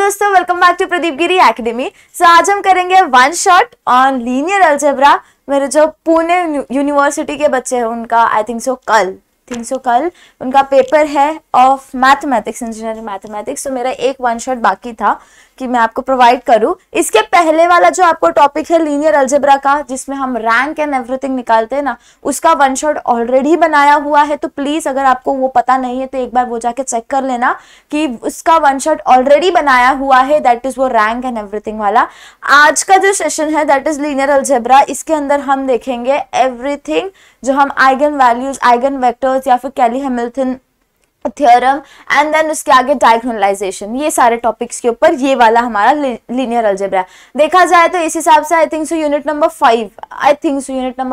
दोस्तों, welcome back to Pradeep Giri academy. आज हम करेंगे one shot on linear algebra. मेरे जो पुणे यूनिवर्सिटी के बच्चे हैं उनका आई थिंक सो कल उनका पेपर है ऑफ मैथमेटिक्स, इंजीनियरिंग मैथमेटिक्स। तो मेरा एक वन शॉट बाकी था कि मैं आपको प्रोवाइड करूं। इसके पहले वाला जो आपको टॉपिक है लीनियर अलजेब्रा का, जिसमें हम रैंक एंड एवरीथिंग निकालते हैं ना, उसका वन शॉट ऑलरेडी बनाया हुआ है। तो प्लीज अगर आपको वो पता नहीं है तो एक बार वो जाके चेक कर लेना कि उसका वन शॉट ऑलरेडी बनाया हुआ है, दैट इज वो रैंक एंड एवरीथिंग वाला। आज का जो सेशन है दैट इज लीनियर अलजेब्रा। इसके अंदर हम देखेंगे एवरीथिंग जो हम आइगन वैल्यूज, आइगन वेक्टर्स या फिर कैली हैमिल्टन थ्योरम एंड देन उसके आगे डायगोनलाइजेशन, ये सारे टॉपिक्स के ऊपर ये वाला हमारा लीनियर अलजेब्रा देखा जाए तो इस हिसाब से आई थिंक सो यूनिट नंबर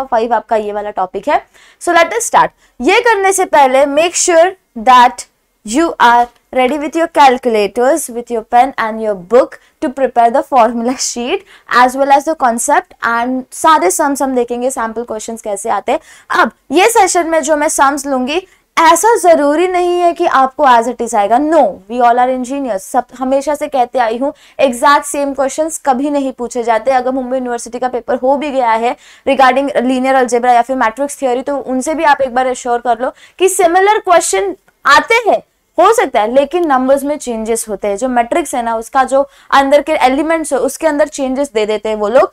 5 आपका ये वाला टॉपिक है। So let us start. ये करने से पहले make sure that you are ready with your calculators, with your pen and your book to prepare the formula sheet as well as the concept, and सारे sums हम देखेंगे, sample questions कैसे आते हैं। अब ये सेशन में जो मैं sums लूंगी, ऐसा जरूरी नहीं है कि आपको एज इट इज आएगा। No, we all are engineers. सब हमेशा से कहते आई हूँ एग्जैक्ट सेम क्वेश्चंस कभी नहीं पूछे जाते। अगर मुंबई यूनिवर्सिटी का पेपर हो भी गया है रिगार्डिंग लीनियर अलजेब्रा या फिर मैट्रिक्स थ्योरी, तो उनसे भी आप एक बार एश्योर कर लो कि सिमिलर क्वेश्चन आते हैं, हो सकता है, लेकिन नंबर्स में चेंजेस होते हैं। जो मैट्रिक्स है ना, उसका जो अंदर के एलिमेंट्स है उसके अंदर चेंजेस दे देते हैं वो लोग।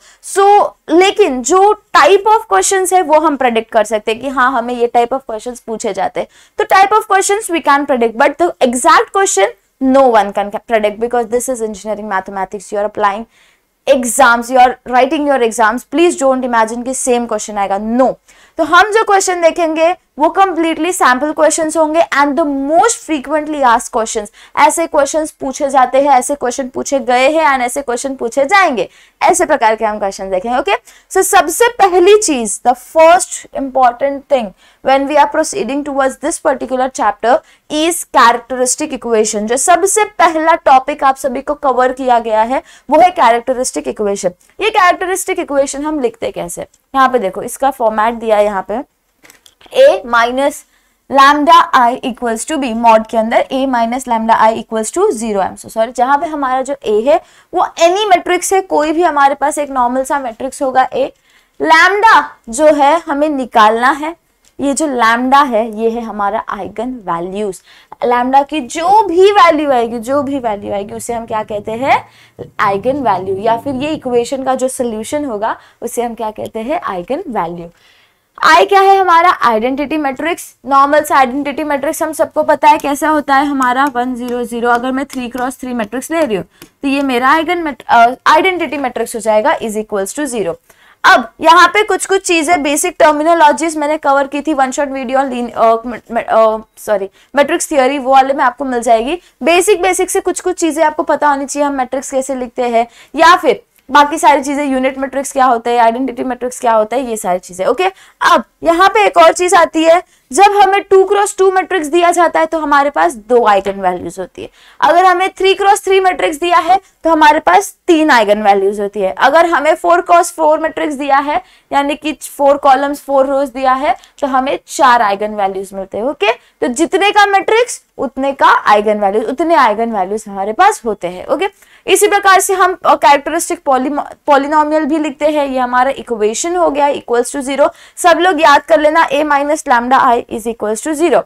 लेकिन जो टाइप ऑफ क्वेश्चंस है वो हम प्रेडिक्ट कर सकते हैं कि हाँ, हमें ये टाइप ऑफ क्वेश्चंस पूछे जाते हैं। तो type of questions we can predict, but the exact question no one can predict because this is engineering mathematics. You are applying exams, you are writing your exams. Please don't imagine कि same question आएगा, no. तो हम जो question देखेंगे वो completely sample questions होंगे and the most frequently asked questions. ऐसे questions पूछे जाते हैं, ऐसे क्वेश्चन पूछे गए हैं एंड ऐसे क्वेश्चन पूछे जाएंगे, ऐसे प्रकार के हम क्वेश्चन देखेंगे। ओके, सो सबसे पहली चीज, the first important thing when we are proceeding towards this particular chapter is characteristic equation. जो सबसे पहला टॉपिक आप सभी को कवर किया गया है वो है कैरेक्टरिस्टिक इक्वेशन। ये कैरेक्टरिस्टिक इक्वेशन हम लिखते कैसे, यहाँ पे देखो, इसका फॉर्मेट दिया है यहाँ पे, a minus lambda I equals to b. Mod के अंदर a minus lambda I equals to 0। I am so sorry, जहां पे हमारा जो a है वो एनी मैट्रिक्स है, कोई भी हमारे पास एक नॉर्मल सा मैट्रिक्स होगा a। लैम्डा जो है हमें निकालना है, ये जो लैम्डा है ये है हमारा आइगन वैल्यूज। लैम्डा की जो भी वैल्यू आएगी उसे हम क्या कहते हैं, आइगन वैल्यू, या फिर ये इक्वेशन का जो सोल्यूशन होगा उसे हम क्या कहते हैं, आइगन वैल्यू। आई क्या है हमारा, आइडेंटिटी मैट्रिक्स। नॉर्मल से आइडेंटिटी मैट्रिक्स हम सबको पता है कैसा होता है हमारा, 1 0 0। अगर मैं 3x3 मैट्रिक्स ले रही हूँ तो ये मेरा आइडेंटिटी मैट्रिक्स हो जाएगा, इज इक्वल्स टू 0। अब यहाँ पे कुछ चीजें, बेसिक टर्मिनोलॉजीज मैंने कवर की थी one shot video, matrix theory, वो वाले में आपको मिल जाएगी। बेसिक से कुछ चीजें आपको पता होनी चाहिए, हम मैट्रिक्स कैसे लिखते हैं, या फिर बाकी सारी चीजें, यूनिट मैट्रिक्स क्या होता है, आइडेंटिटी मैट्रिक्स क्या होता है, ये सारी चीजें। ओके, अब यहाँ पे एक और चीज आती है, जब हमें 2x2 मैट्रिक्स दिया जाता है तो हमारे पास 2 आइगन वैल्यूज होती है। अगर हमें 3x3 मैट्रिक्स दिया है तो हमारे पास 3 आइगन वैल्यूज होती है। अगर हमें 4x4 मैट्रिक्स दिया है, यानी कि 4 कॉलम्स 4 रोज दिया है, तो हमें 4 आइगन वैल्यूज मिलते हैं। ओके, तो जितने का मैट्रिक्स उतने का आइगन वैल्यूज, उतने आइगन वैल्यूज हमारे पास होते हैं। ओके, इसी प्रकार से हम कैरेक्टरिस्टिक पॉलिनोमियल भी लिखते हैं। ये हमारा इक्वेशन हो गया, इक्वल्स टू 0। सब लोग याद कर लेना, a minus lambda I is equals to 0।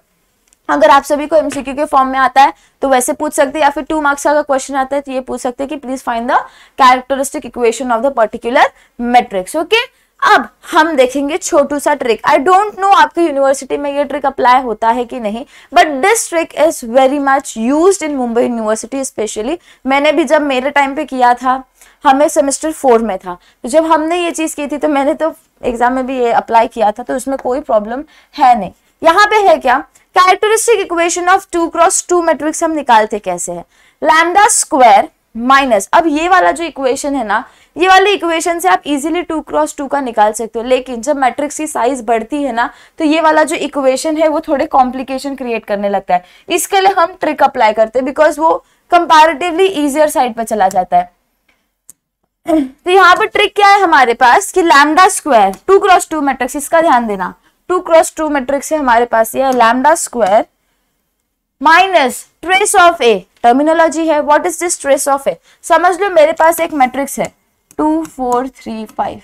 अगर आप सभी को एमसीक्यू के फॉर्म में आता है तो वैसे पूछ सकते हैं, या फिर 2 मार्क्स का क्वेश्चन आता है तो ये पूछ सकते हैं कि please find the characteristic equation of the particular matrix. Okay, अब हम देखेंगे छोटू सा ट्रिक। आई डोंट नो आपके यूनिवर्सिटी में ये ट्रिक अप्लाई होता है कि नहीं, but this trick is very much used in Mumbai university specially. मैंने भी जब मेरे टाइम पे किया था, हमें सेमेस्टर 4 में था, तो जब हमने ये चीज की थी तो मैंने तो एग्जाम में भी ये अप्लाई किया था, तो उसमें कोई प्रॉब्लम है नहीं। यहाँ पे है क्या, characteristic equation of 2x2 matrix हम निकालते कैसे है, लैम्डा स्क्वायर माइनस, अब ये वाला जो इक्वेशन है ना, ये वाली इक्वेशन से आप इजीली 2x2 का निकाल सकते हो। लेकिन जब मैट्रिक्स की साइज बढ़ती है ना, तो ये वाला जो इक्वेशन है वो थोड़े कॉम्प्लिकेशन क्रिएट करने लगता है। इसके लिए हम ट्रिक अप्लाई करते हैं, बिकॉज वो कंपैरेटिवली इजियर साइड पर चला जाता है। तो यहाँ पर ट्रिक क्या है हमारे पास कि लैम्डा स्क्वायर 2x2 मैट्रिक्स, इसका ध्यान देना, 2x2 मैट्रिक्स है हमारे पास, ये lambda square minus trace of a, terminology है। What is this trace of a? समझ लो मेरे पास एक मैट्रिक्स है 2 4 3 5,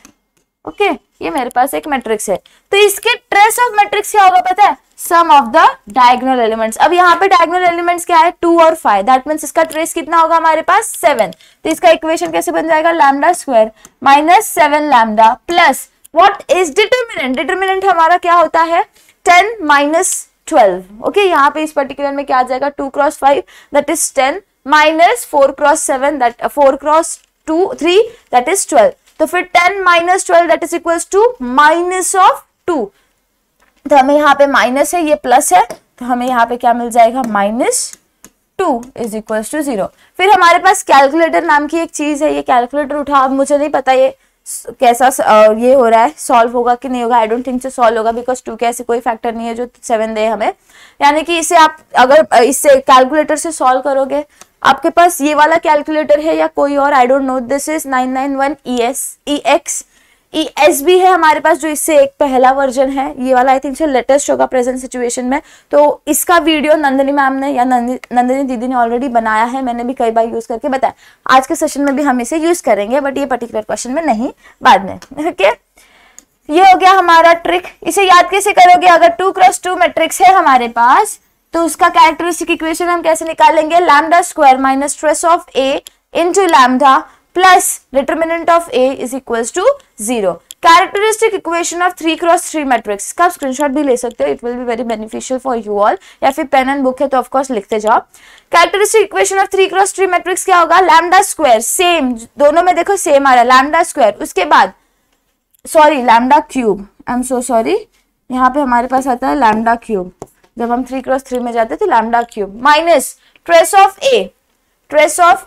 ओके ये मेरे पास एक मैट्रिक्स है, तो इसके ट्रेस ऑफ मैट्रिक्स क्या होगा पता है? सम ऑफ द डायगोनल एलिमेंट्स। अब यहाँ पे डायगोनल एलिमेंट्स क्या है? 2 और 5, दैट मीन्स इसका ट्रेस कितना होगा हमारे पास? 7। तो इसका इक्वेशन कैसे बन जाएगा? Lambda square minus 7 lambda plus what is determinant? Determinant हमारा क्या होता है? 10 माइनस 12, ओके यहाँ पे इस पर्टिकुलर में क्या आ जाएगा? 2 cross 5 that is 10 minus 4 cross 7 that 4 cross 2 3 that is 12। तो फिर 10 minus 12 that is equals to minus of 2, तो हमें यहाँ पे माइनस है, ये प्लस है, तो हमें यहाँ पे क्या मिल जाएगा? -2 इज इक्वल्स टू 0। फिर हमारे पास कैलकुलेटर नाम की एक चीज है, ये कैलकुलेटर उठा, अब मुझे नहीं पता ये कैसा ये हो रहा है, सॉल्व होगा कि नहीं होगा। आई डोंट थिंक से सॉल्व होगा बिकॉज 2 के ऐसे कोई फैक्टर नहीं है जो 7 दे हमें, यानी कि इसे आप अगर इससे कैलकुलेटर से सॉल्व करोगे, आपके पास ये वाला कैलकुलेटर है या कोई और, I don't know, this is 991 ES भी है हमारे पास, जो इससे एक पहला वर्जन है, ये वाला आई थिंक से लेटेस्ट होगा प्रेजेंट सिचुएशन में। तो इसका वीडियो नंदिनी मैम ने या नंदिनी दीदी ने ऑलरेडी बनाया है, मैंने भी कई बार यूज करके बताया। आज के सेशन में भी हम इसे यूज करेंगे, बट ये पर्टिकुलर क्वेश्चन में नहीं, बाद में, ओके। ये हो गया हमारा ट्रिक। इसे याद कैसे करोगे? अगर 2 क्रॉस 2 मैट्रिक्स है हमारे पास, तो उसका कैरेक्टरिस्टिक इक्वेशन हम कैसे निकालेंगे? Lambda square minus trace of A into lambda plus determinant of A is equals to 0। Characteristic equation of 3 cross 3 matrix का स्क्रीनशॉट भी ले सकते हो, it will be very beneficial for you all, या फिर पेन एंड बुक है तो of course लिखते जाओ। Characteristic equation of 3 cross 3 matrix क्या होगा? लैम्डा स्क्वायर, सेम दोनों में देखो सेम आ रहा है, लैम्डा स्क्वायर, उसके बाद sorry lambda cube, I am so sorry, यहाँ पे हमारे पास आता है लैम्डा क्यूब, जब हम 3 क्रॉस 3 में जाते हैं तो lambda cube minus trace of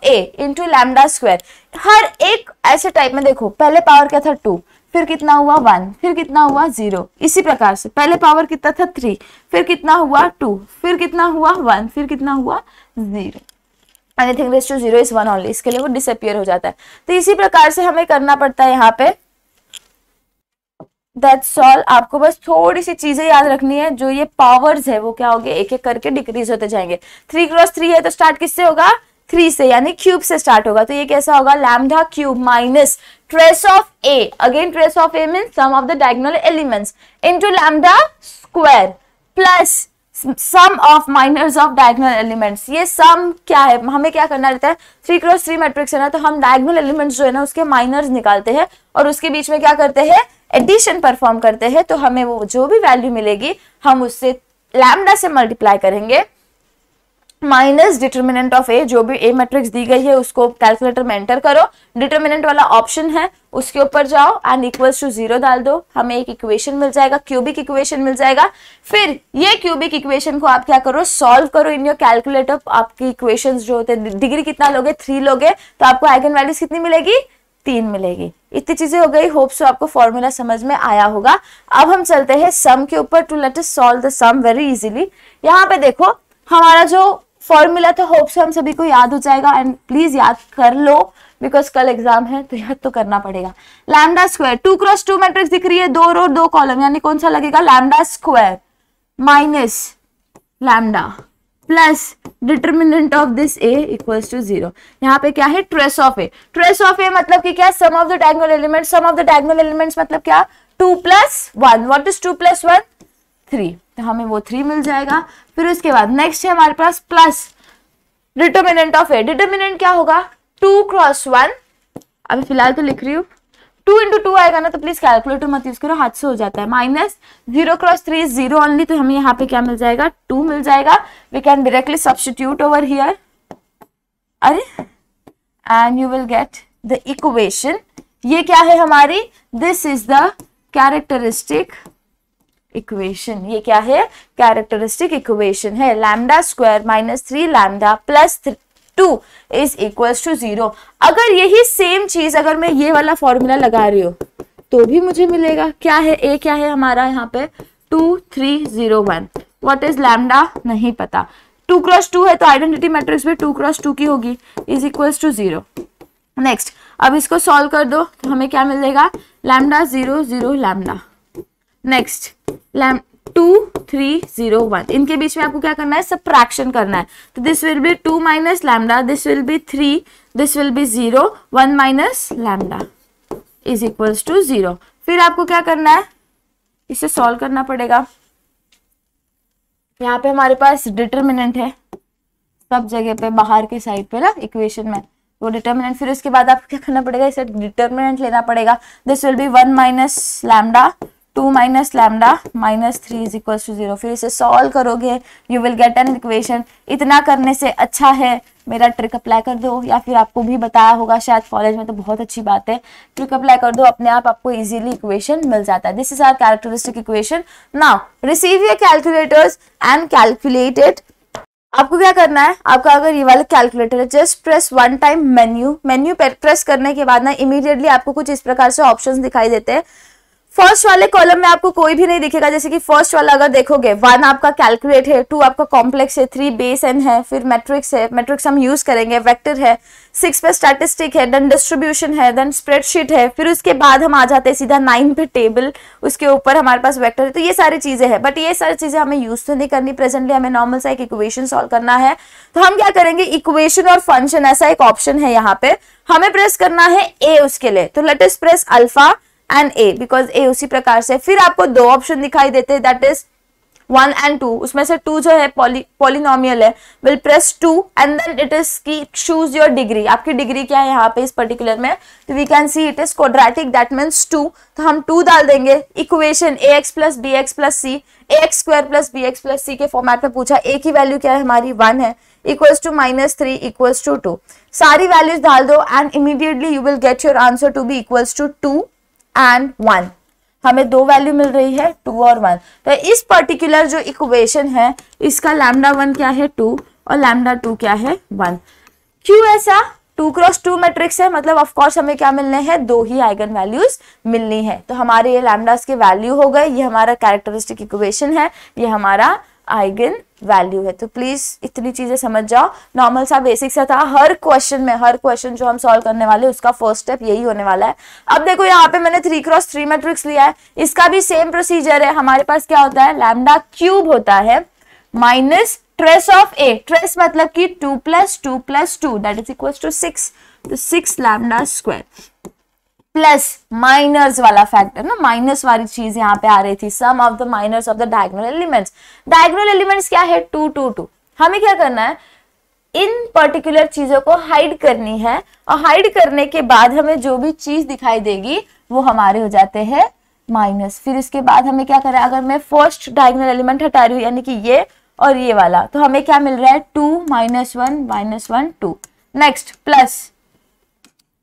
A into lambda square. हर एक ऐसे टाइप में देखो, पहले पावर क्या था? 2, फिर कितना हुआ? 1, फिर कितना हुआ? 0। इसी प्रकार से पहले पावर कितना था? 3, फिर कितना हुआ? 2, फिर कितना हुआ? 1, फिर कितना हुआ? 0। Anything raise to 0 is 1 only, इसके लिए वो डिसअपियर हो जाता है। तो इसी प्रकार से हमें करना पड़ता है यहाँ पे। That's all. आपको बस थोड़ी सी चीजें याद रखनी है, जो ये पावर्स है वो क्या हो गए? एक एक करके डिक्रीज होते जाएंगे। 3 क्रॉस 3 है तो स्टार्ट किससे होगा? 3 से, यानी क्यूब से स्टार्ट होगा, तो ये कैसा होगा? Lambda cube minus trace of A, again trace of A means sum of the diagonal elements, into lambda square plus sum of minors of diagonal elements. ये सम क्या है? हमें क्या करना रहता है? 3 क्रॉस 3 मैट्रिक्स है ना, तो हम डायगोनल एलिमेंट्स जो है ना उसके माइनर्स निकालते हैं और उसके बीच में क्या करते हैं? एडिशन परफॉर्म करते हैं। तो हमें वो जो भी वैल्यू मिलेगी हम उससे लैम्डा से मल्टीप्लाई करेंगे माइनस डिटर्मिनेंट ऑफ ए, जो भी ए मैट्रिक्स दी गई है उसको कैलकुलेटर में एंटर करो, डिटर्मिनेंट वाला ऑप्शन है उसके ऊपर जाओ एंड इक्वल्स टू 0 डाल दो, हमें एक इक्वेशन मिल जाएगा, क्यूबिक इक्वेशन मिल जाएगा। फिर ये क्यूबिक इक्वेशन को आप क्या करो? सॉल्व करो इन योर कैलकुलेटर। आपकी इक्वेशंस जो होते हैं, डिग्री कितना लोगे? 3 लोगे, तो आपको आइगन वैल्यूज कितनी मिलेगी? 3 मिलेगी। इतनी चीजें हो गई, होप सो आपको फॉर्मूला समझ में आया होगा। अब हम चलते हैं सम के ऊपर, to let us solve the sum very easily. यहाँ पे देखो हमारा जो फॉर्मूला था, होप सो हम सभी को याद हो जाएगा, एंड प्लीज याद कर लो बिकॉज कल एग्जाम है तो याद तो करना पड़ेगा। लैम्डा स्क्वायर, 2 क्रॉस 2 मैट्रिक्स दिख रही है, 2 रो 2 कॉलम, यानी कौन सा लगेगा? Lambda square minus lambda plus determinant of this A equals to 0। यहाँ पे क्या है? Trace of A. Trace of A मतलब कि क्या? Sum of the diagonal elements. Sum of the diagonal elements मतलब क्या? 2 + 1। What is 2 + 1? 3, तो हमें वो 3 मिल जाएगा। फिर उसके बाद नेक्स्ट है हमारे पास plus determinant of A. Determinant क्या होगा? 2 क्रॉस 1, अभी फिलहाल तो लिख रही हूँ, 2 × 2 आएगा ना, तो प्लीज कैलकुलेटर मत यूज करो, हाथ से हो जाता है। माइनस 0 क्रॉस 3 इज 0 ओनली, तो हमें यहाँ पे क्या मिल जाएगा? 2 मिल जाएगा। We can directly substitute over here, अरे, and you will get the equation. ये क्या है हमारी? This is the characteristic equation. ये क्या है? कैरेक्टरिस्टिक इक्वेशन है। Lambda square minus 3 lambda plus 2 is equals to 0। अगर यही सेम चीज अगर मैं ये वाला फॉर्मूला लगा रही हूँ तो भी मुझे मिलेगा। क्या है? ए क्या है हमारा यहाँ पे? 2 3 0 1। What is lambda? नहीं पता। 2 क्रॉस 2 है तो आइडेंटिटी मैट्रिक्स भी 2 क्रॉस 2 की होगी, इज इक्वल्स टू 0। नेक्स्ट, अब इसको सॉल्व कर दो तो हमें क्या मिलेगा? Lambda 0 0 lambda. नेक्स्ट 2 3 0 1, इनके बीच में आपको क्या करना है, सबट्रैक्शन करना है। तो this will be 2 minus lambda, this will be 3, this will be 0, 1 minus lambda is equals to 0। फिर आपको क्या करना है, इसे सॉल्व करना पड़ेगा। यहाँ पे हमारे पास डिटर्मिनेंट है सब जगह पे, बाहर के साइड पे ना इक्वेशन में वो डिटर्मिनेंट। फिर उसके बाद आपको क्या करना पड़ेगा, इसे डिटर्मिनेंट लेना पड़ेगा। This will be 1 minus lambda, 2 minus lambda minus 3 is equal to 0। फिर इसे सॉल्व करोगे, you will get an equation. इतना करने से अच्छा है मेरा ट्रिक अप्लाई कर दो, या फिर आपको भी बताया होगा शायद कॉलेज में, तो बहुत अच्छी बात है, ट्रिक अप्लाई कर दो, अपने आप आपको इजीली इक्वेशन मिल जाता है। This is our characteristic equation. Now receive your calculators and calculate it. आपको क्या करना है, आपका अगर ये वाला कैलकुलेटर है, just press one time menu press करने के बाद ना इमीडिएटली आपको कुछ इस प्रकार से ऑप्शंस दिखाई देते हैं। फर्स्ट वाले कॉलम में आपको कोई भी नहीं दिखेगा, जैसे कि फर्स्ट वाला अगर देखोगे 1 आपका कैलकुलेट है, 2 आपका कॉम्प्लेक्स है, 3 बेस एन है, फिर मैट्रिक्स है, मैट्रिक्स हम यूज करेंगे, वेक्टर है, 6 पे स्टैटिस्टिक है, देन डिस्ट्रीब्यूशन है, देन स्प्रेडशीट है, फिर उसके बाद हम आ जाते हैं सीधा 9 पे टेबल, उसके ऊपर हमारे पास वेक्टर है। तो ये सारी चीजें हैं, बट ये सारी चीजें हमें यूज तो नहीं करनी प्रेजेंटली, हमें नॉर्मल सा एक इक्वेशन सॉल्व करना है। तो हम क्या करेंगे, इक्वेशन और फंक्शन ऐसा एक ऑप्शन है यहाँ पे, हमें प्रेस करना है ए उसके लिए। तो let us press alpha and A, because A उसी प्रकार से। फिर आपको 2 ऑप्शन दिखाई देते हैं, दैट इज 1 and 2, उसमें से 2 जो है पॉलिनोमियल है, will press 2 and then it is की चूज योर डिग्री। आपकी डिग्री क्या है यहाँ पे इस पर्टिकुलर में, तो we can see it is quadratic, that means 2, तो हम 2 डाल देंगे। Equation ax plus B X plus C, ax square plus B X plus C के फॉर्मेट में पूछा, a की वैल्यू क्या है हमारी 1 है, इक्वल्स टू -3 इक्वल्स टू 2। सारी वैल्यूज डाल दो and immediately you will get your answer to be equals to 2 and 1। हमें 2 वैल्यू मिल रही है, 2 और 1। तो इस पर्टिकुलर जो इक्वेशन है, इसका लैम्डा 1 क्या है 2 और लैम्डा 2 क्या है 1। क्यों ऐसा, 2 क्रॉस 2 मैट्रिक्स है, मतलब ऑफ कोर्स हमें क्या मिलने हैं, 2 ही आइगन वैल्यूज मिलनी है। तो हमारे ये लैम्डास के वैल्यू हो गए, ये हमारा कैरेक्टरिस्टिक इक्वेशन है, ये हमारा आइगन वैल्यू है। तो प्लीज इतनी चीजें समझ जाओ, नॉर्मल सा बेसिक सा था। हर क्वेश्चन जो हम सॉल्व करने वाले उसका फर्स्ट स्टेप यही होने वाला है। अब देखो यहाँ पे मैंने 3 क्रॉस 3 मैट्रिक्स लिया है, इसका भी सेम प्रोसीजर है। हमारे पास क्या होता है, लैम्डा क्यूब होता है minus trace of A, trace मतलब कि 2 plus 2 plus 2 that is equal to 6, तो 6 लैम्डा स्क्वायर प्लस माइनर्स वाला फैक्टर ना, माइनस वाली चीज यहाँ पे आ रही थी, sum of the minors of the diagonal elements. Diagonal elements क्या है, 2 2 2। हमें क्या करना है, इन पर्टिकुलर चीजों को हाइड करनी है, और हाइड करने के बाद हमें जो भी चीज दिखाई देगी वो हमारे हो जाते हैं माइनस। फिर इसके बाद हमें क्या करना है, अगर मैं फर्स्ट डायगोनल एलिमेंट हटा रही हूँ, यानी कि ये और ये वाला, तो हमें क्या मिल रहा है 2 -1 2। नेक्स्ट प्लस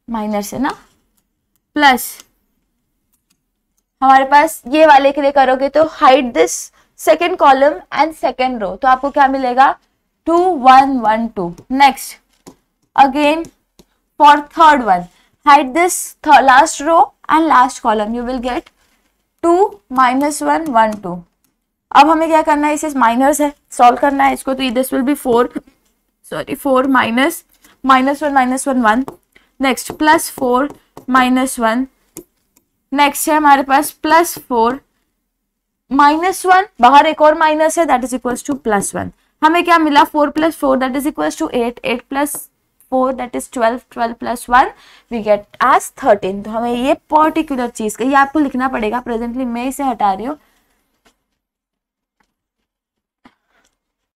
माइनस है ना, प्लस हमारे पास ये वाले के लिए करोगे तो hide this second column and second row, तो आपको क्या मिलेगा 2 1 1 2। Next again for third one, hide this last row and last column, you will get 2 -1 1 2। अब हमें क्या करना है, इसे माइनस है, सॉल्व करना है इसको, तो this will B 4 minus -1 1। Next plus 4 -1। Next है हमारे पास प्लस 4 -1, बाहर एक और माइनस है, दैट इज इक्वल्स टू +1। हमें क्या मिला, 4 + 4 that is equals to 8, 8 + 4 that is 12, 12 + 1 we get as 13। तो हमें ये पर्टिकुलर चीज का, ये आपको लिखना पड़ेगा, प्रेजेंटली मैं इसे हटा रही हूँ।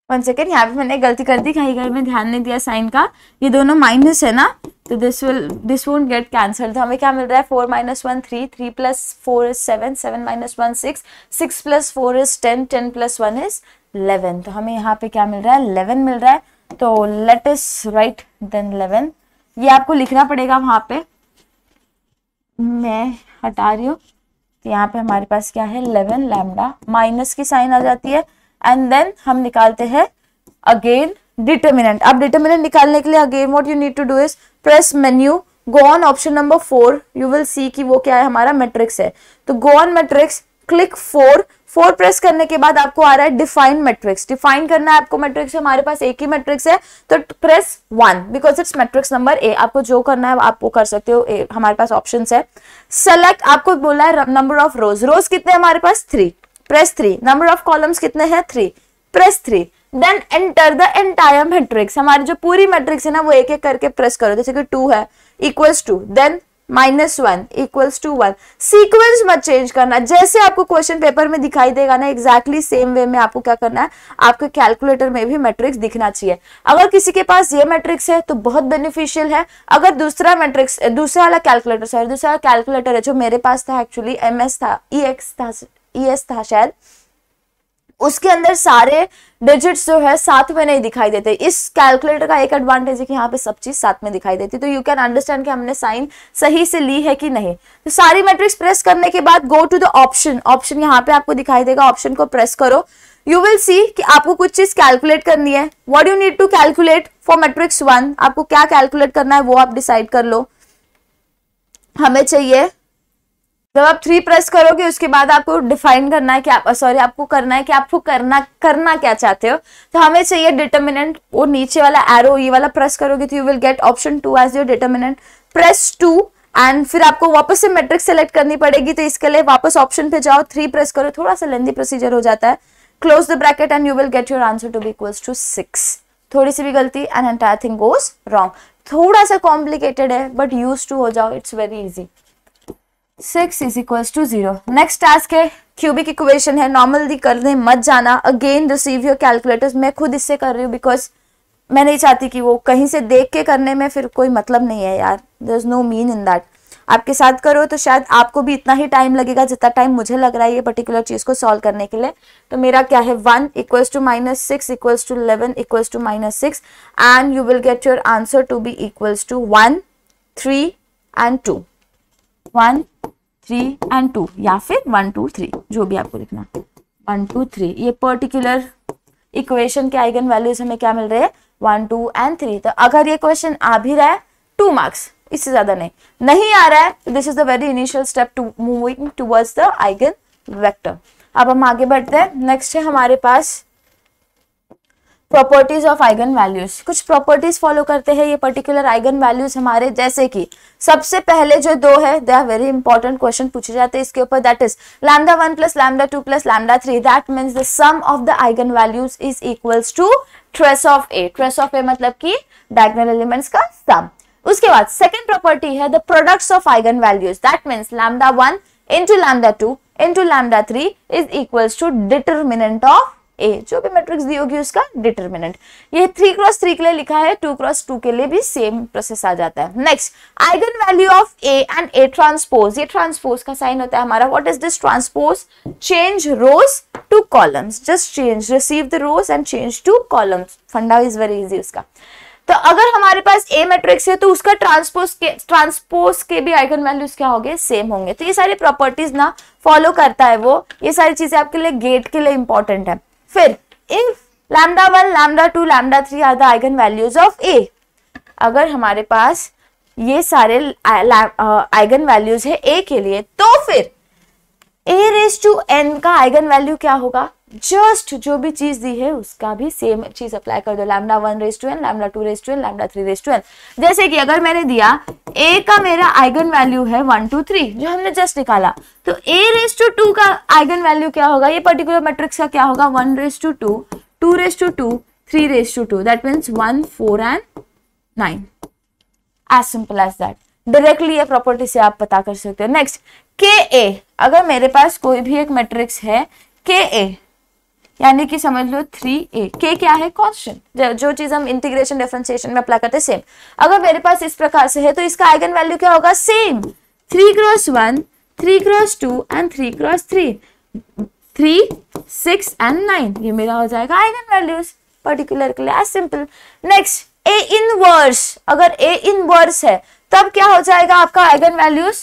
1 सेकेंड, यहाँ पे मैंने गलती कर दी, कहीं कहीं में ध्यान नहीं दिया साइन का, ये दोनों माइनस है ना, तो दिस वोंट गेट कैंसल। तो हमें क्या मिल रहा है, 4 -1 3, 3 + 4 is 7, 7 - 1 6, 6 + 4 is 10, 10 + 1 is 11। तो हमें यहाँ पे क्या मिल रहा है, 11 मिल रहा है। तो लेट अस राइट देन 11, ये आपको लिखना पड़ेगा वहां पे, मैं हटा रही हूँ। तो यहाँ पे हमारे पास क्या है, 11 लैम्डा, माइनस की साइन आ जाती है, एंड देन हम निकालते हैं अगेन डिटर्मिनेंट। अब डिटर्मिनेंट निकालने के लिए again what you need to do is press menu, go on option number 4, you will see कि वो क्या है, हमारा मैट्रिक्स है। तो go on matrix, click 4 press करने के बाद आपको आ रहा है डिफाइन मैट्रिक्स, डिफाइन करना है आपको मैट्रिक्स। हमारे पास एक ही मैट्रिक्स है, तो press 1 because it's matrix number A. आपको जो करना है आप वो कर सकते हो, हमारे पास ऑप्शंस है। सेलेक्ट, आपको बोला है नंबर ऑफ रोज, रोज कितने हमारे पास 3, प्रेस 3, नंबर ऑफ कॉलम्स कितने हैं 3, press 3, then enter the entire matrix, हमारी जो पूरी मैट्रिक्स है ना वो एक एक करके प्रेस करो, जैसे कि 2 है equals 2, then -1 equals to 1, sequence मत चेंज करना, जैसे आपको क्वेश्चन पेपर में दिखाई देगा ना एग्जैक्टली सेम वे में आपको क्या करना है, आपके कैलकुलेटर में भी मैट्रिक्स दिखना चाहिए। अगर किसी के पास ये मैट्रिक्स है तो बहुत बेनिफिशियल है, अगर दूसरा मैट्रिक्स, दूसरा वाला कैलकुलेटर है जो मेरे पास था एक्चुअली MS था, ES था शायद, उसके अंदर सारे डिजिट्स जो है साथ में नहीं दिखाई देते। इस कैलकुलेटर का एक एडवांटेज है कि यहाँ पे सब चीज साथ में दिखाई देती, तो यू कैन अंडरस्टैंड कि हमने साइन सही से ली है कि नहीं। तो सारी मैट्रिक्स प्रेस करने के बाद गो टू द ऑप्शन यहाँ पे आपको दिखाई देगा, ऑप्शन को प्रेस करो, यू विल सी कि आपको कुछ चीज कैलकुलेट करनी है। What you need to calculate for matrix 1, आपको क्या कैलकुलेट करना है वो आप डिसाइड कर लो। हमें चाहिए, जब आप 3 प्रेस करोगे उसके बाद आपको डिफाइन करना है कि आपको करना है कि आपको करना क्या चाहते हो। तो हमें चाहिए डिटर्मिनेंट, वो नीचे वाला एरो ये वाला प्रेस करोगे तो you will get option 2 as your determinant, press 2 and फिर आपको वापस से मैट्रिक्स सेलेक्ट करनी पड़ेगी, तो इसके लिए वापस ऑप्शन पे जाओ, 3 प्रेस करो, थोड़ा सा लेंथी प्रोसीजर हो जाता है, close the bracket and you will get your answer to be equals to 6। थोड़ी सी भी गलती and entire thing goes wrong. थोड़ा सा कॉम्प्लिकेटेड है बट यूज टू हो जाओ, it's very easy. 6 is equals to 0। Next task है क्यूबिक इक्वेशन है, नॉर्मली करने मत जाना, अगेन रिसीव योर कैलकुलेटर्स। मैं खुद इससे कर रही हूँ बिकॉज मैं नहीं चाहती कि वो कहीं से देख के करने में फिर कोई मतलब नहीं है यार, there is no mean in that. आपके साथ करो तो शायद आपको भी इतना ही टाइम लगेगा जितना टाइम मुझे लग रहा है ये पर्टिकुलर चीज को सॉल्व करने के लिए। तो मेरा क्या है 1 equals to -6 equals to 11 equals to -6 and you will get your answer to be equals to 1 3 and 2, 1 3 and 2 या फिर 1 2 3 जो भी आपको लिखना, 1 2 3। ये पर्टिकुलर इक्वेशन के आइगन वैल्यूज हमें क्या मिल रहे हैं 1 2 एंड 3। तो अगर ये क्वेश्चन आ भी रहा है 2 मार्क्स, इससे ज्यादा नहीं आ रहा है, तो this is the very initial step to moving towards the eigen vector. अब हम आगे बढ़ते हैं। नेक्स्ट है हमारे पास प्रॉपर्टीज ऑफ आइगन वैल्यूज। कुछ प्रॉपर्टीज फॉलो करते हैं ये पर्टिकुलर आइगन वैल्यूज हमारे, जैसे कि सबसे पहले जो 2 है, they are very important, question पूछे जाते हैं इसके ऊपर, that is λ1 + λ2 + λ3, that means the sum of the eigen values is equals to trace of A. Trace of A मतलब कि डायगोनल एलिमेंट्स का सम। उसके बाद सेकेंड प्रॉपर्टी है the products of eigen values, that means λ1 × λ2 × λ3 is equals to determinant of A, जो भी matrix दी होगी उसका डिटर्मिनेंट। ये 3x3 के लिए लिखा है, 2x2 के लिए भी सेम प्रोसेस आ जाता है। Next eigen value of A and A transpose, ये ट्रांसपोज का साइन होता है हमारा। What is this transpose? Change rows to columns, just change, receive the rows and change to columns. Funda is very easy उसका। तो अगर हमारे पास ए matrix है तो उसका ट्रांसपोज के भी आइगन वैल्यूज क्या होंगे, सेम होंगे। तो ये सारी प्रॉपर्टीज ना फॉलो करता है वो, ये सारी चीजें आपके लिए गेट के लिए इंपॉर्टेंट है। फिर if λ1 λ2 λ3 are the eigen values of A, अगर हमारे पास ये सारे आइगन वैल्यूज है ए के लिए, तो फिर a⁻n का आइगन वैल्यू क्या होगा, जस्ट जो भी चीज दी है उसका भी सेम चीज अप्लाई कर दो, λ1⁻n λ2⁻n λ3⁻n। जैसे कि अगर मैंने दिया a का मेरा आइगन वैल्यू है 1 2 3 जो हमने जस्ट निकाला, तो a⁻2 का आइगन वैल्यू क्या होगा, ये पर्टिकुलर मैट्रिक्स का क्या होगा 1⁻2 2⁻2 3⁻2, that means 1 4 and 9। As simple as that, directly ये प्रॉपर्टी से आप पता कर सकते हो। नेक्स्ट ka, अगर मेरे पास कोई भी एक मैट्रिक्स है ka यानी कि समझ लो 3a, k क्या है कांस्टेंट, जो चीज हम इंटीग्रेशन डिफरेंशिएशन में अप्लाई करते हैं सेम। अगर मेरे पास इस प्रकार से है तो इसका आइगन वैल्यू क्या होगा, same 3x1 3x2 and 3x3, 3 6 and 9, ये मेरा हो जाएगा आइगन वैल्यूज पर्टिकुलर के लिए, as simple. Next a inverse, अगर a इनवर्स है तब क्या हो जाएगा आपका आइगन वैल्यूज,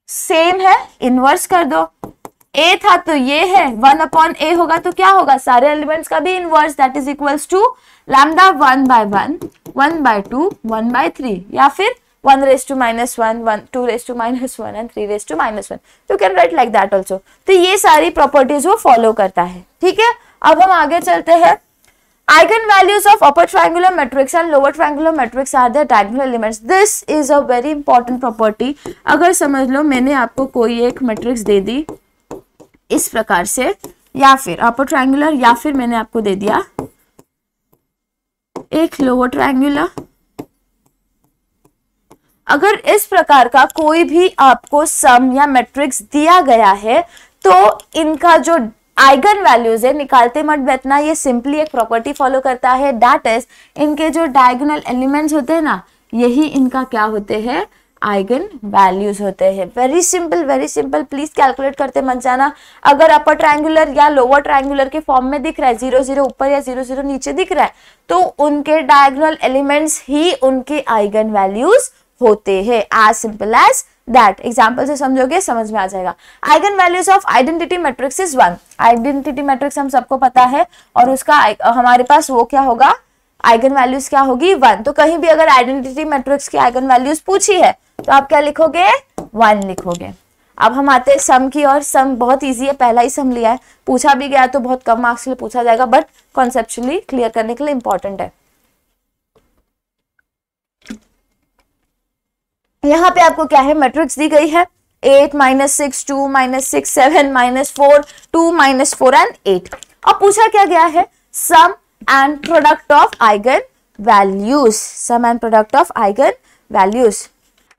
सेम है, इनवर्स कर दो। a था तो ये है 1/a होगा तो क्या होगा, सारे एलिमेंट्स का भी inverse, that is equals to λ1/1 1/2 1/3 या फिर 1⁻1 2⁻1 and 3⁻1। You can write like that also. तो ये सारी प्रॉपर्टीज वो फॉलो करता है, ठीक है। अब हम आगे चलते हैं। Eigen values of upper triangular matrix and lower triangular matrix are the diagonal elements. This is a very important property. अगर समझ लो मैंने आपको कोई एक मैट्रिक्स दे दी इस प्रकार से, या फिर अपर ट्रायंगुलर, या फिर मैंने आपको दे दिया एक लोअर ट्रायंगुलर। अगर इस प्रकार का कोई भी आपको सम या मैट्रिक्स दिया गया है तो इनका जो आइगन वैल्यूज है निकालते मत बैठना, ये सिंपली एक प्रॉपर्टी फॉलो करता है, दैट इज इनके जो डायगोनल एलिमेंट्स होते हैं ना, यही इनका क्या होते हैं, आइगन वैल्यूज होते हैं। वेरी सिंपल, प्लीज कैलकुलेट करते मत जाना। अगर अपर ट्रायंगुलर या लोअर ट्रायंगुलर के फॉर्म में दिख रहा है, 0 0 ऊपर या 0 0 नीचे दिख रहा है, तो उनके डायगोनल एलिमेंट्स ही उनके आइगन वैल्यूज होते हैं। As simple as that. Example से समझोगे समझ में आ जाएगा। Eigen values of identity matrix is 1। Identity matrix हम सबको पता है और उसका हमारे पास वो क्या होगा, आइगन वैल्यूज क्या होगी, 1। तो कहीं भी अगर आइडेंटिटी मैट्रिक्स की आइगन वैल्यूज पूछी है तो आप क्या लिखोगे, 1 लिखोगे। अब हम आते हैं सम की, और सम बहुत इजी है, पहला ही सम लिया है, पूछा भी गया तो बहुत कम मार्क्स के लिए पूछा जाएगा, बट कॉन्सेप्चुअली क्लियर करने के लिए इंपॉर्टेंट है। यहाँ पे आपको क्या है, मैट्रिक्स दी गई है 8 -6 2 -6 7 -4 2 -4 एंड 8। अब पूछा क्या गया है, sum and product of eigen values, sum and product of eigen values.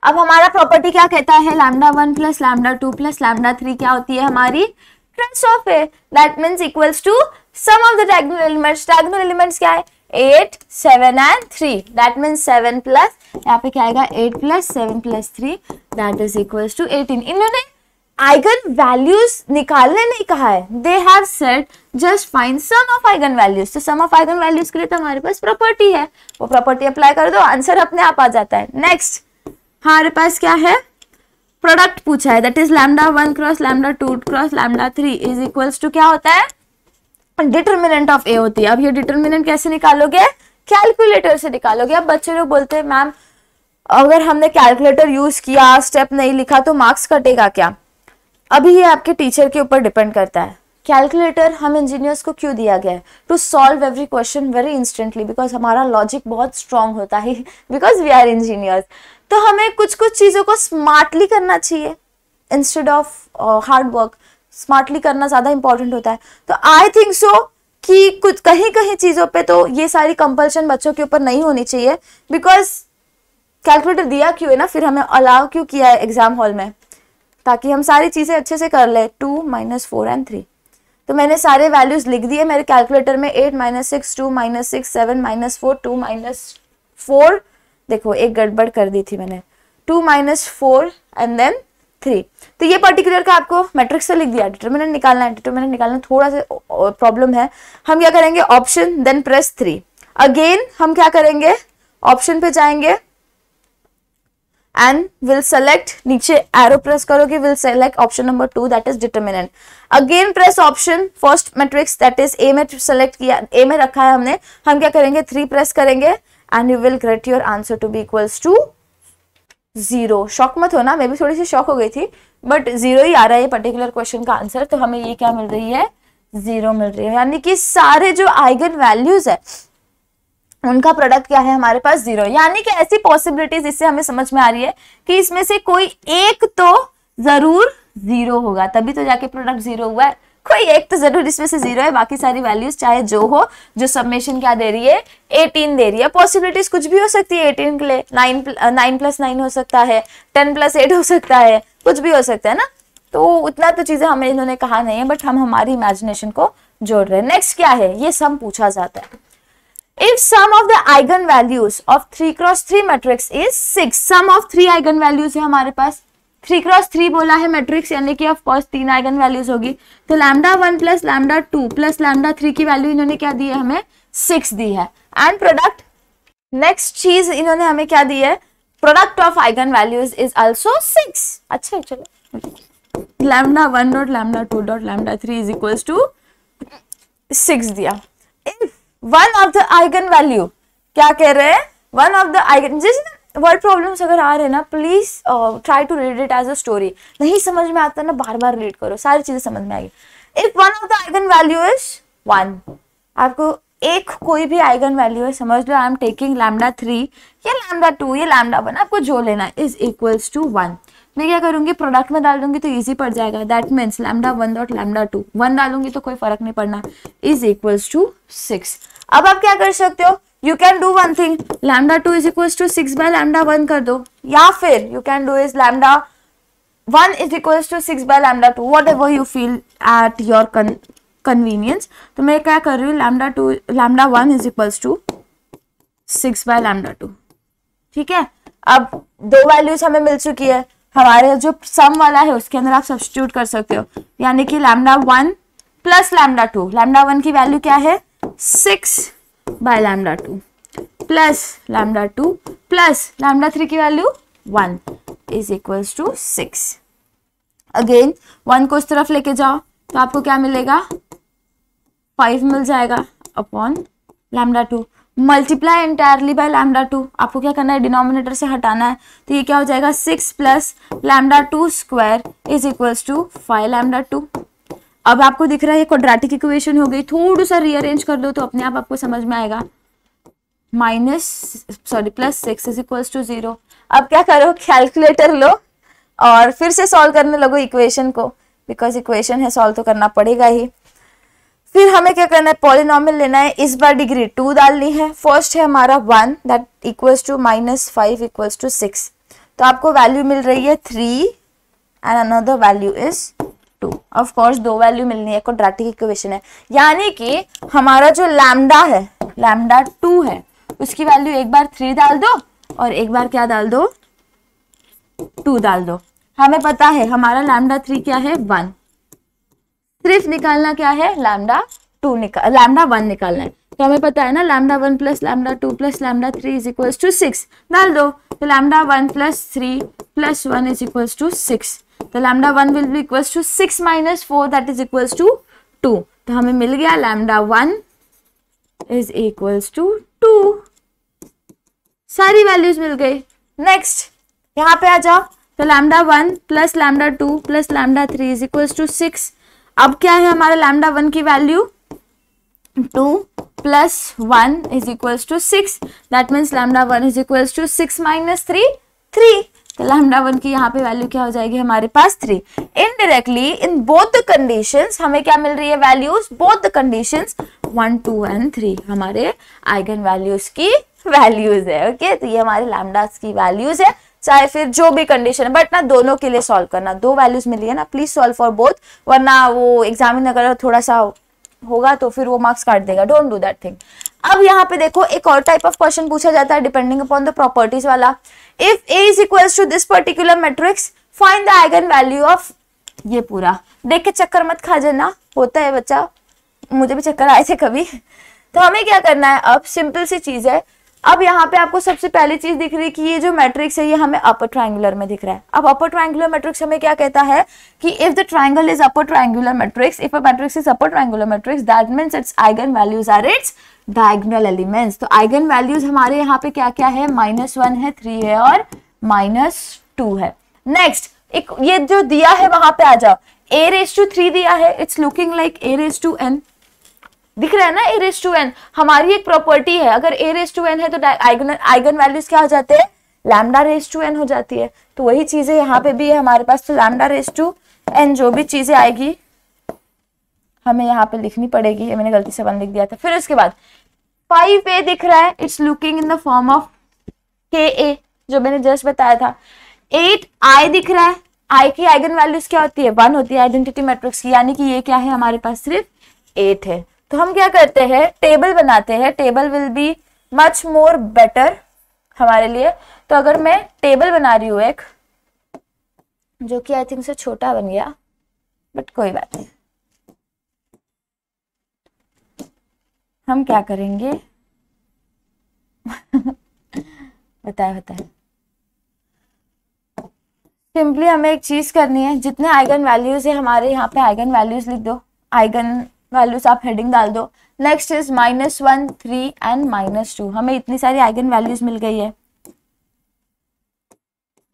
अब हमारा प्रॉपर्टी क्या कहता है, λ1 + λ2 + λ3 क्या होती है हमारी, trace of A, that means equals to sum of the diagonal elements. Diagonal elements क्या है, 8 7 एंड 3, दैट मींस 7 प्लस, यहाँ पे क्या आएगा 8 + 7 + 3, दैट इज इक्वल्स टू 18। इन्होंने आइगन वैल्यूज निकालने नहीं कहा है, they have said just find sum of eigen values. तो सम ऑफ आइगन वैल्यूज के लिए तो हमारे पास प्रॉपर्टी है, वो प्रॉपर्टी अप्लाई कर दो, आंसर अपने आप आ जाता है। नेक्स्ट हमारे पास क्या है, प्रोडक्ट पूछा है, that is λ1 cross λ2 cross λ3 is equals to क्या होता है, डिटरमिनेंट ऑफ ए होती है। अब ये डिटरमिनेंट कैसे निकालोगे, कैलकुलेटर से निकालोगे। अब बच्चे लोग बोलते हैं मैम अगर हमने कैलकुलेटर यूज किया, स्टेप नहीं लिखा तो मार्क्स कटेगा क्या। अभी ये आपके टीचर के ऊपर डिपेंड करता है। कैलकुलेटर हम इंजीनियर्स को क्यों दिया गया है, to solve every question very instantly, because हमारा लॉजिक बहुत स्ट्रांग होता है, बिकॉज वी आर इंजीनियर्स। तो हमें कुछ कुछ चीजों को स्मार्टली करना चाहिए instead of hard work. Smartly करना ज्यादा इंपॉर्टेंट होता है। तो आई थिंक सो कि कुछ कहीं कहीं चीजों पे तो ये सारी कंपल्शन बच्चों के ऊपर नहीं होनी चाहिए, बिकॉज कैलकुलेटर दिया क्यों है ना, फिर हमें अलाउ क्यों किया है एग्जाम हॉल में, ताकि हम सारी चीजें अच्छे से कर ले। 2 -4 एंड 3, तो मैंने सारे वैल्यूज लिख दिए मेरे कैलकुलेटर में। 8 -6 2 -6 7 -4 2 -4, देखो एक गड़बड़ कर दी थी मैंने, 2 -4 एंड देन 3। तो ये पर्टिकुलर का आपको मैट्रिक्स से लिख दिया। डिटरमिनेंट निकालना है, डिटरमिनेंट निकालना थोड़ा सा प्रॉब्लम है। हम क्या करेंगे, ऑप्शन देन प्रेस 3। अगेन हम क्या करेंगे, ऑप्शन पे जाएंगे एंड विल सेलेक्ट, नीचे एरो प्रेस करोगे, will select option number 2 that is determinant. Again press option, first matrix that is a में सेलेक्ट किया, ए में रखा है हमने, हम क्या करेंगे 3 प्रेस करेंगे and you will get your answer to be equals to 0। Shock मत होना, मैं भी थोड़ी सी शॉक हो गई थी, बट 0 ही आ रहा है ये पर्टिकुलर क्वेश्चन का आंसर। तो हमें ये क्या मिल रही है, 0 मिल रही है, यानी कि सारे जो आइगन वैल्यूज है उनका प्रोडक्ट क्या है हमारे पास, 0। यानी कि ऐसी पॉसिबिलिटीज इससे हमें समझ में आ रही है कि इसमें से कोई एक तो जरूर 0 होगा, तभी तो जाके प्रोडक्ट 0 हुआ है। कोई एक तो जरूर इसमें से 0 है, बाकी सारी वैल्यूज चाहे जो हो, जो सबमिशन क्या दे रही है 18 दे रही है। पॉसिबिलिटीज कुछ भी हो सकती है 18 के लिए, 9 + 9 हो सकता है, 10 + 8 हो सकता है, कुछ भी हो सकता है ना। तो उतना तो चीजें हमें इन्होंने कहा नहीं है, बट हम हमारी इमेजिनेशन को जोड़ रहे हैं। नेक्स्ट क्या है, ये सम पूछा जाता है। If sum of the eigen values of 3 × 3 matrix is 6, sum of 3 eigen values है हमारे पास, 3 × 3 बोला है मैट्रिक्स, यानी कि ऑफ कोर्स 3 आइगन वैल्यूज होगी। तो λ1 + λ2 + λ3 की वैल्यू इन्होंने क्या दी है, हमें 6 दी है। एंड प्रोडक्ट, नेक्स्ट चीज इन्होंने हमें क्या दी है, product of eigen values is also 6। अच्छा चलो, λ1 .λ2 .λ3 इज इक्वल्स टू 6 दिया। One of the eigen value, क्या कह रहे हैं, वन ऑफ द आइगन, जिस वर्ड प्रॉब्लम्स अगर आ रहे हैं ना, please try to read it as a story. नहीं समझ में आता ना, बार बार रीड करो, सारी चीजें समझ में आएगी। If one of the eigen value is 1, आपको एक कोई भी आइगन वैल्यू है, समझ लो आई एम टेकिंग λ3 या λ2 या λ1, आपको जो लेना है, इज इक्वल्स टू 1। मैं क्या करूंगी, प्रोडक्ट में डाल दूंगी तो इजी पड़ जाएगा। That means lambda 1 dot lambda 2, 1 डालूंगी तो कोई फर्क नहीं पड़ना, इज इक्वल्स टू 6। अब आप क्या कर सकते हो, you can do one thing, lambda 2 is equals to 6 by lambda 1 कर दो, या फिर you can do is lambda 1 is equals to 6 by lambda 2, whatever you feel at your convenience। तो मैं क्या कर रही हूँ, lambda 1 is equals to 6 by lambda 2, ठीक है। अब दो वैल्यूज हमें मिल चुकी है, हमारे जो सम वाला है उसके अंदर आप सब्स्टिट्यूट कर सकते हो, यानी कि lambda 1 प्लस lambda 2, lambda 1 की वैल्यू क्या है 6 by lambda 2 plus lambda 2 plus lambda 3 की value 1 is equals to 6। Again 1 को इस तरफ लेके जाओ तो आपको क्या मिलेगा, 5 मिल जाएगा upon lambda 2, multiply entirely by lambda 2, आपको क्या करना है, डिनोमिनेटर से हटाना है, तो ये क्या हो जाएगा 6 plus lambda 2 square is equals to 5 lambda 2। अब आपको दिख रहा है ये क्वाड्रेटिक इक्वेशन हो गई, थोड़ा सा रीअरेंज कर दो तो अपने आप आपको समझ में आएगा, प्लस 6 इज इक्वल्स टू 0। अब क्या करो, कैलकुलेटर लो और फिर से सॉल्व करने लगो इक्वेशन को, बिकॉज इक्वेशन है सॉल्व तो करना पड़ेगा ही। फिर हमें क्या करना है, पॉलिनॉमियल लेना है, इस बार डिग्री 2 डालनी है। फर्स्ट है हमारा 1 that equals to -5 equals to 6, तो आपको वैल्यू मिल रही है 3 and another value is 2। Of course दो वैल्यू मिलनी है, क्वाड्रेटिक इक्वेशन है, यानी कि हमारा जो लैम्डा है, लैम्डा 2 है, उसकी वैल्यू एक बार 3 डाल दो और एक बार क्या डाल दो, 2 डाल दो। हमें पता है हमारा लैम्डा 3 क्या है 1, सिर्फ निकालना क्या है, लैम्डा 1 निकालना है। तो हमें पता है ना lambda 1 plus lambda 2 plus lambda 3 is equals to 6, डाल दो। तो lambda 1 plus 3 plus 1 is equals to 6, तो lambda 1 will be equals to 6 minus 4 that is equals to 2। तो हमें मिल गया लैम्डा 1 इज इक्वल्स टू 2, सारी वैल्यूज मिल गई। नेक्स्ट यहाँ पे आ जाओ, तो lambda 1 plus lambda 2 plus lambda 3 is equals to 6। अब क्या है हमारा लैम्डा 1 की value 2 plus 1 is equals to 6, that means lambda 1 is equals to 6 minus 3 3, तो लैम्डा 1 की यहाँ पे वैल्यू क्या हो जाएगी हमारे पास 3। Indirectly in both the conditions हमें क्या मिल रही है values, both the conditions 1 2 and 3 हमारे आइगन वैल्यूज की वैल्यूज है। ओके, तो ये हमारे लैम्डास की वैल्यूज है, चाहे फिर जो भी कंडीशन है, बट ना दोनों के लिए सॉल्व करना, दो वैल्यूज मिली है ना, प्लीज सॉल्व फॉर बोथ, वरना वो एग्जामिनर अगर थोड़ा सा होगा तो फिर वो मार्क्स काट देगा, डोंट डू दैट थिंग। अब यहाँ पे देखो एक और टाइप ऑफ क्वेश्चन पूछा जाता है डिपेंडिंग अपॉन द प्रॉपर्टीज वाला। If A is equals to this particular matrix find the eigen value of, ये पूरा देख के चक्कर मत खा जाना, होता है बच्चा, मुझे भी चक्कर आए थे कभी। तो हमें क्या करना है, अब सिंपल सी चीज है। अब यहाँ पे आपको सबसे पहली चीज दिख रही है कि ये जो मैट्रिक्स है ये हमें अपर ट्रायंगुलर में दिख रहा है। अब अपर ट्रायंगुलर मैट्रिक्स हमें क्या कहता है कि if the triangle is upper triangular matrix, if a matrix is upper triangular matrix that means its eigen values are its diagonal elements. तो आइगन वैल्यूज हमारे यहाँ पे क्या क्या है, -1 है, 3 है और -2 है। नेक्स्ट एक ये जो दिया है वहां पे आ जाओ, a�3 दिया है, इट्स लुकिंग लाइक a⁴n, दिख रहा है ना a⁴n, हमारी एक प्रॉपर्टी है, अगर a⁴n है तो आइगन वैल्यूज क्या हो जाते हैं, λ⁴n हो जाती है। तो वही चीजें यहाँ पे भी है हमारे पास, तो λ⁴n जो भी चीजें आएगी हमें यहाँ पे लिखनी पड़ेगी, ये मैंने गलती से 1 लिख दिया था। फिर उसके बाद 5a दिख रहा है, it's looking in the form of ka जो मैंने जस्ट बताया था। 8i दिख रहा है, i की आइगन वैल्यूज क्या होती है, 1 होती है आइडेंटिटी मैट्रिक्स की, यानी कि ये क्या है हमारे पास सिर्फ 8 है। तो हम क्या करते हैं, टेबल बनाते हैं, table will be much more better हमारे लिए। तो अगर मैं टेबल बना रही हूँ एक, जो कि आई थिंक से छोटा बन गया, बट कोई बात नहीं, हम क्या करेंगे बताए सिंपली हमें एक चीज करनी है, जितने आइगन वैल्यूज है हमारे यहाँ पे आइगन वैल्यूज लिख दो, आइगन वैल्यूज आप हेडिंग डाल दो। नेक्स्ट इज -1 3 एंड -2, हमें इतनी सारी आइगन वैल्यूज मिल गई है।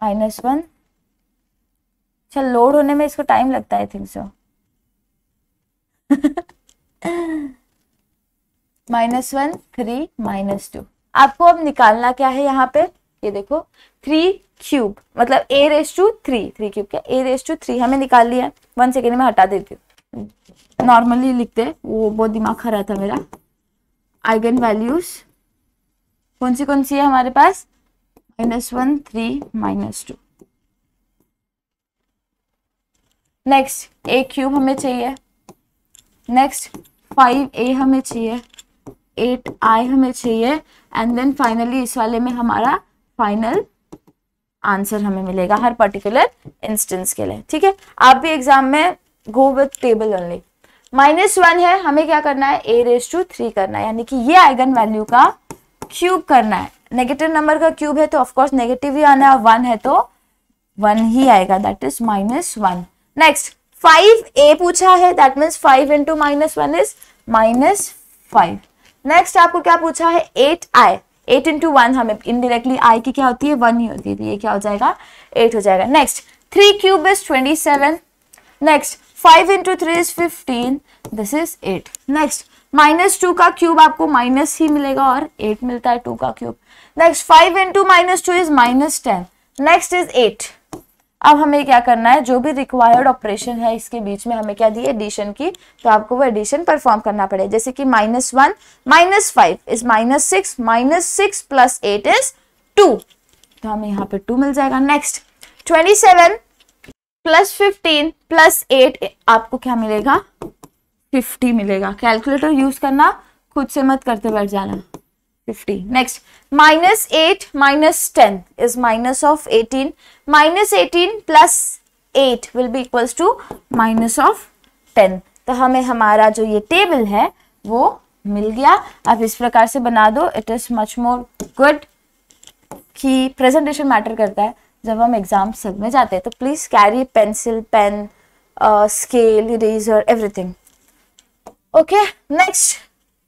-1, चल लोड होने में इसको टाइम लगता है आई थिंक सो। -1 3 -2, आपको अब निकालना क्या है यहाँ पे, ये देखो 3 क्यूब मतलब a रेज टू 3, 3 क्यूब क्या a रेज टू 3 हमें निकाल लिया है। 1 सेकेंड में हटा देती हूँ, नॉर्मली लिखते हैं, वो बहुत दिमाग खराब था मेरा। आइगन वैल्यूज कौन सी है हमारे पास, -1 3 -2। नेक्स्ट a क्यूब हमें चाहिए, नेक्स्ट 5a हमें चाहिए, 8i हमें चाहिए, एंड देन फाइनली इस वाले में हमारा फाइनल आंसर हमें मिलेगा हर पर्टिकुलर इंस्टेंस के लिए। ठीक है, आप भी एग्जाम में गो विथ टेबल ओनली। -1 है, हमें क्या करना है, a रेज टू 3 करना है, यानी कि ये आइगन वैल्यू का क्यूब करना है। नेगेटिव नंबर का क्यूब है तो ऑफकोर्स नेगेटिव ही आना है, 1 है तो 1 ही आएगा, दैट इज -1। नेक्स्ट 5a पूछा है, that means 5 into -1 is -5। Next आपको क्या पूछा है, 8i, 8 इंटू 1 हमें इनडायरेक्टली i की क्या होती है, 1 ही होती है, तो ये क्या हो जाएगा, 8 हो जाएगा। Next 3 cube is 27, next 5 into 3 is 15, this is 8। Next -2 का क्यूब आपको माइनस ही मिलेगा और 8 मिलता है 2 का cube. Next 5 into -2 is -10, next is 8। अब हमें क्या करना है, जो भी रिक्वायर्ड ऑपरेशन है इसके बीच में हमें क्या दी है, एडिशन की, तो आपको वो एडिशन परफॉर्म करना पड़ेगा। जैसे कि -1 -5 इज -6, -6 प्लस 8 इज 2, तो हमें यहाँ पे 2 मिल जाएगा। नेक्स्ट 27 प्लस 15 प्लस 8 आपको क्या मिलेगा, 50 मिलेगा। कैलकुलेटर यूज करना, खुद से मत करते बैठ जाना। 50। Next -8 -10 is minus of 18, -18 plus 8 will be equals to minus of 10। तो हमें हमारा जो ये टेबल है वो मिल गया। आप इस प्रकार से बना दो, it is much more good कि प्रेजेंटेशन मैटर करता है जब हम एग्जाम सब में जाते हैं। तो please carry pencil, pen, scale, eraser, everything. Okay, next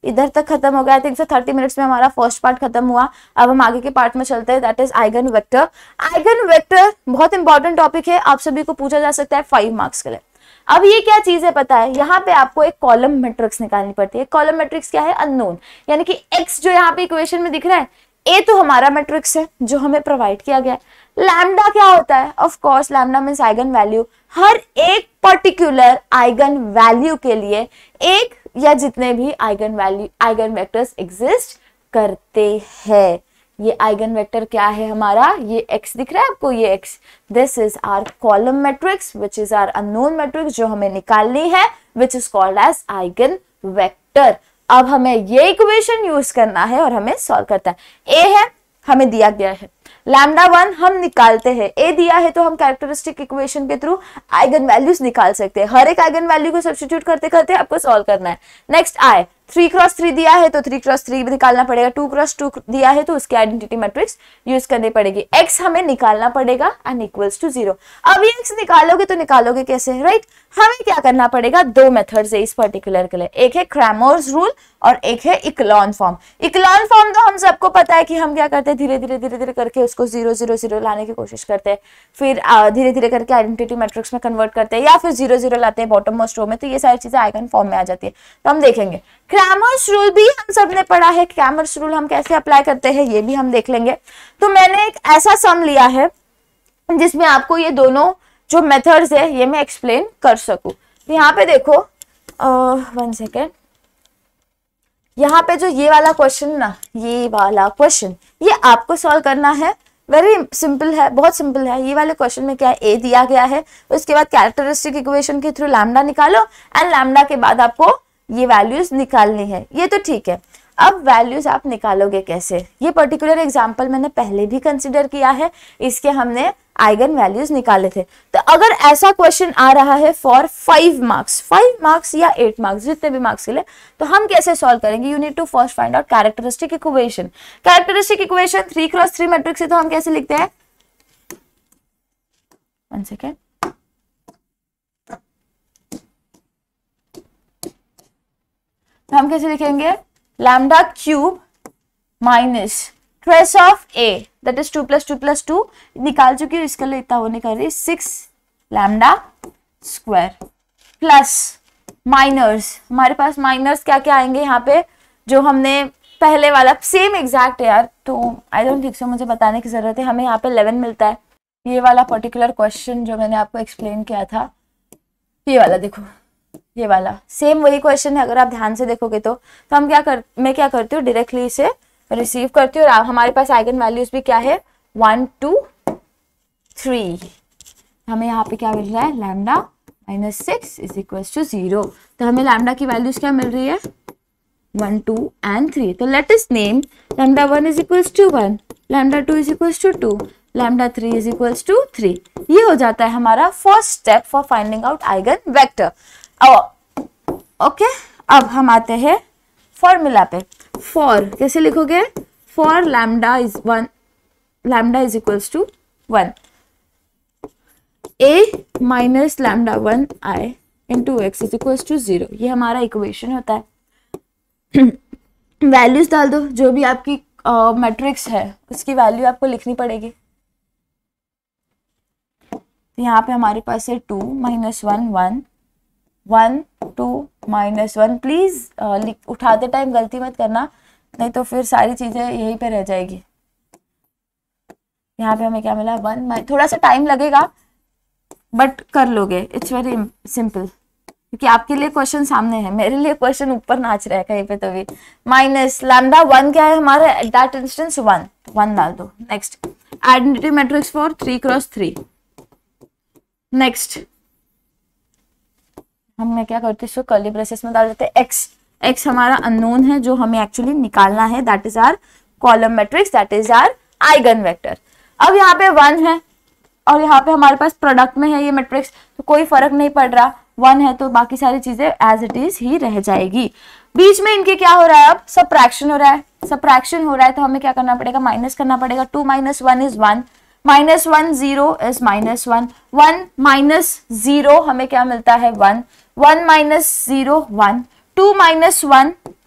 इधर तक खत्म हो गया। आई थिंक सो 30 मिनट्स में हमारा फर्स्ट पार्ट खत्म हुआ। अब हम आगे के पार्ट में चलते हैं, that is eigen vector. Eigen vector बहुत इंपॉर्टेंट टॉपिक है, आप सभी को पूछा जा सकता है 5 मार्क्स के लिए। अब ये क्या चीज है पता है, यहाँ पे आपको एक कॉलम मैट्रिक्स निकालनी पड़ती है। कॉलम मैट्रिक्स क्या है, अननोन, यानी कि x जो यहाँ पे इक्वेशन में दिख रहा है, a तो हमारा मैट्रिक्स है जो हमें प्रोवाइड किया गया है। लैम्डा क्या होता है, of course lambda means eigen value. हर एक पर्टिकुलर आइगन वैल्यू के लिए एक या जितने भी eigen value, eigen vectors exist करते हैं। ये आइगन वेक्टर क्या है हमारा, ये x दिख रहा है आपको, ये x, this is our column matrix which is our unknown matrix जो हमें निकालनी है, which is called as eigen vector. अब हमें ये इक्वेशन यूज करना है और हमें सॉल्व करता है। a है, हमें दिया गया है, लैम्डा 1 हम निकालते हैं, a दिया है तो हम कैरेक्टरिस्टिक इक्वेशन के थ्रू आइगन वैल्यूज निकाल सकते हैं। हर एक आइगन वैल्यू को सब्स्टिट्यूट करते करते आपको सॉल्व करना है। नेक्स्ट i, 3x3 दिया है तो 3x3 भी निकालना पड़ेगा, 2x2 दिया है तो उसकी आइडेंटिटी मैट्रिक्स यूज करनी पड़ेगी। x हमें निकालना पड़ेगा एंड इक्वल्स टू 0। अब ये x निकालोगे तो निकालोगे कैसे, राइट? हमें क्या करना पड़ेगा, 2 मेथड्स है इस पर्टिकुलर के लिए, एक है क्रैमर्स रूल और एक है इक्लॉन फॉर्म। इक्लॉन फॉर्म तो हम सबको पता है कि हम क्या करते हैं, धीरे धीरे करके उसको 0 0 0 लाने की कोशिश करते हैं, फिर धीरे धीरे करके आइडेंटिटी मैट्रिक्स में कन्वर्ट करते हैं, या फिर 0 0 लाते हैं बॉटम मोस्ट रो में, तो ये सारी चीजें आइगन फॉर्म में आ जाती है। तो हम देखेंगे क्रैमर्स रूल भी हम सब ने पढ़ा है, क्रैमर्स रूल हम कैसे अप्लाई करते हैं ये भी हम देख लेंगे। तो मैंने एक ऐसा सम लिया है जिसमें आपको ये दोनों जो मेथड्स है ये मैं एक्सप्लेन कर सकूं। तो यहाँ पे देखो, 1 सेकेंड, यहाँ पे जो ये वाला क्वेश्चन ना, ये वाला क्वेश्चन ये आपको सॉल्व करना है। वेरी सिंपल है, बहुत सिंपल है। ये वाले क्वेश्चन में क्या है, a दिया गया है, उसके बाद कैरेक्टरिस्टिक इक्वेशन के थ्रू लैम्डा निकालो एंड लैम्डा के बाद आपको ये वैल्यूज निकालनी है। ये तो ठीक है, अब वैल्यूज आप निकालोगे कैसे, ये पर्टिकुलर एग्जांपल मैंने पहले भी कंसिडर किया है, इसके हमने आइगन वैल्यूज निकाले थे। तो अगर ऐसा क्वेश्चन आ रहा है फॉर 5 मार्क्स या 8 मार्क्स, जितने भी मार्क्स के लिए, तो हम कैसे सॉल्व करेंगे, you need to first find out characteristic equation. Characteristic equation 3x3 matrix है तो हम कैसे लिखते हैं, 1 सेकेंड, तो हम कैसे लिखेंगे, lambda cube minus trace of a that is 2 + 2 + 2 निकाल चुकी हूँ, इसके लिए इतना होने कर रही है 6 लैम्डा स्क्वायर प्लस माइनर्स। हमारे पास माइनर्स क्या क्या आएंगे यहाँ पे, जो हमने पहले वाला सेम एग्जैक्ट है यार, तो आई डोंट थिंक सो मुझे बताने की जरूरत है। हमें यहाँ पे 11 मिलता है। ये वाला पर्टिकुलर क्वेश्चन जो मैंने आपको एक्सप्लेन किया था, ये वाला देखो, ये वाला सेम वही क्वेश्चन है। अगर आप ध्यान से देखोगे तो हम मैं क्या करती हूँ, डायरेक्टली इसे रिसीव करती हूँ। और हमारे पास आइगन वैल्यूज भी क्या है, 1 2 3। हमें यहाँ पे क्या मिल रहा है, लैम्डा -6 इज इक्वल टू 0। तो हमें लैम्डा की वैल्यूज क्या मिल रही है, 1 2 and 3। तो let us name lambda 1 is equal to 1, lambda 2 is equal to 2, lambda 3 is equal to 3। ये हो जाता है हमारा first step for finding out eigen vector. Okay, अब हम आते हैं फॉर्मूला पे। फॉर कैसे लिखोगे, for lambda is 1, lambda is equals to 1, a minus lambda 1 i into x is equals to 0। ये हमारा इक्वेशन होता है। वैल्यूज डाल दो, जो भी आपकी मैट्रिक्स है उसकी वैल्यू आपको लिखनी पड़ेगी। तो यहाँ पे हमारे पास है 2 -1 1 1 2 -1। प्लीज उठाते टाइम गलती मत करना, नहीं तो फिर सारी चीजें यहीं पे रह जाएगी। यहाँ पे हमें क्या मिला, 1, थोड़ा सा टाइम लगेगा बट कर लोगे, इट्स वेरी सिंपल, क्योंकि आपके लिए क्वेश्चन सामने है, मेरे लिए क्वेश्चन ऊपर नाच रहा है कहीं पे। तो भी माइनस लैम्डा 1 क्या है हमारा, एट दैट इंस्टेंस 1 डाल दो। Next identity matrix for 3 cross 3। Next हम क्या करते हैं, इसको कर्ली ब्रेसेस में डाल देते हैं। एक्स हमारा अननोन है जो हमें एक्चुअली निकालना है, that is our column matrix, that is our eigen vector. अब यहाँ पे 1 है और यहाँ पे हमारे पास प्रोडक्ट में है ये मैट्रिक्स, तो कोई फर्क नहीं पड़ रहा, 1 है तो बाकी सारी चीजें एज इट इज ही रह जाएगी। बीच में इनके क्या हो रहा है, अब सबट्रैक्शन हो रहा है। सबट्रैक्शन हो रहा है तो हमें क्या करना पड़ेगा, माइनस करना पड़ेगा। 2 - 1 इज 1, -1 0 इज -1, 1 - 0 हमें क्या मिलता है, 1, 1 - 0 1, 2 - 1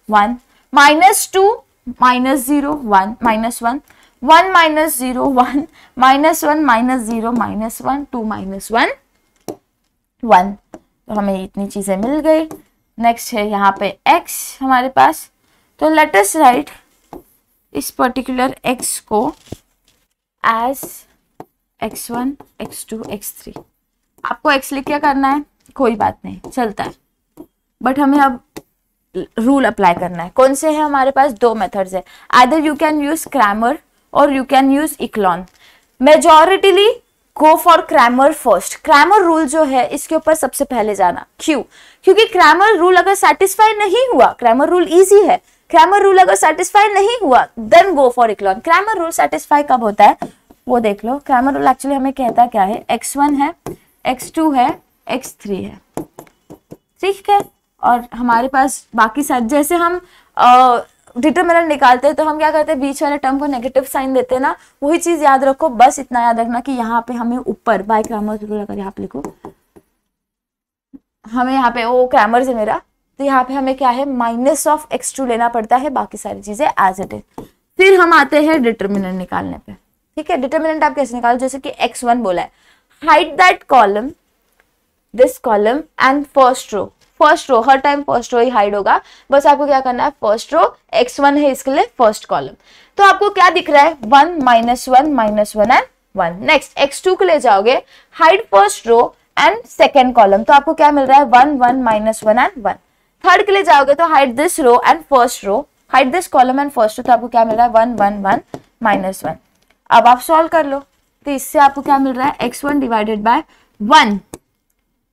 1, -2 -0 1 -1, 1 -0 1, -1 -0 -1, 2 - 1 1। तो हमें इतनी चीजें मिल गई। नेक्स्ट है यहाँ पे x हमारे पास, तो लेट अस राइट इस पर्टिकुलर x को एज x1 x2 x3। आपको x लिख क्या करना है, कोई बात नहीं चलता है, बट हमें अब रूल अप्लाई करना है। कौन से है हमारे पास, 2 मेथड्स है, either you can use Cramer और you can use echelon. Majoritily go for Cramer first. Cramer rule जो है इसके ऊपर सबसे पहले जाना, क्यों, क्योंकि क्रैमर रूल अगर सेटिस्फाई नहीं हुआ, क्रैमर रूल इजी है, क्रैमर रूल अगर सेटिस्फाई नहीं हुआ then go for echelon. Cramer rule satisfy कब होता है वो देख लो। क्रैमर रूल एक्चुअली हमें कहता क्या है, x1 है, x2 है, x3 है, ठीक है। और हमारे पास बाकी सारे, जैसे हम डिटरमिनेंट निकालते हैं तो हम क्या करते हैं, बीच वाले टर्म को नेगेटिव साइन देते हैं ना, वही चीज याद रखो। बस इतना याद रखना कि यहाँ पे हमें ऊपर बाय क्रैमर रूल, अगर यहाँ पे लिखो, हमें यहाँ पे वो क्रैमर है मेरा, तो यहाँ पे हमें क्या है, -(x2) लेना पड़ता है, बाकी सारी चीजें एज इट इज। फिर हम आते हैं डिटरमिनेंट निकालने पे, ठीक है। डिटरमिनेंट आप कैसे निकालो, जैसे कि x1 बोला है, hide that column, this column and first row. First row हर टाइम फर्स्ट रो ही हाइड होगा, बस आपको क्या करना है, फर्स्ट रो x1 है इसके लिए फर्स्ट कॉलम। तो आपको क्या दिख रहा है, 1 -1 -1 एंड 1। नेक्स्ट x2 के लिए जाओगे, hide first row and second column, तो आपको क्या मिल रहा है, 1 1 -1 एंड 1। थर्ड के लिए जाओगे तो hide this row and first row, hide this column and first row, तो आपको क्या मिल रहा है, 1 1 1 -1। अब आप सॉल्व कर लो, तो इससे आपको क्या मिल रहा है, x1 divided by 1,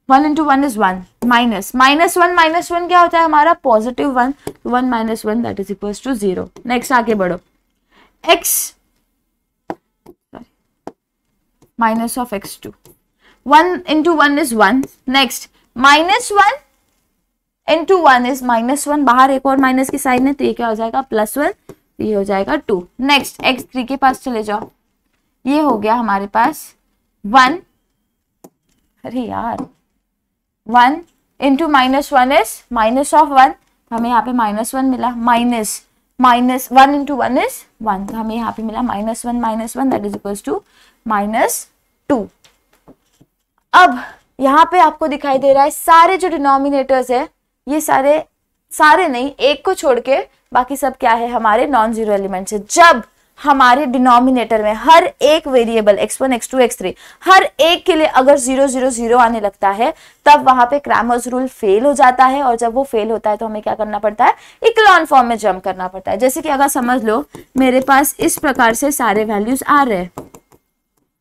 1 into 1 is 1, -1 क्या होता है हमारा, +1, 1 - 1 that is equals to 0। Next आगे बढ़ो, x minus of x2, 1 into 1 is 1। Next -1 into 1 is -1, बाहर एक और माइनस की साइन है तो ये क्या हो जाएगा, +1, ये हो जाएगा 2। नेक्स्ट x3 के पास चले जाओ, ये हो गया हमारे पास 1, अरे यार 1 into -1 is minus of 1, हमें यहाँ पे -1 मिला, माइनस 1 into 1 is 1, तो हमें यहाँ पे मिला -1 that is equals to -2। अब यहाँ पे आपको दिखाई दे रहा है सारे जो डिनोमिनेटर्स है, ये सारे नहीं, एक को छोड़ के बाकी सब क्या है, हमारे नॉन जीरो एलिमेंट्स है। जब हमारे डिनोमिनेटर में हर एक वेरिएबल x1 x2 x3 हर एक के लिए अगर 0 0 0 आने लगता है, तब वहां पे क्रैमर्स रूल फेल हो जाता है। और जब वो फेल होता है तो हमें क्या करना पड़ता है, इक्लोन फॉर्म में जंप करना पड़ता है। जैसे कि अगर समझ लो मेरे पास इस प्रकार से सारे वैल्यूज आ रहे हैं,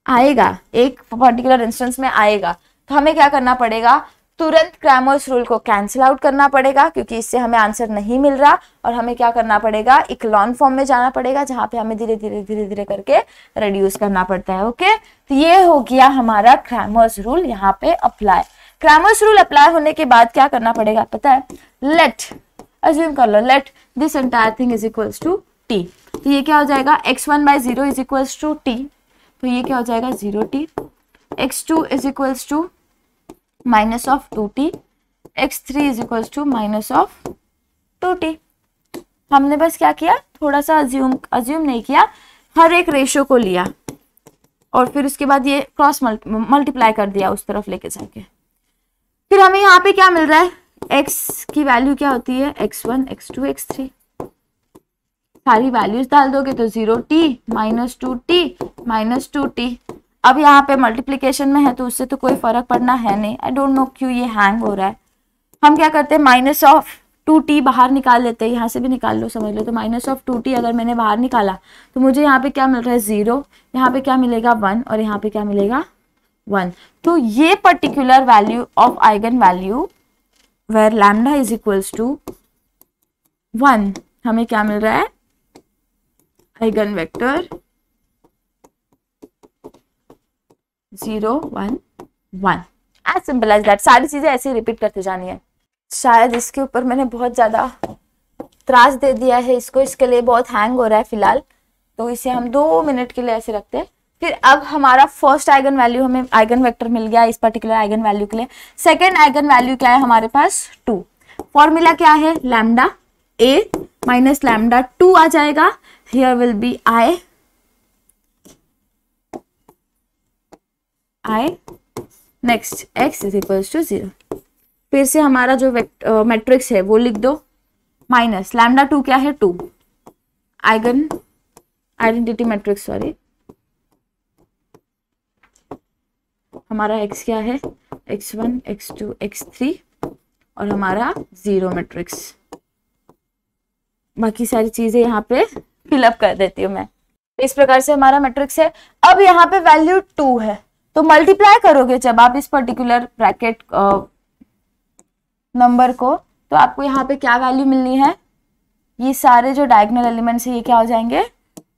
आएगा एक पर्टिकुलर इंस्टेंस में आएगा, तो हमें क्या करना पड़ेगा, तुरंत क्रैमर्स रूल को कैंसिल आउट करना पड़ेगा, क्योंकि इससे हमें आंसर नहीं मिल रहा। और हमें क्या करना पड़ेगा, इक्लोन फॉर्म में जाना पड़ेगा, जहां पे हमें धीरे धीरे करके रिड्यूस करना पड़ता है। ओके, तो ये हो गया हमारा क्रैमर्स रूल यहाँ पे अप्लाई। क्रैमर्स रूल अप्लाई होने के बाद क्या करना पड़ेगा पता है, लेट अज्यूम कर लो, let this entire thing is equals to T. तो ये क्या हो जाएगा, x1/0 is equals to T, तो ये क्या हो जाएगा 0t, x2 is equals to minus of 2t, x3 is equals to minus of 2t। हमने बस क्या किया, थोड़ा सा अज्यूम नहीं किया, हर एक रेशियो को लिया और फिर उसके बाद ये क्रॉस मल्टीप्लाई कर दिया उस तरफ लेके जाके। फिर हमें यहाँ पे क्या मिल रहा है, x की वैल्यू क्या होती है, x1 x2 x3, सारी वैल्यूज डाल दोगे तो 0t minus 2t minus 2t। अब यहाँ पे मल्टीप्लीकेशन में है तो उससे तो कोई फर्क पड़ना है नहीं। आई डोंट नो क्यों ये हैंग हो रहा है। हम क्या करते हैं, माइनस ऑफ 2t बाहर निकाल लेते हैं, यहाँ से भी निकाल लो समझ लो। तो माइनस ऑफ 2t अगर मैंने बाहर निकाला तो मुझे यहाँ पे क्या मिल रहा है 0, यहाँ पे क्या मिलेगा 1 और यहाँ पे क्या मिलेगा 1। तो ये particular value of eigen value where lambda is equals to 1 हमें क्या मिल रहा है, eigen vector 0 1 1। As simple as that. सारी चीजें ऐसे रिपीट करते जानी है। शायद इसके ऊपर मैंने बहुत ज्यादा त्रास दे दिया है इसको, इसके लिए बहुत हैंग हो रहा है फिलहाल, तो इसे हम 2 मिनट के लिए ऐसे रखते हैं। फिर अब हमारा फर्स्ट आइगन वैल्यू, हमें आइगन वेक्टर मिल गया इस पर्टिकुलर आइगन वैल्यू के लिए। सेकेंड आइगन वैल्यू क्या है हमारे पास 2। फॉर्मूला क्या है, लैम्डा a माइनस लैम्डा 2 आ जाएगा। Here will be i next x is equals to 0। फिर से हमारा जो मैट्रिक्स है वो लिख दो, माइनस लैम्डा 2 क्या है 2, आइगन आइडेंटिटी मैट्रिक्स सॉरी, हमारा x क्या है x1 x2 x3 और हमारा 0 मैट्रिक्स। बाकी सारी चीजें यहाँ पे फिलअप कर देती हूँ मैं। इस प्रकार से हमारा मैट्रिक्स है। अब यहाँ पे वैल्यू 2 है, तो मल्टीप्लाई करोगे जब आप इस पर्टिकुलर ब्रैकेट नंबर को, तो आपको यहाँ पे क्या वैल्यू मिलनी है, ये सारे जो डायगोनल एलिमेंट्स है ये क्या हो जाएंगे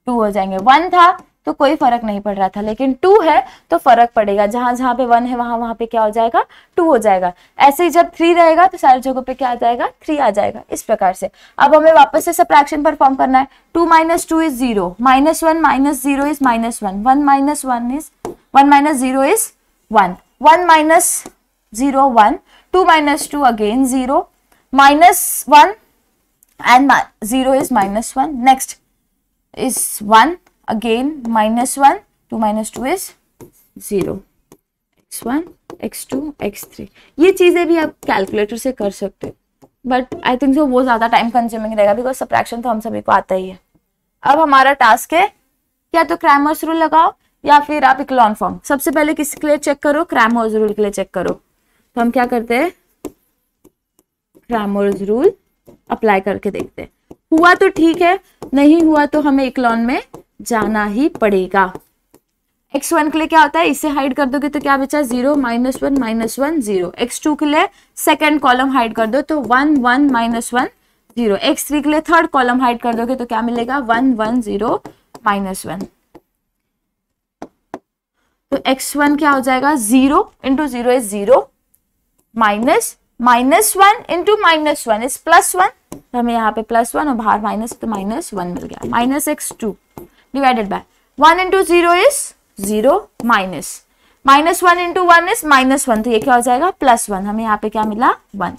2 हो जाएंगे। 1 था तो कोई फर्क नहीं पड़ रहा था, लेकिन 2 है तो फर्क पड़ेगा। जहां जहां पे 1 है वहां पे क्या हो जाएगा 2 हो जाएगा। ऐसे ही जब 3 रहेगा तो सारी जगहों पे क्या आ जाएगा 3 आ जाएगा। इस प्रकार से अब हमें वापस से सबट्रैक्शन परफॉर्म करना है। 2 - 2 is 0, -1 - 0 is -1, 1 - 1 is 1 - 0 is 1, 1 - 0 1, 2 - 2 again 0, -1 and 0 is -1, next is 1 again -1, 2 - 2 is 0, x1 x2 x3। ये चीजें भी आप कैलकुलेटर से कर सकते हो, बट आई थिंक सो वो ज्यादा टाइम कंज्यूमिंग रहेगा, बिकॉज सबट्रैक्शन तो हम सभी को आता ही है। अब हमारा टास्क है या तो क्रैमर्स रूल लगाओ या फिर आप इक्लोन फॉर्म। सबसे पहले किसके लिए चेक करो, क्रैमर्स रूल के लिए चेक करो। तो हम क्या करते हैं, क्रैमर्स रूल अप्लाई करके देखते हैं। हुआ तो ठीक है, नहीं हुआ तो हमें इक्लोन में जाना ही पड़ेगा। x1 के लिए क्या होता है, इसे हाइड कर दोगे तो क्या बचा 0 -1 -1 0। x2 के लिए सेकंड कॉलम हाइड कर दो तो 1 1 -1 0। x3 के लिए थर्ड कॉलम हाइड कर दोगे तो क्या मिलेगा 1 1 0 -1। तो x1 क्या हो जाएगा 0 × 0 इज 0, माइनस -1 × -1 इज +1, तो हमें यहाँ पे +1 और बाहर माइनस तो -1 मिल गया। -x2 divided by 1 × 0 is 0, -1 × 1 is -1, तो ये क्या हो जाएगा +1, हमें यहाँ पे क्या मिला 1।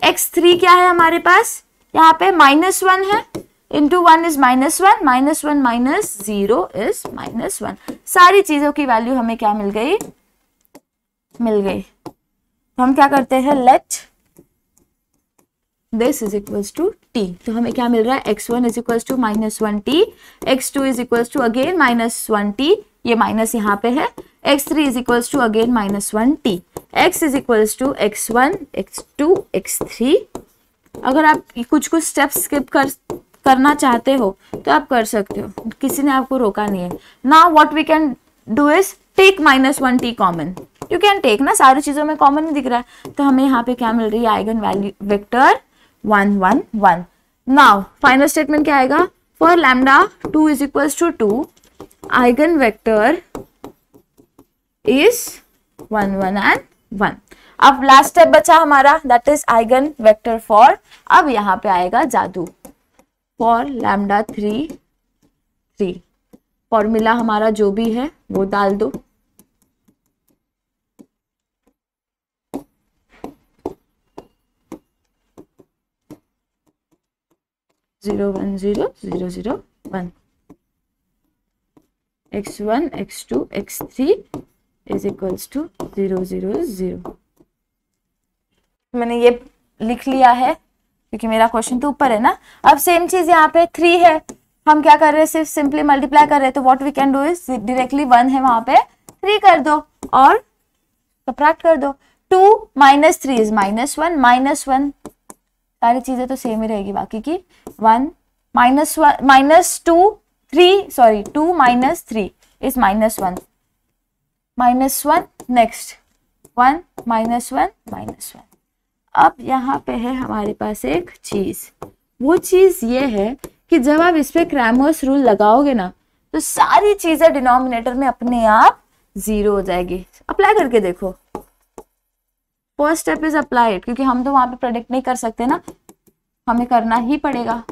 x3 क्या है हमारे पास, यहाँ पे -1 है, × 1 इज -1, -1 - 0 इज -1। सारी चीजों की वैल्यू हमें क्या मिल गई, तो हम क्या करते हैं, let this is equals to T. तो हमें क्या मिल रहा है, x1 is equals to -1t, x2 is equals to again -1t, ये माइनस यहाँ पे है, x3 is equals to again -1t, x is equals to x1, x2, x3। अगर आप कुछ स्टेप्स स्किप करना चाहते हो तो आप कर सकते हो, किसी ने आपको रोका नहीं है। Now what we can do is take -1t common, you can take ना, सारी चीजों में कॉमन ही दिख रहा है। तो हमें यहाँ पे क्या मिल रही है, eigen value vector 1 1 1। Now final statement क्या आएगा, for lambda 2 is equals to 2, eigen vector is 1 1 and 1। अब लास्ट स्टेप बचा हमारा, that is eigen vector for, अब यहाँ पे आएगा जादू, फॉर लैम्डा 3 3। फॉर्मूला हमारा जो भी है वो डाल दो, zero 1 0 0 0 1, x1 x2 x3 is equals to 0 0 0। मैंने ये लिख लिया है क्योंकि मेरा क्वेश्चन तो ऊपर है ना। अब सेम चीज यहाँ पे 3 है, हम क्या कर रहे हैं, सिर्फ सिंपली मल्टीप्लाई कर रहे हैं। तो what we can do is directly 1 है वहां पे 3 कर दो और सबट्रैक्ट कर दो। 2 - 3 इज -1, -1, सारी चीजें तो सेम ही रहेगी बाकी की। 1 -2 3 सॉरी 2 - 3 इज -1, -1 नेक्स्ट 1 -1 -1। अब यहाँ पे है हमारे पास एक चीज, वो चीज ये है कि जब आप इस पे क्रैमर्स रूल लगाओगे ना तो सारी चीजें डिनोमिनेटर में अपने आप 0 हो जाएगी। अप्लाई करके देखो, फर्स्ट स्टेप इज अप्लाइड, क्योंकि हम तो वहां पे प्रेडिक्ट नहीं कर सकते ना, हमें करना ही पड़ेगा।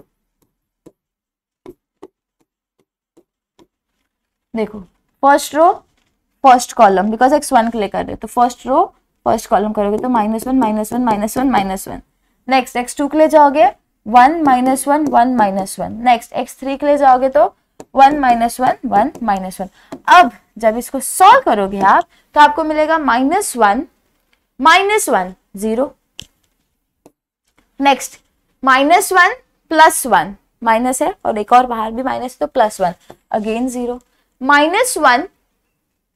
देखो first row first column, because x1 के लिए कर रहे तो फर्स्ट रो फर्स्ट कॉलम करोगे तो -1 -1 -1 -1। नेक्स्ट x2 के लिए जाओगे 1 -1 1 -1। नेक्स्ट x3 के लिए जाओगे तो 1 -1 1 -1। अब जब इसको सॉल्व करोगे आप तो आपको मिलेगा -1 -1 0। नेक्स्ट -1 +1, माइनस है और एक और बाहर भी माइनस तो +1 अगेन 0, -1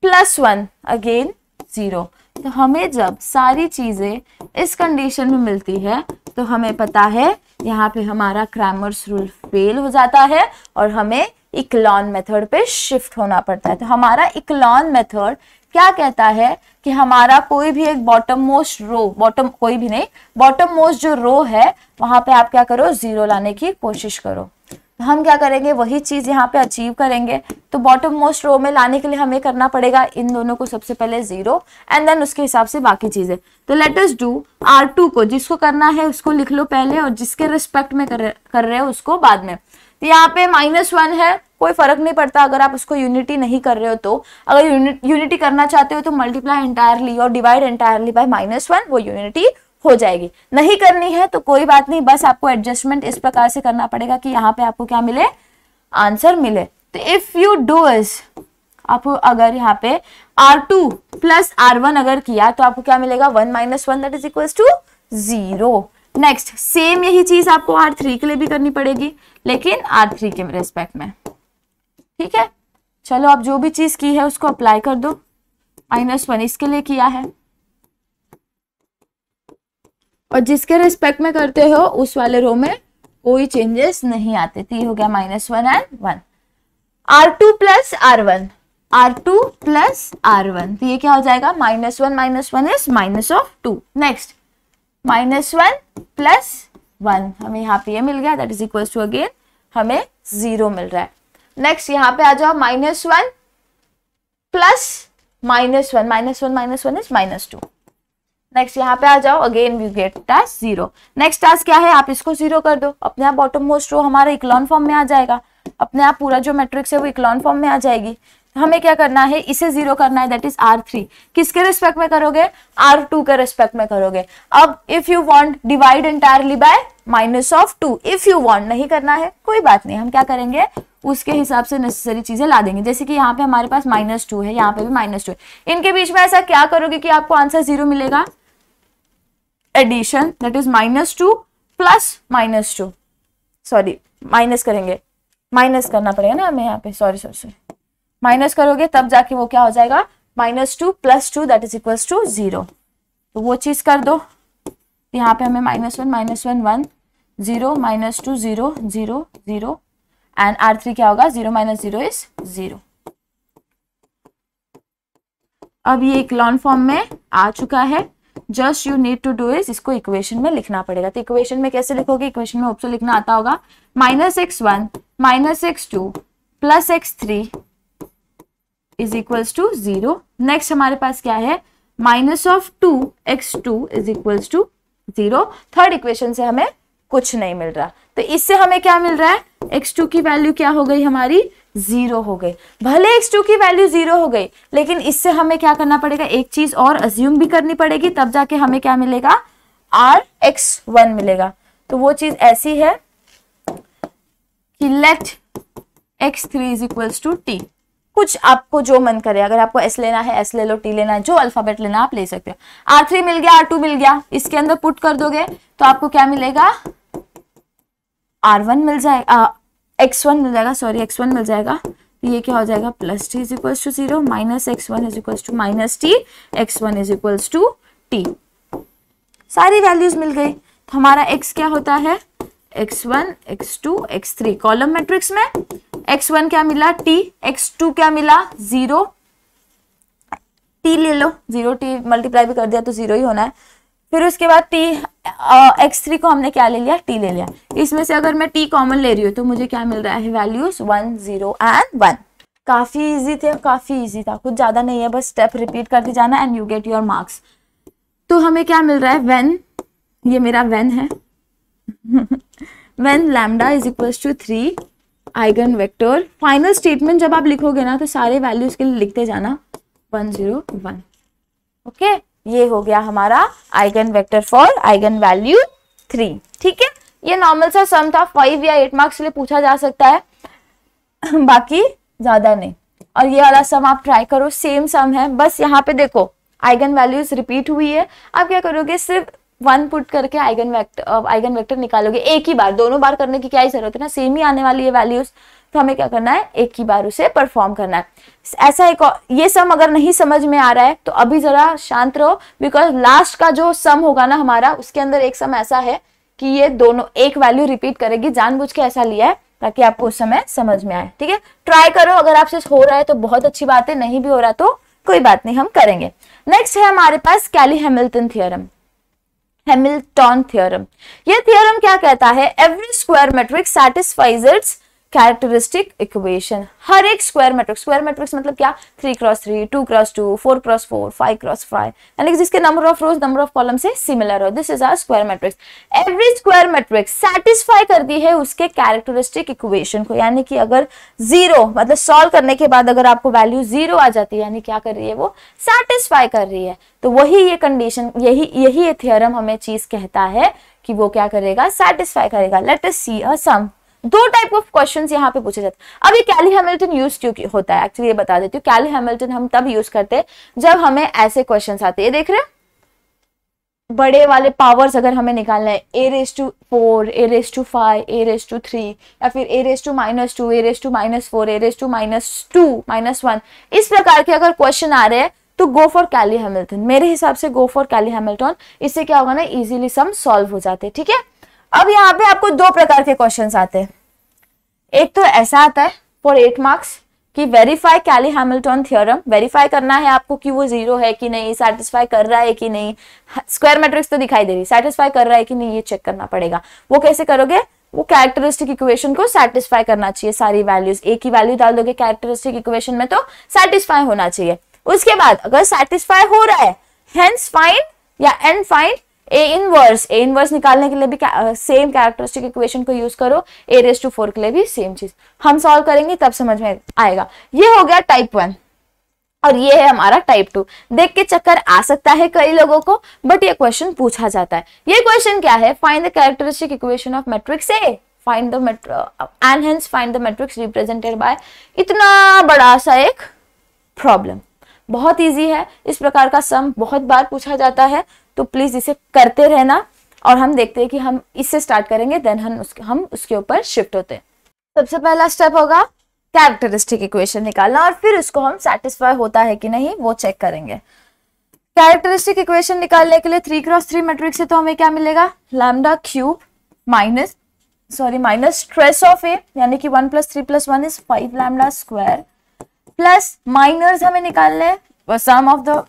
+1 अगेन 0। तो हमें जब सारी चीजें इस कंडीशन में मिलती है तो हमें पता है यहाँ पे हमारा क्रैमर्स रूल फेल हो जाता है और हमें इक्लॉन मेथड पे शिफ्ट होना पड़ता है। तो हमारा इक्लॉन मेथड क्या कहता है कि हमारा कोई भी एक बॉटम मोस्ट रो, बॉटम कोई भी नहीं, बॉटम मोस्ट जो रो है वहां पे आप क्या करो, 0 लाने की कोशिश करो। तो हम क्या करेंगे, वही चीज यहाँ पे अचीव करेंगे। तो बॉटम मोस्ट रो में लाने के लिए हमें करना पड़ेगा इन दोनों को सबसे पहले 0 एंड देन उसके हिसाब से बाकी चीजें। तो लेट अस डू R2 को, जिसको करना है उसको लिख लो पहले और जिसके रिस्पेक्ट में कर रहे हो उसको बाद में। तो यहाँ पे -1 है, कोई फर्क नहीं पड़ता अगर आप उसको यूनिटी नहीं कर रहे हो तो। अगर यूनिटी करना चाहते हो तो मल्टीप्लाई एंटायरली और डिवाइड एंटायरली बाय -1, वो यूनिटी हो जाएगी। नहीं करनी है तो कोई बात नहीं, बस आपको एडजस्टमेंट इस प्रकार से करना पड़ेगा कि यहाँ पे आपको क्या मिले, आंसर मिले। तो इफ यू डू इज, आपको अगर यहाँ पे R2 + R1 अगर किया तो आपको क्या मिलेगा, 1 - 1 that is equals to 0। Next same यही चीज आपको R3 के लिए भी करनी पड़ेगी, लेकिन R3 के रेस्पेक्ट में। ठीक है, चलो अब जो भी चीज की है उसको अप्लाई कर दो। -1 इसके लिए किया है और जिसके रिस्पेक्ट में करते हो उस वाले रो में कोई चेंजेस नहीं आते। तो ये हो गया -1 and 1। R2 + R1, R2 + R1, तो ये क्या हो जाएगा, -1 - 1 इज -2। नेक्स्ट -1 + 1, हमें यहाँ पे ये मिल गया, that is equals to again हमें 0 मिल रहा है। नेक्स्ट यहाँ पे आ जाओ, -1 + -1 इज -2। नेक्स्ट यहाँ पे आ जाओ, again we get task 0। Next task क्या है, आप इसको 0 कर दो, अपने आप बॉटम मोस्ट रो हमारा इक्लॉन फॉर्म में आ जाएगा, अपने आप पूरा जो मैट्रिक्स है वो इक्लॉन फॉर्म में आ जाएगी। तो हमें क्या करना है, इसे 0 करना है, दैट इज R3। किसके रिस्पेक्ट में करोगे, R2 के रिस्पेक्ट में करोगे। अब if you want divide entirely by -2, if you want नहीं करना है कोई बात नहीं, हम क्या करेंगे उसके हिसाब से नेसेसरी चीजें ला देंगे। जैसे कि यहाँ पे हमारे पास -2 है, यहाँ पे भी -2 है, इनके बीच में ऐसा क्या करोगे कि आपको आंसर 0 मिलेगा, addition, that is -2 plus -2, sorry minus करेंगे, माइनस करना पड़ेगा ना हमें यहाँ पे, सॉरी माइनस करोगे तब जाके वो क्या हो जाएगा, -2 + 2 दैट इज इक्वल्स टू 0। तो वो चीज कर दो, यहाँ पे हमें -1 -1 1 0 -2 0 0 0 एंड R3 क्या होगा, 0 - 0 इज 0। अब ये एक लॉन फॉर्म में आ चुका है। Just you need to do is इसको इक्वेशन में लिखना पड़ेगा। तो इक्वेशन में कैसे लिखोगे, इक्वेशन में होप सो लिखना आता होगा, -x1 -x2 + x3 is equals to 0। Next हमारे पास क्या है, -2x2 is equals to 0। Third equation से हमें कुछ नहीं मिल रहा, तो इससे हमें क्या मिल रहा है, x2 की वैल्यू क्या हो गई हमारी, 0 हो गई। भले x2 की वैल्यू 0 हो गई, लेकिन इससे हमें क्या करना पड़ेगा, एक चीज और अज्यूम भी करनी पड़ेगी, तब जाके हमें क्या मिलेगा, Rx1 मिलेगा। तो वो चीज ऐसी है कि let x3 is equals to t। कुछ आपको जो मन करे, अगर आपको s लेना है s ले लो, t लेना है, जो अल्फाबेट लेना आप ले सकते हो। R3 मिल गया, R2 मिल गया, इसके अंदर पुट कर दोगे तो आपको क्या मिलेगा, R1 मिल जाएगा, x1 मिल जाएगा, सॉरी x1 मिल जाएगा। ये क्या हो जाएगा, +t is equals to 0 -x1 is equals to -t, x1 is equals to t। सारी वैल्यूज मिल गई। तो हमारा x क्या होता है, x1 x2 x3 column matrix में। x1 क्या मिला, t, x2 क्या मिला, 0, t ले लो, 0 t मल्टीप्लाई भी कर दिया तो 0 ही होना है। फिर उसके बाद t, x3 को हमने क्या ले लिया, t ले लिया। इसमें से अगर मैं t कॉमन ले रही हूँ तो मुझे क्या मिल रहा है, वैल्यूज 1 0 एंड 1। काफी इजी थे, काफी इजी था, कुछ ज्यादा नहीं है, बस स्टेप रिपीट करते जाना and you get your marks. तो हमें क्या मिल रहा है, व्हेन, ये मेरा व्हेन है, when lambda is equals to 3 eigen vector. Final statement जब आप लिखोगे ना तो सारे वैल्यूज के लिए लिखते जाना 1 0 1। ओके, ये हो गया हमारा eigen vector for eigen value 3। ठीक है, ये नॉर्मल सा सम था, 5 या 8 मार्क्स के लिए पूछा जा सकता है, बाकी ज्यादा नहीं। और ये वाला सम आप ट्राई करो, सेम सम है, बस यहाँ पे देखो आइगन वैल्यूज रिपीट हुई है। आप क्या करोगे, सिर्फ 1 पुट करके आइगन वेक्टर निकालोगे एक ही बार, दोनों बार करने की क्या ही जरूरत है ना, सेम ही आने वाली है वैल्यूज। तो हमें क्या करना है, एक ही बार उसे परफॉर्म करना है। ऐसा एक ये सम अगर नहीं समझ में आ रहा है तो अभी जरा शांत रहो, बिकॉज लास्ट का जो सम होगा ना हमारा, उसके अंदर एक सम ऐसा है कि ये दोनों एक वैल्यू रिपीट करेगी, जानबूझ के ऐसा लिया है ताकि आपको उस समय समझ में आए। ठीक है, ट्राई करो, अगर आपसे हो रहा है तो बहुत अच्छी बात है, नहीं भी हो रहा तो कोई बात नहीं, हम करेंगे। नेक्स्ट है हमारे पास कैली-हैमिल्टन थ्योरम, हैमिल्टन थ्योरम। ये थ्योरम क्या कहता है, every square matrix satisfies its characteristic equation. हर एक स्क्वायर मैट्रिक्स मतलब क्या, 3x3, 2x2, 4x4, 5x5, यानी कि जिसके number of rows number of column से सिमिलर हो, this is our square matrix. Every square matrix satisfy करती है उसके कैरेक्टरिस्टिक इक्वेशन को, यानी कि अगर 0 मतलब सॉल्व करने के बाद अगर आपको वैल्यू 0 आ जाती है, यानी क्या कर रही है, वो सेटिस्फाई कर रही है। तो वही ये कंडीशन, यही ये थ्योरम हमें चीज कहता है कि वो क्या करेगा, सेटिस्फाई करेगा। Let us see a sum. 2 type of questions यहाँ पे पूछे जाते हैं। अब ये कैली-हैमिल्टन यूज क्यों होता है, एक्चुअली ये बता देती हूँ। कैली-हैमिल्टन हम तब यूज करते हैं जब हमें ऐसे क्वेश्चंस आते हैं, ये देख रहे हैं, बड़े वाले पावर्स अगर हमें निकालना है, a⁴, a⁵, a⁵, या फिर a⁻², a⁻⁴, a⁻², -1, इस प्रकार के अगर क्वेश्चन आ रहे हैं तो गो फॉर कैली-हैमिल्टन। मेरे हिसाब से गो फॉर कैली-हैमिल्टन, इससे क्या होगा ना, इजीली सम सॉल्व हो जाते हैं। ठीक है, अब यहाँ पे आपको 2 प्रकार के क्वेश्चंस आते हैं। एक तो ऐसा आता है फॉर 8 मार्क्स कि वेरीफाई कैली-हैमिल्टन थ्योरम, वेरीफाई करना है आपको कि वो 0 है कि नहीं, सेटिस्फाई कर रहा है कि नहीं, स्क्वायर मैट्रिक्स तो दिखाई दे रही, सेटिस्फाई कर रहा है कि नहीं ये चेक करना पड़ेगा। वो कैसे करोगे, वो कैरेक्टरिस्टिक इक्वेशन को सेटिस्फाई करना चाहिए, सारी वैल्यूज एक ही वैल्यू डाल दोगे कैरेक्टरिस्टिक इक्वेशन में तो सेटिस्फाई होना चाहिए। उसके बाद अगर सेटिस्फाई हो रहा है, हेंस फाइंड या एंड फाइंड ए इनवर्स निकालने के लिए भी सेम कैरेक्टरिस्टिक इक्वेशन को यूज करो, a⁴ के लिए भी सेम चीज हम सॉल्व करेंगे, तब समझ में आएगा। ये हो गया टाइप 1 और ये है हमारा टाइप 2। देख के चक्कर आ सकता है कई लोगों को, बट ये क्वेश्चन पूछा जाता है। ये क्वेश्चन क्या है, find the characteristic equation of matrix A, find the end hence find the matrix represented by, इतना बड़ा सा एक प्रॉब्लम। बहुत इजी है, इस प्रकार का सम बहुत बार पूछा जाता है, तो प्लीज इसे करते रहना। और हम देखते हैं कि हम इससे स्टार्ट करेंगे, देन हम उसके ऊपर शिफ्ट होते हैं। सबसे पहला स्टेप होगा कैरेक्टरिस्टिक इक्वेशन निकालना, और फिर उसको हम सेटिस्फाई होता है कि नहीं वो चेक करेंगे। कैरेक्टरिस्टिक इक्वेशन निकालने के लिए 3x3 मैट्रिक्स है, तो हमें क्या मिलेगा, lambda cube minus trace of A, यानी कि 1 + 3 + 1 is 5 lambda square, plus minors हमें निकालने हैं, सम ऑफ द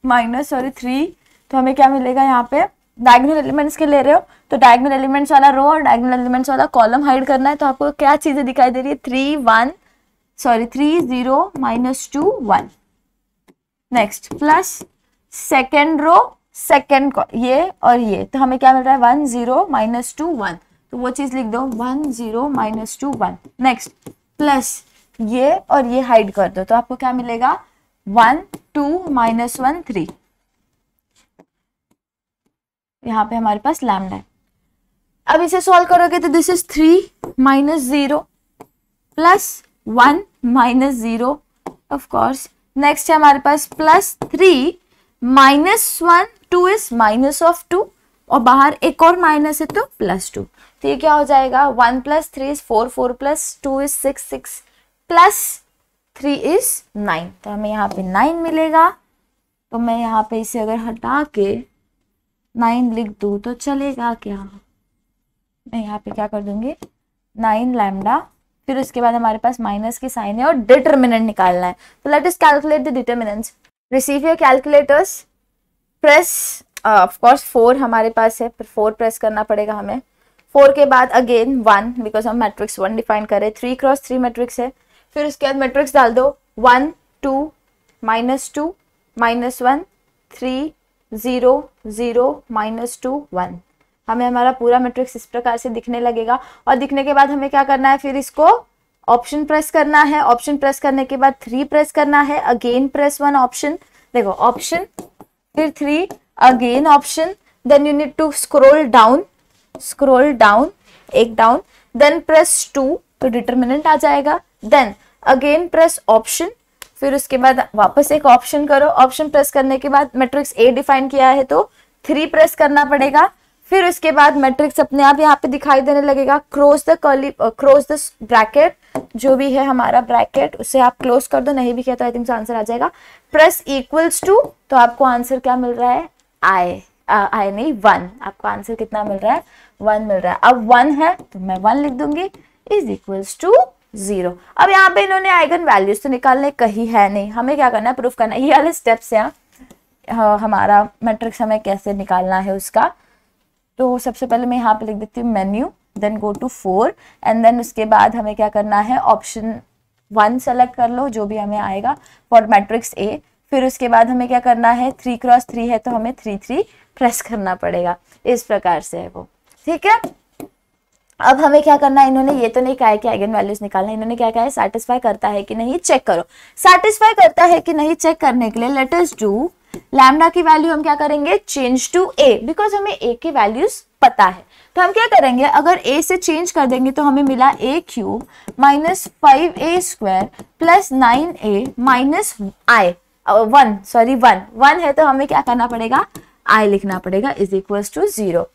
माइनस 3, तो हमें क्या मिलेगा, यहाँ पे डायगोनल एलिमेंट्स के ले रहे हो तो डायगोनल एलिमेंट्स वाला रो और डायगोनल एलिमेंट्स वाला कॉलम हाइड करना है, तो आपको क्या चीजें दिखाई दे रही है, 3 0 -2 1, next plus second row second ये और ये, तो हमें क्या मिल रहा है 1 0 -2 1, तो वो चीज लिख दो 1 0 -2 1, नेक्स्ट प्लस ये और ये हाइड कर दो, तो आपको क्या मिलेगा 1 2 -1 3, यहाँ पे हमारे पास लैम्डा है। अब इसे सॉल्व करोगे तो this is 3 -0 plus 1 -0 of course, next है हमारे पास प्लस 3 -1 2 इज माइनस ऑफ 2, और बाहर एक और माइनस है तो +2, तो ये क्या हो जाएगा 1 + 3 इज 4 4 + 2 इज 6 6 प्लस 3 इज 9, तो हमें यहाँ पे 9 मिलेगा। तो मैं यहाँ पे इसे अगर हटा के 9 लिख दूँ तो चलेगा क्या, मैं यहाँ पे क्या कर दूंगी 9 लैम्डा, फिर उसके बाद हमारे पास माइनस की साइन है और डिटर्मिनेंट निकालना है, तो let us calculate the determinants. Receive your calculators, press of course 4 हमारे पास है, फिर 4 प्रेस करना पड़ेगा हमें, 4 के बाद अगेन 1 बिकॉज हम मैट्रिक्स 1 डिफाइन करें, 3x3 मैट्रिक्स है, फिर उसके बाद मैट्रिक्स डाल दो 1 2 -2 -1 3 0 0 -2 1, हमें हमारा पूरा मैट्रिक्स इस प्रकार से दिखने लगेगा। और दिखने के बाद हमें क्या करना है, फिर इसको ऑप्शन प्रेस करना है, ऑप्शन प्रेस करने के बाद 3 प्रेस करना है, अगेन प्रेस 1 ऑप्शन, देखो ऑप्शन फिर 3 again option, then you need to scroll down एक डाउन, देन प्रेस 2 तो डिटर्मिनेंट आ जाएगा, देन अगेन प्रेस ऑप्शन, फिर उसके बाद वापस एक ऑप्शन करो, ऑप्शन प्रेस करने के बाद मैट्रिक्स ए डिफाइन किया है तो 3 प्रेस करना पड़ेगा, फिर उसके बाद मैट्रिक्स अपने आप यहाँ पे दिखाई देने लगेगा, क्रॉस द ब्रैकेट, जो भी है हमारा ब्रैकेट उसे आप क्लोज कर दो, नहीं भी किया तो आई थिंक आंसर आ जाएगा, प्रेस इक्वल्स टू, तो आपको आंसर क्या मिल रहा है, आई नहीं 1, आपको आंसर कितना मिल रहा है 1 मिल रहा है। अब 1 है तो मैं 1 लिख दूंगी, इज इक्वल्स टू 0। अब यहाँ पे इन्होंने आइगन वैल्यूज तो निकालने कही है नहीं, हमें क्या करना है, प्रूफ करना है, ये वाले स्टेप्स हैं हमारा मैट्रिक्स हमें कैसे निकालना है उसका। तो सबसे पहले मैं यहाँ पे लिख देती हूँ menu, then go to 4, and then उसके बाद हमें क्या करना है, ऑप्शन 1 सेलेक्ट कर लो जो भी हमें आएगा फॉर मैट्रिक्स ए, फिर उसके बाद हमें क्या करना है 3x3 है तो हमें 3 3 प्रेस करना पड़ेगा, इस प्रकार से है वो, ठीक है। अब हमें क्या करना है, इन्होंने ये तो नहीं कहा है कि आइगन वैल्यूज निकालना है, इन्होंने क्या कहा है सेटिस्फाई करता है कि नहीं चेक करो। सेटिस्फाई करता है कि नहीं चेक करने के लिए लेट अस डू, लैम्डा की वैल्यू हम क्या करेंगे चेंज टू ए, बिकॉज हमें ए की वैल्यूज पता है, तो हम क्या करेंगे अगर a से चेंज कर देंगे तो हमें मिला a³ -5a² plus 9a minus i 1 है, तो हमें क्या करना पड़ेगा i लिखना पड़ेगा इज इक्वल्स टू 0।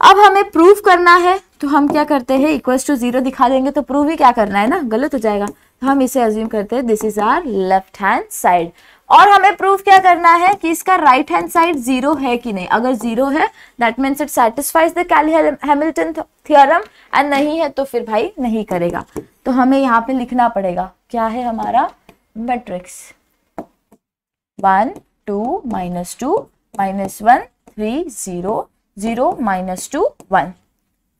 अब हमें प्रूव करना है तो हम क्या करते हैं इक्वल्स टू 0 दिखा देंगे तो प्रूव ही क्या करना है ना, गलत हो जाएगा, तो हम इसे अज्यूम करते हैं this is our left hand side, और हमें प्रूफ क्या करना है कि इसका राइट हैंड साइड 0 है कि नहीं, अगर 0 है that means it satisfies the Cayley Hamilton theorem, and नहीं है तो फिर भाई नहीं करेगा। तो हमें यहाँ पे लिखना पड़ेगा क्या है हमारा मैट्रिक्स 1 2 -2 -1 3 0 0 -2 1,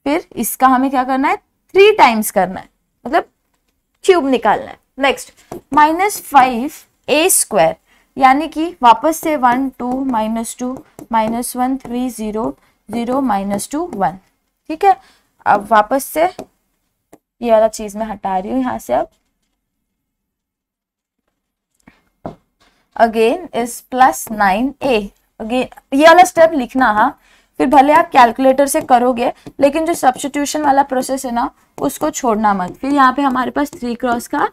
फिर इसका हमें क्या करना है 3 टाइम्स करना है, मतलब क्यूब निकालना है। नेक्स्ट -5a² यानी कि वापस से 1 2 -2 -1 3 0 0 -2 1, ठीक है। अब वापस से ये वाला चीज मैं हटा रही हूँ यहाँ से, अब अगेन इज +9a, अगेन ये वाला स्टेप लिखना, हाँ फिर भले आप कैलकुलेटर से करोगे लेकिन जो सब्स्टिट्यूशन वाला प्रोसेस है ना उसको छोड़ना मत। फिर यहाँ पे हमारे पास 3x का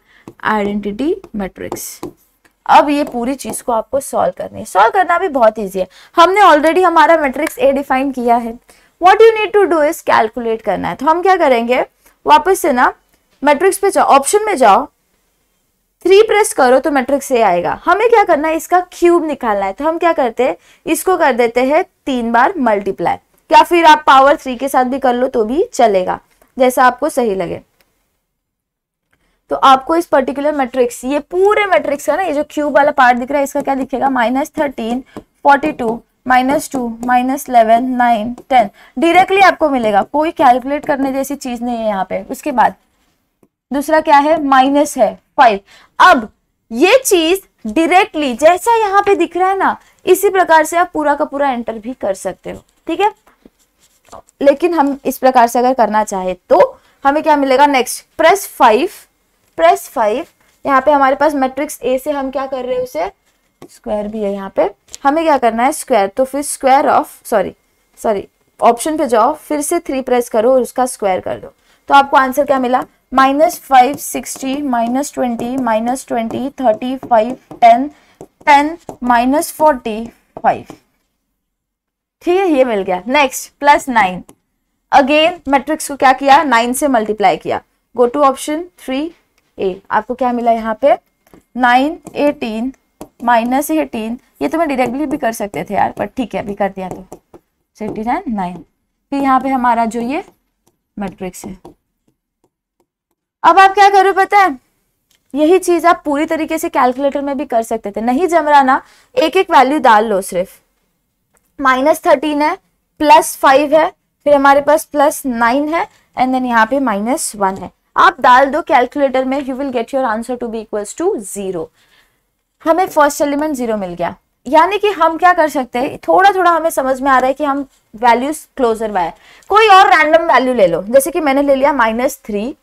आइडेंटिटी मैट्रिक्स। अब ये पूरी चीज को आपको सॉल्व करनी है। सॉल्व करना भी बहुत ईजी है, हमने ऑलरेडी हमारा मैट्रिक्स ए डिफाइन किया है। What you need to do is calculate करना है। तो हम क्या करेंगे, वापस से ना मैट्रिक्स पे जाओ, ऑप्शन में जाओ, 3 प्रेस करो तो मैट्रिक्स ए आएगा। हमें क्या करना है, इसका क्यूब निकालना है। तो हम क्या करते हैं, इसको कर देते हैं 3 बार मल्टीप्लाई, या फिर आप पावर 3 के साथ भी कर लो तो भी चलेगा, जैसा आपको सही लगे। तो आपको इस पर्टिकुलर मैट्रिक्स, ये पूरे मैट्रिक्स का ना ये जो क्यूब वाला पार्ट दिख रहा है, इसका क्या दिखेगा, -13, 42, -2, -11, 9, 10 डायरेक्टली आपको मिलेगा। कोई कैलकुलेट करने जैसी चीज नहीं है यहाँ पे। उसके बाद दूसरा क्या है, माइनस है 5। अब ये चीज डायरेक्टली जैसा यहाँ पे दिख रहा है ना, इसी प्रकार से आप पूरा का पूरा एंटर भी कर सकते हो, ठीक है। लेकिन हम इस प्रकार से अगर करना चाहे तो हमें क्या मिलेगा, नेक्स्ट प्रेस 5। यहाँ पे हमारे पास मैट्रिक्स ए से हम क्या कर रहे हैं, उसे स्क्वायर भी है यहाँ पे, हमें क्या करना है स्क्वायर। तो फिर स्क्वायर ऑफ सॉरी ऑप्शन पे जाओ, फिर से 3 प्रेस करो और उसका स्क्वायर कर दो। तो आपको आंसर क्या मिला, -5, 60, -20, -20, 35, 10, -45। ठीक है, ये मिल गया। नेक्स्ट +9, अगेन मैट्रिक्स को क्या किया, 9 से मल्टीप्लाई किया। गो टू ऑप्शन 3A, आपको क्या मिला यहाँ पे 9, 18, -18। ये तो मैं डायरेक्टली भी कर सकते थे यार, पर ठीक है अभी कर दिया तो 89, 9। फिर यहाँ पे हमारा जो ये मैट्रिक्स है। अब आप क्या करो पता है, यही चीज आप पूरी तरीके से कैलकुलेटर में भी कर सकते थे, नहीं जम रहा ना, एक एक वैल्यू डाल लो सिर्फ। -13 है, +5 है, फिर हमारे पास +9 है, एंड देन यहाँ पे -1 है। आप डाल दो कैलकुलेटर में, you will get your answer to be equals to 0। हमें फर्स्ट एलिमेंट 0 मिल गया, यानी कि हम क्या कर सकते हैं, थोड़ा थोड़ा हमें समझ में आ रहा है कि हम वैल्यूज क्लोजर बाय, कोई और रैंडम वैल्यू ले लो। जैसे कि मैंने ले लिया -3,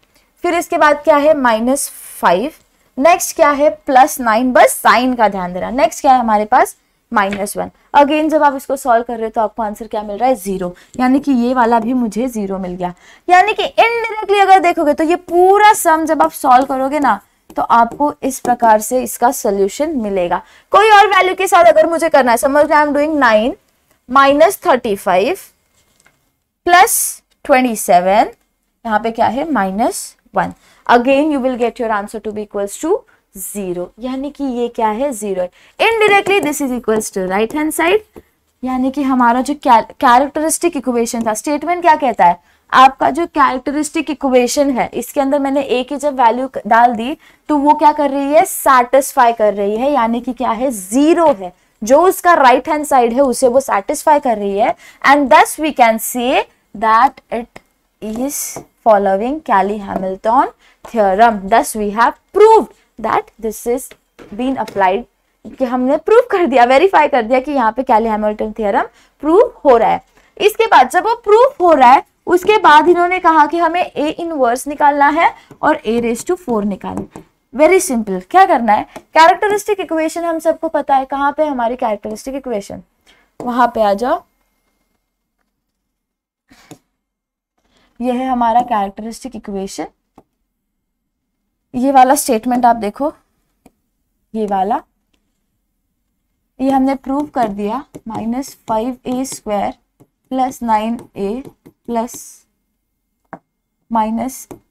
फिर इसके बाद क्या है -5, नेक्स्ट क्या है +9, बस साइन का ध्यान देना। नेक्स्ट क्या है हमारे पास -1। अगेन जब आप इसको सॉल्व कर रहे हो तो आपको आंसर क्या मिल रहा है 0, यानी कि ये वाला भी मुझे 0 मिल गया। यानी कि इनडायरेक्टली अगर देखोगे तो ये पूरा सम जब आप सॉल्व करोगे ना, तो आपको इस प्रकार से इसका सोल्यूशन मिलेगा। कोई और वैल्यू के साथ अगर मुझे करना है, समझ आई एम डूइंग 9 -35 +27, यहाँ पे क्या है -1। Again you will get your answer to be equals to 0, यानी कि ये क्या है 0 है। Indirectly this is equals to right hand side, यानी कि हमारा जो कैरेक्टरिस्टिक इक्वेशन था, स्टेटमेंट क्या कहता है, आपका जो कैरेक्टरिस्टिक इक्वेशन है, इसके अंदर मैंने ए की जब वैल्यू डाल दी तो वो क्या कर रही है, सेटिस्फाई कर रही है, यानी कि क्या है 0 है। जो उसका राइट हैंड साइड है उसे वो सेटिस्फाई कर रही है, and thus we can say that it is following Cayley Hamilton theorem. Thus we have proved that this is been applied, कि हमने प्रूव कर दिया, वेरीफाई कर दिया कि यहाँ पे कैली-हैमिल्टन थ्योरम प्रूव हो रहा है। इसके बाद जब वो प्रूफ हो रहा है, उसके बाद इन्होंने कहा कि हमें A इनवर्स निकालना है और A⁴ निकालना है। वेरी सिंपल, क्या करना है, कैरेक्टरिस्टिक इक्वेशन हम सबको पता है, कहाँ पे हमारी कैरेक्टरिस्टिक इक्वेशन, वहां पे आ जाओ। यह है हमारा कैरेक्टरिस्टिक इक्वेशन। ये वाला स्टेटमेंट आप देखो, ये वाला, ये हमने प्रूव कर दिया, -5A² + 9A +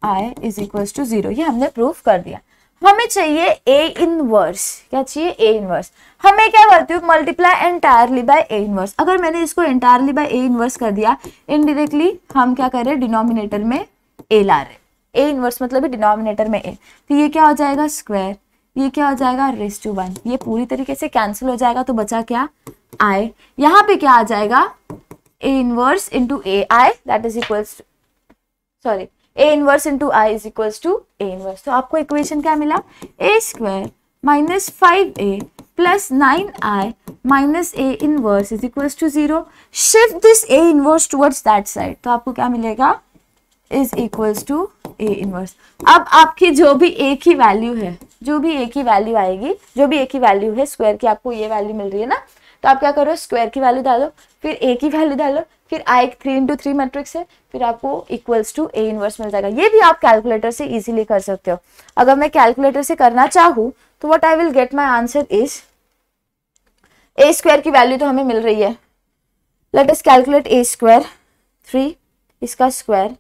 -I is equals to 0, ये हमने प्रूफ कर दिया। हमें चाहिए A इनवर्स, क्या चाहिए A इनवर्स। हमें क्या करती हूँ, multiply entirely by A inverse. अगर मैंने इसको एंटायरली बाय A इनवर्स कर दिया, इनडायरेक्टली हम क्या कर रहे हैं, डिनोमिनेटर में A ला रहे। A इनवर्स मतलब डिनोमिनेटर में A, तो ये क्या हो जाएगा स्क्वायर, ये क्या हो जाएगा ⁻1, ये पूरी तरीके से कैंसिल हो जाएगा, तो बचा क्या I। यहाँ पे क्या आ जाएगा A inverse into AI, that is equals sorry A inverse into I is equals to A inverse. तो आपको इक्वेशन क्या मिला, A² -5A + 9I - A inverse is equals to 0। Shift this A inverse towards that side, तो आपको क्या मिलेगा, is equals to A inverse. अब आपकी जो भी A की वैल्यू है, जो भी A की वैल्यू आएगी, जो भी A की वैल्यू है, स्क्वायर की आपको ये वैल्यू मिल रही है ना, तो आप क्या करो, स्क्वायर की वैल्यू डालो, फिर A की वैल्यू डालो, फिर I 3×3 मैट्रिक्स है, फिर आपको इक्वल्स टू A इनवर्स मिल जाएगा। ये भी आप कैलकुलेटर से इजीली कर सकते हो। अगर मैं कैलकुलेटर से करना चाहूँ तो what I will get my answer is a square की वैल्यू तो हमें मिल रही है, लेट अस कैलकुलेट ए स्क्वायर 3 इसका square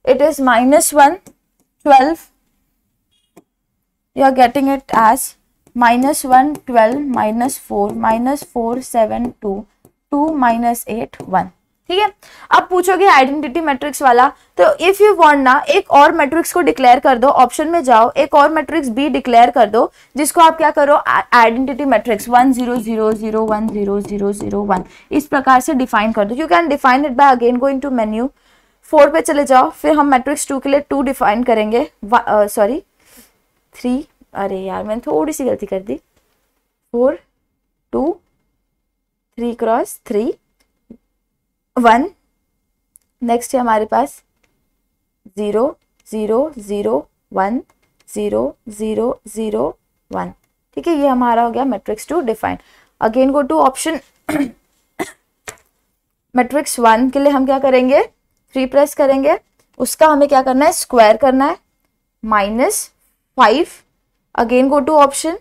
it is -1 12 you are getting it as -1 12 -4 -4 7 2 2 -8 1। ठीक है, अब पूछोगे आइडेंटिटी मैट्रिक्स वाला, तो इफ यू वांट ना एक और मैट्रिक्स को डिक्लेयर कर दो, ऑप्शन में जाओ एक और मैट्रिक्स बी डिक्लेयर कर दो जिसको आप क्या करो आइडेंटिटी मैट्रिक्स 1 0 0 0 1 0 0 0 1 इस प्रकार से डिफाइन कर दो। You can define it by again going to menu 4 पे चले जाओ, फिर हम मैट्रिक्स 2 के लिए 2 डिफाइन करेंगे, सॉरी 3, अरे यार मैंने थोड़ी सी गलती कर दी, 4 2 3 क्रॉस 3 1, नेक्स्ट है हमारे पास 0 0 0 1 0 0 0 1। ठीक है, ये हमारा हो गया matrix 2 define. Again go to option matrix 1 के लिए हम क्या करेंगे 3 प्रेस करेंगे, उसका हमें क्या करना है स्क्वायर करना है -5, again go to option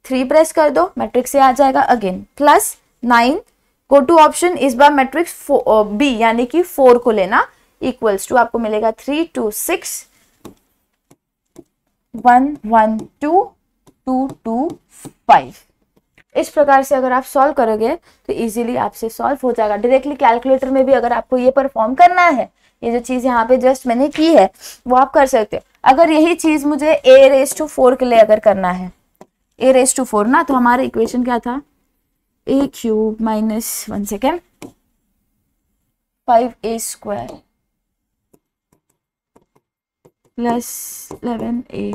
3 press कर दो, मैट्रिक्स से आ जाएगा अगेन +9, गो टू ऑप्शन इस बार मैट्रिक्स बी यानी कि 4 को लेना इक्वल्स टू आपको मिलेगा 3 2 6 1 1 2 2 2 5। इस प्रकार से अगर आप सॉल्व करोगे तो इजीली आपसे सॉल्व हो जाएगा। डायरेक्टली कैलकुलेटर में भी अगर आपको ये परफॉर्म करना है, ये जो चीज यहाँ पे जस्ट मैंने की है वो आप कर सकते हो। अगर यही चीज मुझे a⁴ के लिए अगर करना है a⁴ ना, तो हमारा इक्वेशन क्या था a³ -1 second 5a² + 11a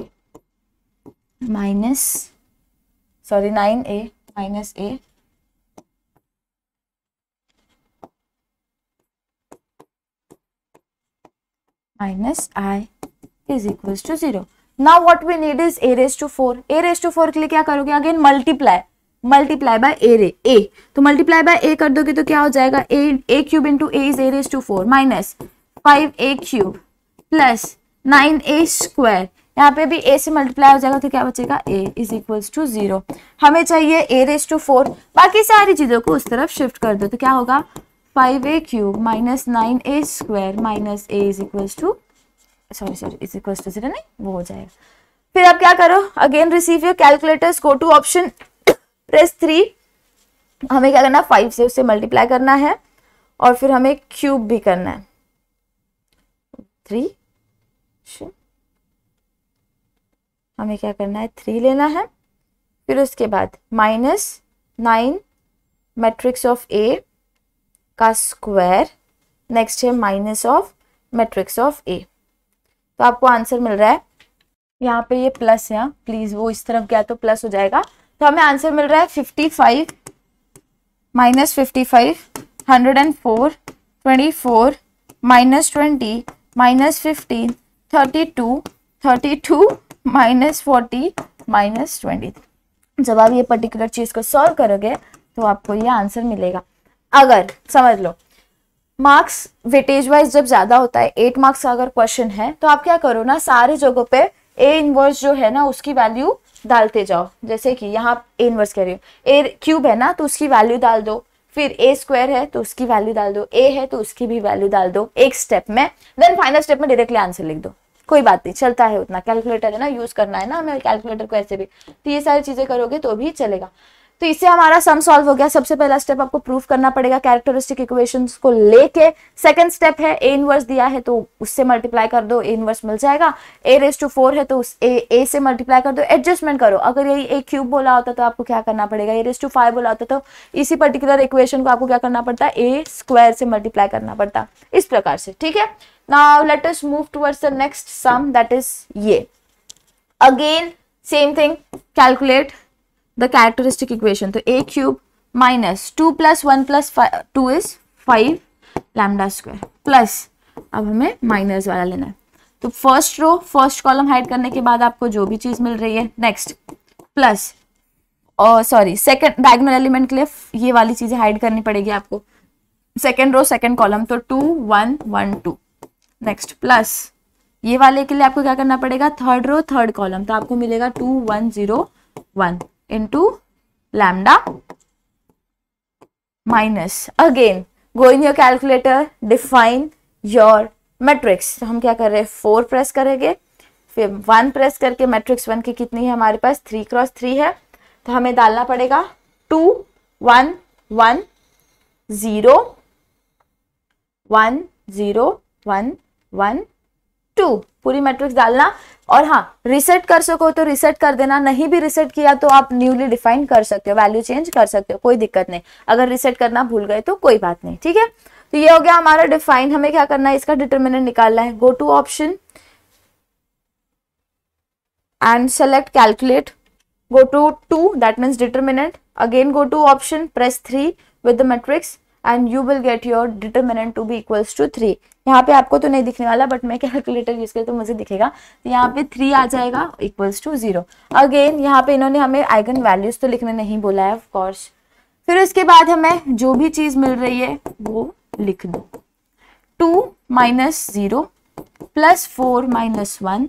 sorry 9a -a -i is equals to 0। Now what we need is a⁴ a⁴ के लिए क्या करोगे अगेन मल्टीप्लाई बाय a, तो मल्टीप्लाई बाय a कर दोगे तो क्या हो जाएगा a³ into a is a⁴ -5a³ + 9a², यहाँ पे भी a से मल्टीप्लाई हो जाएगा तो क्या बचेगा a इज इक्वल्स टू 0। हमें चाहिए a⁴, बाकी सारी चीजों को उस तरफ शिफ्ट कर दो तो क्या होगा 5a³ - 9a² - a is equals to is equals to 0 नहीं, वो हो जाएगा। फिर आप क्या करो again receive your calculators, go to option press 3, हमें क्या करना 5 से उससे मल्टीप्लाई करना है और फिर हमें क्यूब भी करना है 3, हमें क्या करना है 3 लेना है, फिर उसके बाद -9 मैट्रिक्स ऑफ A का स्क्वायर, नेक्स्ट है minus of matrix of A। तो आपको आंसर मिल रहा है यहाँ पे ये प्लस है, प्लीज वो इस तरफ गया तो प्लस हो जाएगा, तो हमें आंसर मिल रहा है 55 -55 104 24 -20 -15 32 32 -40 -20। जब आप ये पर्टिकुलर चीज को सॉल्व करोगे तो आपको ये आंसर मिलेगा। अगर समझ लो मार्क्स वेटेज वाइज जब ज्यादा होता है 8 मार्क्स का अगर क्वेश्चन है तो आप क्या करो ना सारी जगहों पे A⁻ जो है ना उसकी वैल्यू डालते जाओ, जैसे कि यहाँ A⁻ कह रही हूँ A³ है ना तो उसकी वैल्यू डाल दो, फिर A² है तो उसकी वैल्यू डाल दो, A है तो उसकी भी वैल्यू डाल दो एक स्टेप में, देन फाइनल स्टेप में डायरेक्टली आंसर लिख दो, कोई बात नहीं चलता है उतना, कैलकुलेटर है ना यूज करना है ना हमें कैलकुलेटर को ऐसे भी, तो ये सारी चीजें करोगे तो भी चलेगा। तो इससे हमारा सम सॉल्व हो गया। सबसे पहला स्टेप आपको प्रूफ करना पड़ेगा कैरेक्टरिस्टिक इक्वेशंस को लेके, सेकंड स्टेप है A⁻ दिया है तो उससे मल्टीप्लाई कर दो, A⁻ मिल जाएगा, A⁴ है तो उस A से मल्टीप्लाई कर दो, एडजस्टमेंट करो। अगर यही A³ बोला होता तो आपको क्या करना पड़ेगा, A⁵ बोला होता तो इसी पर्टिकुलर इक्वेशन को आपको क्या करना पड़ता है A² से मल्टीप्लाई करना पड़ता, इस प्रकार से। ठीक है, now let us move towards the next sum, that is ये again same thing, calculate the characteristic equation। तो A³ - 2 + 1 + 2 is 5 λ² प्लस, अब हमें माइनस वाला लेना है, तो first row first column hide करने के बाद आपको जो भी चीज मिल रही है नेक्स्ट प्लस, और सॉरी सेकंड डायगोनल एलिमेंट के लिए ये वाली चीजें हाइड करनी पड़ेगी आपको, सेकंड रो सेकंड कॉलम तो 2 1 1 2 नेक्स्ट प्लस, ये वाले के लिए आपको क्या करना पड़ेगा थर्ड रो थर्ड कॉलम, तो आपको मिलेगा 2 1 0 1 into lambda minus, again go in your calculator, define your matrix. तो हम क्या कर रहे हैं, 4 प्रेस करेंगे, फिर 1 प्रेस करके मैट्रिक्स 1 की कितनी है हमारे पास, 3 क्रॉस 3 है, तो हमें डालना पड़ेगा 2 1 1 0 1 0 1 1 2, पूरी मैट्रिक्स डालना। और हाँ, रिसेट कर सको तो रिसेट कर देना, नहीं भी रिसेट किया तो आप न्यूली डिफाइन कर सकते हो, वैल्यू चेंज कर सकते हो, कोई दिक्कत नहीं। अगर रिसेट करना भूल गए तो कोई बात नहीं, ठीक है। तो ये हो गया हमारा डिफाइन। हमें क्या करना है, इसका डिटरमिनेंट निकालना है। Go to option and select calculate, go to 2, that means determinant, again go to option, press 3 with the matrix and you will get your determinant to be equals to 3। यहाँ पे आपको तो नहीं दिखने वाला, बट मैं कैलकुलेटर यूज करूँ तो मुझे दिखेगा। तो यहाँ पे 3 आ जाएगा इक्वल्स टू 0। अगेन यहाँ पे इन्होंने हमें आइगन वैल्यूज तो लिखने नहीं बोला है ऑफ कोर्स। फिर उसके बाद हमें जो भी चीज मिल रही है वो लिख दो। 2 minus 0 plus 4 minus 1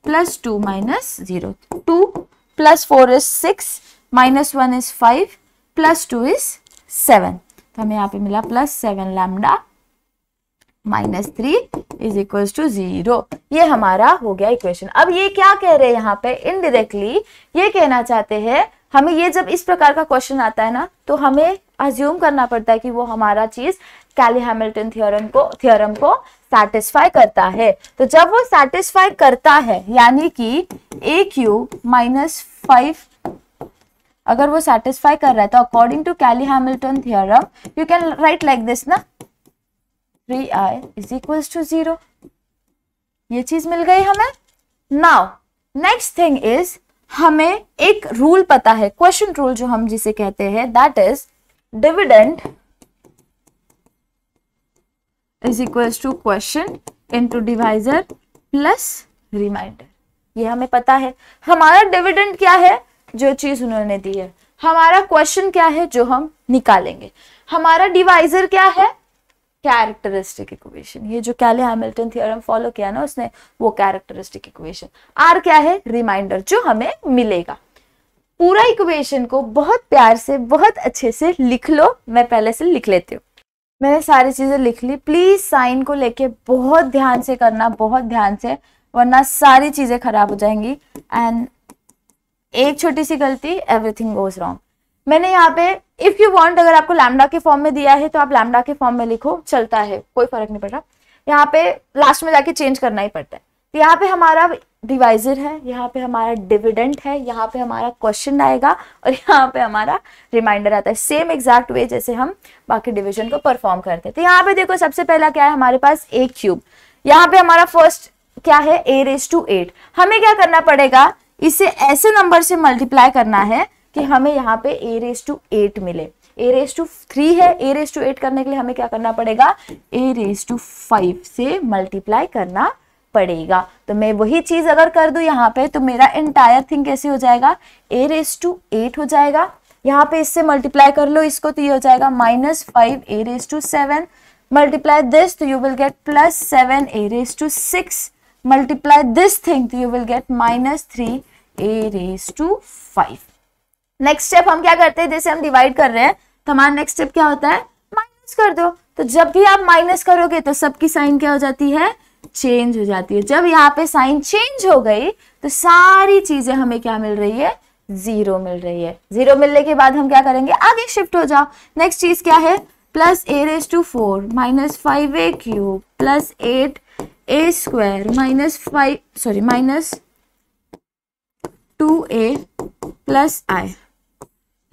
plus 2 minus 0. 2 plus 4 is 6 minus 1 is 5 plus 2 is 7। तो हमें यहाँ पे मिला plus 7 lambda minus 3 is equals to 0। ये हमारा हो गया इक्वेशन। अब ये क्या कह रहे हैं यहाँ पे, इनडायरेक्टली ये कहना चाहते हैं हमें, ये जब इस प्रकार का क्वेश्चन आता है ना तो हमें अज्यूम करना पड़ता है कि वो हमारा चीज कैली-हैमिल्टन थ्योरम को सैटिस्फाई करता है। तो जब वो सैटिस्फाई करता है, यानी कि a क्यूब माइनस 5 अगर वो सैटिस्फाई कर रहा है, तो according to Cayley Hamilton theorem you can write like this ना, 3i इज इक्वल्स टू 0। ये चीज मिल गई हमें। नाउ नेक्स्ट थिंग इज, हमें एक रूल पता है, क्वेश्चन रूल जो हम जिसे कहते हैं, that is dividend is equals to question into divisor plus remainder. ये हमें पता है। हमारा डिविडेंड क्या है, जो चीज उन्होंने दी है। हमारा क्वेश्चन क्या है, जो हम निकालेंगे। हमारा डिवाइजर क्या है, कैरेक्टरिस्टिक इक्वेशन। ये जो कैली-हैमिल्टन थ्योरम फॉलो किया ना उसने, वो कैरेक्टरिस्टिक इक्वेशन। आर क्या है, रिमाइंडर, जो हमें मिलेगा। पूरा इक्वेशन को बहुत प्यार से, बहुत अच्छे से लिख लो। मैं पहले से लिख लेती हूँ। मैंने सारी चीजें लिख ली। प्लीज साइन को लेके बहुत ध्यान से करना, बहुत ध्यान से, वरना सारी चीजें खराब हो जाएंगी। एंड एक छोटी सी गलती, एवरीथिंग गोज रॉन्ग। मैंने यहाँ पे इफ यू वांट, अगर आपको लैम्डा के फॉर्म में दिया है तो आप लैम्डा के फॉर्म में लिखो, चलता है, कोई फर्क नहीं पड़ता। यहाँ पे लास्ट में जाके चेंज करना ही पड़ता है। तो यहाँ पे हमारा डिवाइजर है, यहाँ पे हमारा डिविडेंड है, यहाँ पे हमारा क्वेश्चन आएगा और यहाँ पे हमारा रिमाइंडर आता है। सेम एग्जैक्ट वे जैसे हम बाकी डिवीजन को परफॉर्म करते हैं। तो यहाँ पे देखो, सबसे पहला क्या है हमारे पास, a क्यूब। यहाँ पे हमारा फर्स्ट क्या है, a⁸8। हमें क्या करना पड़ेगा, इसे ऐसे नंबर से मल्टीप्लाई करना है कि हमें यहाँ पे a⁸8 मिले। a⁵3 है, a⁸8 करने के लिए हमें क्या करना पड़ेगा, a⁵5 से मल्टीप्लाई करना पड़ेगा। तो मैं वही चीज अगर कर दूं यहाँ पे, तो मेरा एंटायर थिंग कैसे हो जाएगा, a⁸8 हो जाएगा। यहाँ पे इससे मल्टीप्लाई कर लो इसको, तो ये हो जाएगा -5 a⁸7। मल्टीप्लाई दिस तो you will get +7 a⁶6। Multiply this thing तो you will get -3 a⁵5। Next step हम क्या करते हैं, जैसे हम डिवाइड कर रहे हैं तो हमारा नेक्स्ट स्टेप क्या होता है, माइनस कर दो। तो जब भी आप माइनस करोगे तो सबकी साइन क्या हो जाती है, चेंज हो जाती है। जब यहाँ पे साइन चेंज हो गई तो सारी चीजें हमें क्या मिल रही है, 0 मिल रही है। 0 मिलने के बाद हम क्या करेंगे, आगे शिफ्ट हो जाओ। नेक्स्ट चीज क्या है, +a⁴ -5a³ +8a² -2a+i।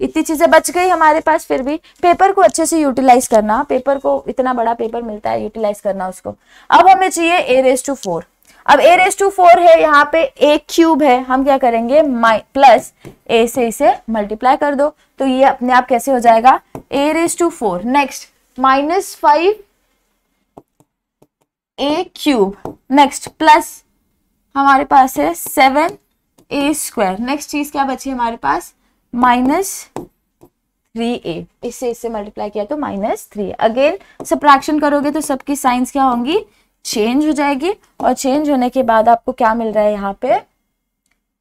इतनी चीजें बच गई हमारे पास। फिर भी पेपर को अच्छे से यूटिलाइज करना, पेपर को, इतना बड़ा पेपर मिलता है, यूटिलाइज करना उसको। अब हमें चाहिए a⁴। अब a⁴ है, यहाँ पे a³ है, हम क्या करेंगे, प्लस a से इसे मल्टीप्लाई कर दो, तो ये अपने आप कैसे हो जाएगा, a⁴। Next -5 a³, next plus हमारे पास है 7a²। नेक्स्ट चीज क्या बची हमारे पास, -3a। इससे मल्टीप्लाई किया तो -3। अगेन सब्ट्रैक्शन करोगे तो सबकी साइंस क्या होंगी, चेंज हो जाएगी। और चेंज होने के बाद आपको क्या मिल रहा है यहाँ पे,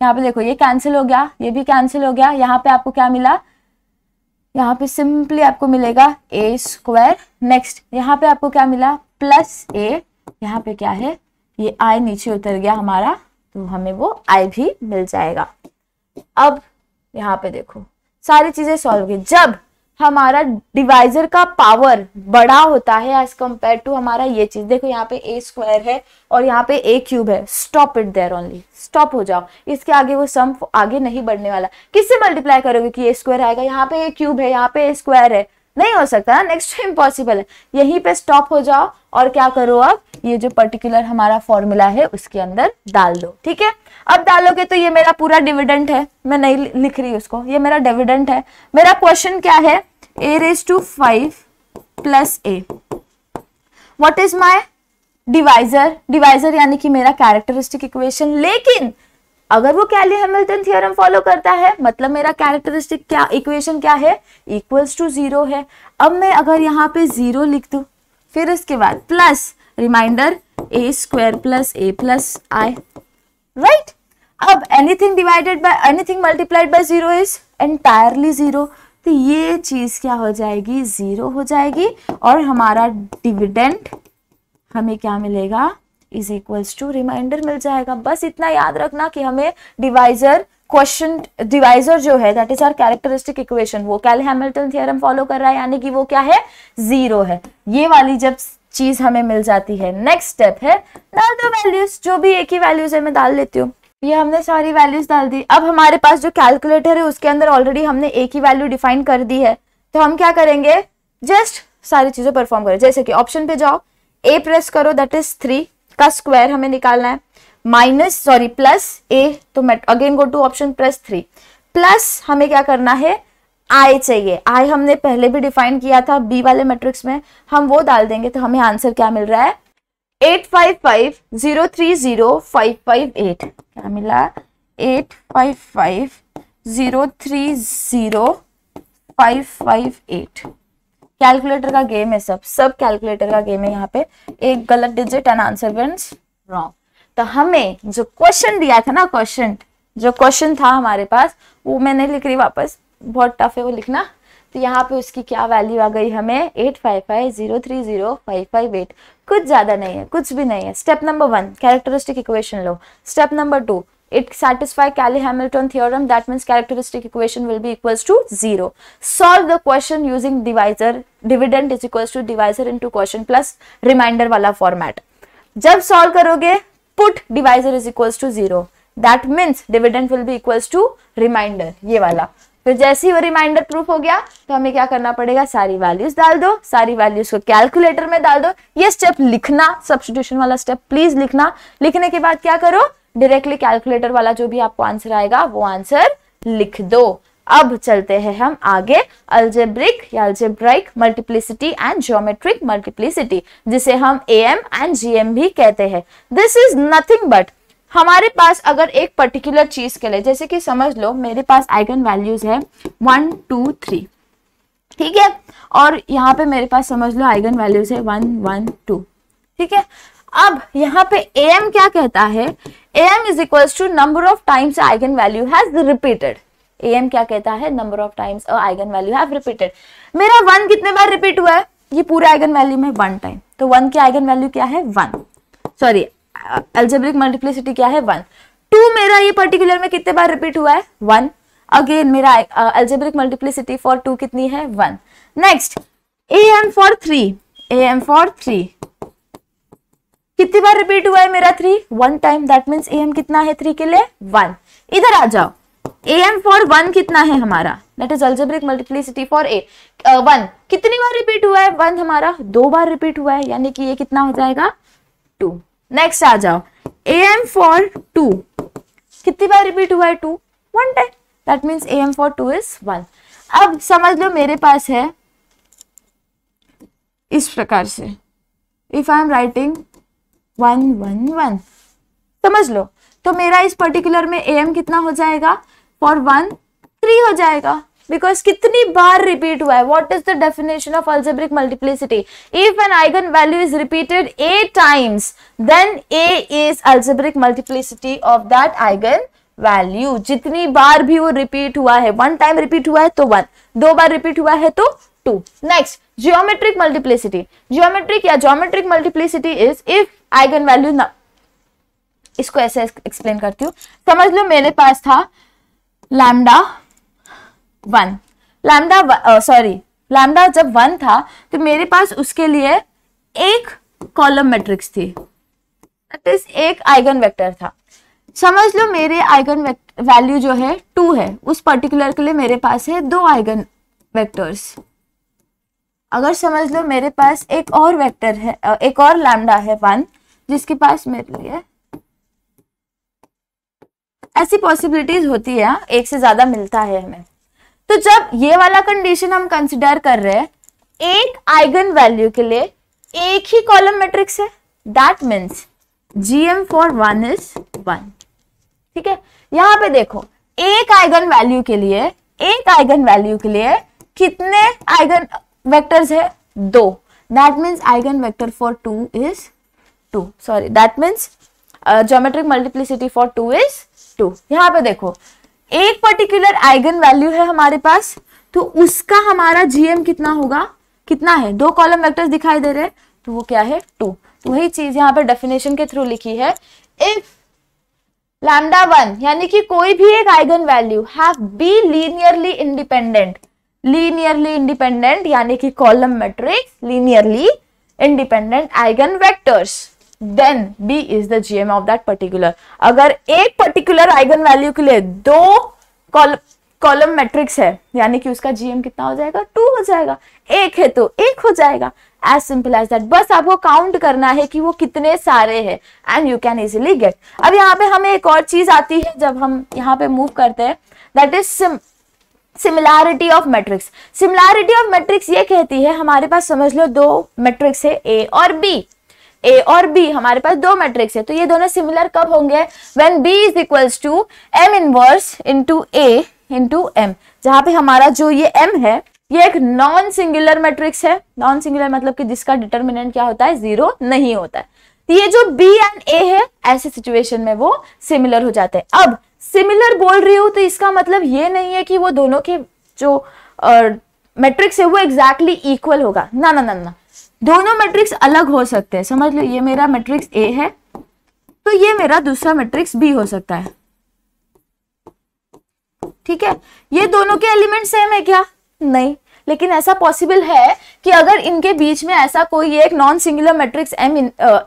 यहाँ पे देखो ये कैंसिल हो गया, ये भी कैंसिल हो गया, यहाँ पे आपको क्या मिला, यहाँ पे सिंपली आपको मिलेगा ए स्क्वायर। नेक्स्ट यहाँ पे आपको क्या मिला, प्लस ए, यहाँ पे क्या है, ये आई नीचे उतर गया हमारा, तो हमें वो आई भी मिल जाएगा। अब यहाँ पे देखो सारी चीजें सॉल्व की। जब हमारा डिवाइजर का पावर बड़ा होता है एज कंपेयर टू हमारा ये चीज, देखो यहाँ पे ए स्क्वायर है और यहाँ पे ए क्यूब है, stop it there only, stop हो जाओ, इसके आगे वो सम आगे नहीं बढ़ने वाला। किससे मल्टीप्लाई करोगे कि ए स्क्वायर आएगा, यहाँ पे ए क्यूब है, यहाँ पे ए स्क्वायर है, नहीं हो सकता ना, नेक्स्ट इम्पॉसिबल है। यहीं पे स्टॉप हो जाओ और क्या करो, अब ये जो पर्टिकुलर हमारा फॉर्मूला है उसके अंदर डाल दो। ठीक है, अब डालोगे तो ये मेरा पूरा डिविडेंड है, मैं नहीं लिख रही उसको, ये मेरा डिविडेंड है। मेरा क्वेश्चन क्या है, a raised to 5 plus a, what is my divisor, divisor यानी कि मेरा कैरेक्टरिस्टिक इक्वेशन। लेकिन अगर वो कैली हैमिल्टन थ्योरम फॉलो करता है, मतलब मेरा कैरेक्टरिस्टिक क्या इक्वेशन क्या है, इक्वल्स टू 0 है। अब मैं अगर यहाँ पे 0 लिख दूं, फिर उसके बाद प्लस रिमाइंडर ए स्क्वायर प्लस ए प्लस आई, राइट। अब anything divided by anything multiplied by 0 is entirely 0, तो ये चीज क्या हो जाएगी, 0 हो जाएगी, और हमारा डिविडेंड हमें क्या मिलेगा, इज इक्वल्स टू रिमाइंडर मिल जाएगा। बस इतना याद रखना कि हमें डिवाइजर क्वेश्चन, डिवाइजर जो है that is our characteristic equation, वो कैली हैमिल्टन थ्योरम फॉलो कर रहा है, यानी कि वो क्या है, 0 है। ये वाली जब चीज हमें मिल जाती है, नेक्स्ट स्टेप है डाल दो वैल्यूज, जो भी एक ही वैल्यूज है मैं डाल लेती हूँ। ये हमने सारी वैल्यूज डाल दी। अब हमारे पास जो कैलकुलेटर है उसके अंदर ऑलरेडी हमने एक ही वैल्यू डिफाइन कर दी है, तो हम क्या करेंगे, जस्ट सारी चीजें परफॉर्म करें। जैसे कि ऑप्शन पे जाओ, ए प्रेस करो, दैट इज 3 का स्क्वायर हमें निकालना है, प्लस ए, तो मैं again go to option, press 3, plus हमें क्या करना है, आई चाहिए। आई हमने पहले भी डिफाइन किया था बी वाले मैट्रिक्स में, हम वो डाल देंगे, तो हमें आंसर क्या मिल रहा है, 855,030,558, क्या मिला, 855,030,558। कैलकुलेटर का गेम है, सब कैलकुलेटर का गेम है। यहाँ पे एक गलत digit and answer wins wrong. तो हमें जो क्वेश्चन दिया था ना, जो क्वेश्चन था हमारे पास, वो मैं नहीं लिख रही वापस, बहुत टफ है वो लिखना। तो यहाँ पे उसकी क्या वैल्यू आ गई हमें, 855,030,558। कुछ ज्यादा नहीं है, कुछ भी नहीं है। Step number 1 characteristic equation low. Step number 2 it satisfy Cayley-Hamilton theorem, that means characteristic equation will be equals to 0. Solve the question using divisor, dividend is equals to divisor into quotient plus remainder वाला format. जब solve करोगे put divisor is equals to 0, that means dividend will be equals to remainder, ये वाला। फिर जैसे ही वो reminder proof हो गया तो हमें क्या करना पड़ेगा, सारी वैल्यूज डाल दो, सारी वैल्यूज को कैलकुलेटर में डाल दो। ये स्टेप लिखना, सब्स्टिट्यूशन वाला स्टेप प्लीज लिखना। लिखने के बाद क्या करो, डायरेक्टली कैलकुलेटर वाला जो भी आपको आंसर आएगा वो आंसर लिख दो। अब चलते हैं हम आगे, अलजेब्रिक या algebraic multiplicity and geometric multiplicity, जिसे हम एएम एंड जीएम भी कहते हैं। दिस इज नथिंग बट, हमारे पास अगर एक पर्टिकुलर चीज के लिए, जैसे कि समझ लो मेरे पास आइगन वैल्यूज है 1 2 3, ठीक है, और यहाँ पे मेरे पास समझ लो आइगन वैल्यूज है 1 1 2, ठीक है। अब यहाँ पे am क्या कहता है, am is equals to number of times eigen value has repeated. am क्या कहता है, number of times eigen value have repeated. मेरा 1 कितने बार रिपीट हुआ है, ये पूरे आइगन वैल्यू में 1 टाइम, तो 1 की आइगन वैल्यू क्या है 1, सॉरी अलजेब्रिक मल्टीप्लिसिटी क्या है 1। 2 मेरा ये पर्टिकुलर में कितने बार रिपीट हुआ है 1, अगेन मेरा अलजेब्रिक मल्टीप्लिसिटी फॉर 2 कितनी है 1। Next am for 3, am for 3 कितनी बार रिपीट हुआ है मेरा 3, 1 टाइम, दैट मीन्स am कितना है 3 के लिए 1। इधर आ जाओ, am फॉर 1 कितना है हमारा, that is algebraic multiplicity for 1 कितनी बार रिपीट हुआ है 1 हमारा 2 बार रिपीट हुआ है, यानी कि ये कितना हो जाएगा 2। नेक्स्ट आ जाओ, am फॉर 2 कितनी बार रिपीट हुआ है 2, 1 time, that means am for 2 is 1। अब समझ लो मेरे पास है इस प्रकार से, इफ आई एम राइटिंग 1 1 1, समझ लो, तो मेरा इस पर्टिकुलर में am कितना हो जाएगा फॉर 1 3 हो जाएगा, बिकॉज कितनी बार रिपीट हुआ है। What is the definition of algebraic multiplicity, if an eigen value is repeated a times then a is algebraic multiplicity of that eigen value, जितनी बार भी वो रिपीट हुआ है, 1 टाइम रिपीट हुआ है तो 1, 2 बार रिपीट हुआ है तो 2। नेक्स्ट जियोमेट्रिक मल्टीप्लिसिटी, जियोमेट्रिक या geometric multiplicity is if eigen value ना, इसको ऐसे एक्सप्लेन करती हूँ। समझ लो मेरे पास था लैम्डा 1, लैम्डा जब 1 था तो मेरे पास उसके लिए एक कॉलम मैट्रिक्स थी, दैट इज एक आइगन वेक्टर था। समझ लो मेरे आइगन वैल्यू जो है 2 है, उस पर्टिकुलर के लिए मेरे पास है 2 आइगन वेक्टर्स। अगर समझ लो मेरे पास एक और वेक्टर है, एक और लैम्डा है 1, जिसके पास मेरे लिए ऐसी पॉसिबिलिटीज होती है, एक से ज्यादा मिलता है हमें। तो जब ये वाला कंडीशन हम कंसिडर कर रहे हैं, एक आइगन वैल्यू के लिए एक ही कॉलम मैट्रिक्स है, that means GM for 1 is 1। ठीक है, यहां पे देखो एक आइगन वैल्यू के लिए कितने आइगन वेक्टर्स है? 2। That means eigen vector for 2 is 2, sorry that means geometric multiplicity for 2 is 2। यहाँ पे देखो एक पर्टिकुलर आइगन वैल्यू है हमारे पास, तो उसका हमारा GM कितना होगा? कितना है? 2 कॉलम वेक्टर्स दिखाई दे रहे हैं, तो वो क्या है? 2। तो वही चीज यहाँ पे डेफिनेशन के थ्रू लिखी है, इफ लैम्डा 1 यानी कि कोई भी एक eigen value have be linearly independent यानी कि column matrix linearly independent eigen vectors, then B is the GM of that particular। अगर एक पर्टिकुलर आइगन वैल्यू के लिए 2 कॉलम मैट्रिक्स है, यानी कि उसका GM कितना हो जाएगा? 2 हो जाएगा। एक है तो 1 हो जाएगा, एज सिंपल एज दैट। बस आपको काउंट करना है कि वो कितने सारे हैं and you can easily get. अब यहाँ पे हमें एक और चीज आती है जब हम यहाँ पे मूव करते हैं, that is similarity of matrix. Similarity of matrix ये कहती है, हमारे पास समझ लो 2 मैट्रिक्स है A और B, हमारे पास 2 मैट्रिक्स है, तो ये दोनों सिमिलर कब होंगे? When B is equals to M inverse into A into M, जहां पे हमारा जो ये M है ये एक नॉन सिंगुलर मैट्रिक्स है। नॉन सिंगुलर मतलब कि जिसका डिटर्मिनेंट क्या होता है? 0 नहीं होता है। तो ये जो B एंड A है, ऐसे सिचुएशन में वो सिमिलर हो जाते हैं। अब सिमिलर बोल रही हूं तो इसका मतलब ये नहीं है कि वो दोनों के जो मैट्रिक्स है वो एग्जैक्टली इक्वल होगा, ना, दोनों मैट्रिक्स अलग हो सकते हैं। समझ लो ये मेरा मैट्रिक्स A है, तो ये मेरा दूसरा मैट्रिक्स B हो सकता है। ठीक है, ये दोनों के एलिमेंट सेम है क्या? नहीं, लेकिन ऐसा पॉसिबल है कि अगर इनके बीच में ऐसा कोई एक non singular matrix M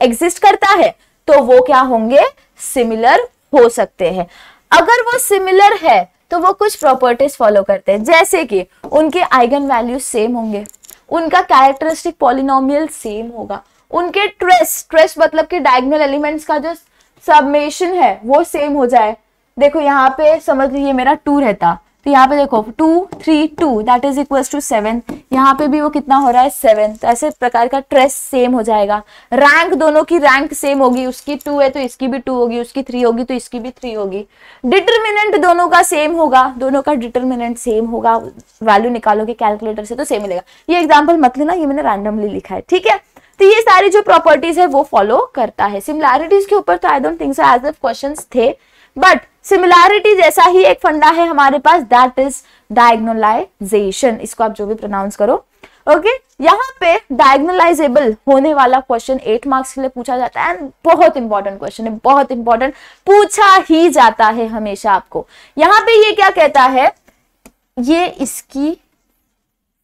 exist करता है, तो वो क्या होंगे? सिमिलर हो सकते हैं। अगर वो सिमिलर है तो वो कुछ प्रॉपर्टीज फॉलो करते हैं, जैसे कि उनके आइगन वैल्यूज सेम होंगे, उनका कैरेक्टरिस्टिक पॉलिनोमियल सेम होगा, उनके ट्रेस मतलब कि डायगोनल एलिमेंट्स का जो सबमेशन है वो सेम हो जाए। देखो यहाँ पे समझ लीजिए मेरा 2 रहता, तो यहाँ पे देखो 2 3 2 दैट इज इक्वल्स टू 7, यहाँ पे भी वो कितना हो रहा है? 7। तो ऐसे प्रकार का ट्रेस सेम हो जाएगा। रैंक, दोनों की रैंक सेम होगी, उसकी 2 है तो इसकी भी 2 होगी, उसकी 3 होगी तो इसकी भी 3 होगी। डिटरमिनेंट दोनों का सेम होगा, दोनों का डिटरमिनेंट सेम होगा, वैल्यू निकालोगे कैलकुलेटर से तो सेम मिलेगा। ये एग्जाम्पल मत लेना, ये मैंने रैंडमली लिखा है। ठीक है, तो ये सारी जो प्रॉपर्टीज है वो फॉलो करता है। सिमिलैरिटीज के ऊपर तो I don't think so as if questions थे, बट सिमिलैरिटी जैसा ही एक फंडा है हमारे पास, दैट इज डायगोनलाइजेशन। इसको आप जो भी प्रोनाउंस करो, ओके। यहाँ पे डायगोनलाइजेबल होने वाला क्वेश्चन 8 मार्क्स के लिए पूछा जाता है, एंड बहुत इंपॉर्टेंट क्वेश्चन है, बहुत इंपॉर्टेंट, पूछा ही जाता है हमेशा आपको। यहाँ पे ये क्या कहता है? ये इसकी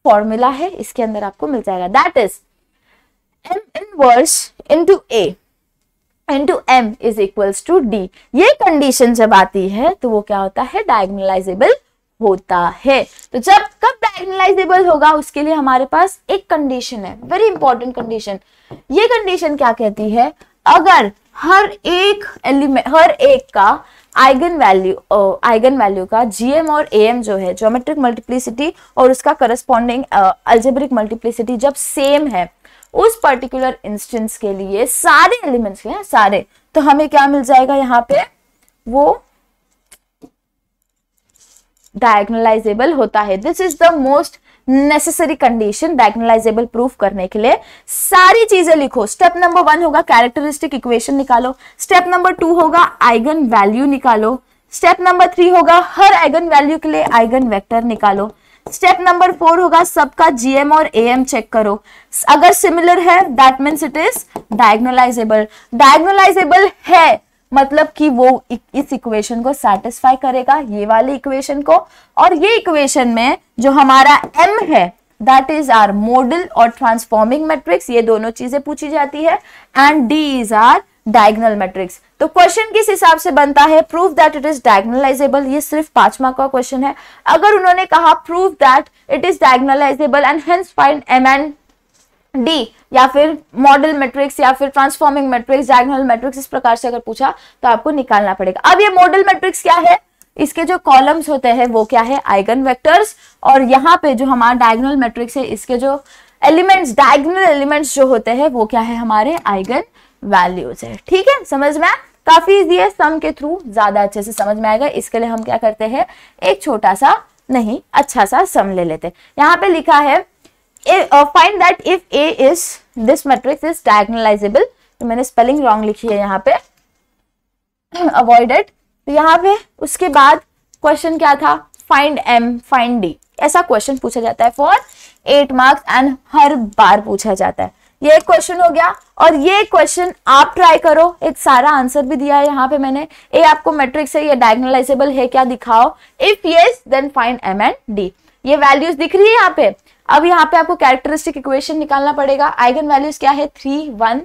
फॉर्मूला है, इसके अंदर आपको मिल जाएगा, that is M inverse into A into M is equals to D। ये कंडीशन जब आती है तो वो क्या होता है? डायगोनलाइजेबल होता है। तो जब कब डायगोनलाइजेबल होगा, उसके लिए हमारे पास एक कंडीशन है, वेरी इंपॉर्टेंट कंडीशन। ये कंडीशन क्या कहती है? अगर हर एक का आइगन वैल्यू का GM और AM जो है, ज्योमेट्रिक मल्टीप्लिसिटी और उसका करस्पॉन्डिंग अलजेब्रिक मल्टीप्लिसिटी जब सेम है, उस पर्टिकुलर इंस्टेंस के लिए सारे एलिमेंट्स के हैं सारे, तो हमें क्या मिल जाएगा? यहाँ पे वो डायगोनलाइजेबल होता है। This is the most necessary condition diagonalisable proof करने के लिए। सारी चीजें लिखो। स्टेप नंबर 1 होगा कैरेक्टरिस्टिक इक्वेशन निकालो, स्टेप नंबर 2 होगा आइगन वैल्यू निकालो, स्टेप नंबर 3 होगा हर आइगन वैल्यू के लिए आइगन वेक्टर निकालो। स्टेप नंबर 4 होगा सबका जीएम और एएम चेक करो, अगर सिमिलर है that means it is diagonalisable. Diagonalisable है मतलब कि वो इस इक्वेशन को सेटिस्फाई करेगा, ये वाली इक्वेशन को, और ये इक्वेशन में जो हमारा m है दैट इज आर मॉडल और ट्रांसफॉर्मिंग मैट्रिक्स, ये दोनों चीजें पूछी जाती है, and d is our diagonal matrix. तो क्वेश्चन किस हिसाब से बनता है, prove that it is diagonalisable, ये सिर्फ 5 मार्क का क्वेश्चन है। अगर उन्होंने कहा prove that it is diagonalisable and hence find m and d, या फिर मॉडल मैट्रिक्स या फिर ट्रांसफॉर्मिंग मैट्रिक्स, डायगोनल मैट्रिक्स, इस प्रकार से अगर पूछा तो आपको निकालना पड़ेगा। अब ये मॉडल मैट्रिक्स क्या है, इसके जो कॉलम्स होते हैं वो क्या है, आइगन वेक्टर्स, और यहाँ पे जो हमारा डायगोनल मैट्रिक्स है इसके जो एलिमेंट्स, डायगोनल एलिमेंट्स जो होते हैं वो क्या है, हमारे आइगन वैल्यूज है। ठीक है, समझ में? काफी इजी है, सम के थ्रू ज्यादा अच्छे से समझ में आएगा। इसके लिए हम क्या करते हैं, एक छोटा सा नहीं अच्छा सा सम ले लेते हैं। यहाँ पे लिखा है find that if A is this matrix is diagonalisable, तो मैंने स्पेलिंग रॉन्ग लिखी है यहाँ पे, अवॉइडेड। तो यहाँ पे उसके बाद क्वेश्चन क्या था, फाइंड एम फाइंड डी, ऐसा क्वेश्चन पूछा जाता है फॉर 8 मार्क्स एंड हर बार पूछा जाता है। ये एक क्वेश्चन हो गया, और ये क्वेश्चन आप ट्राई करो, एक सारा आंसर भी दिया है यहाँ पे मैंने। ए आपको मैट्रिक्स है, ये डायगोनलाइजेबल है क्या दिखाओ, if yes then find M and D. ये वैल्यूज दिख रही है यहाँ पे। अब यहाँ पे आपको कैरेक्टरिस्टिक इक्वेशन निकालना पड़ेगा। आइगन वैल्यूज क्या है, 3 1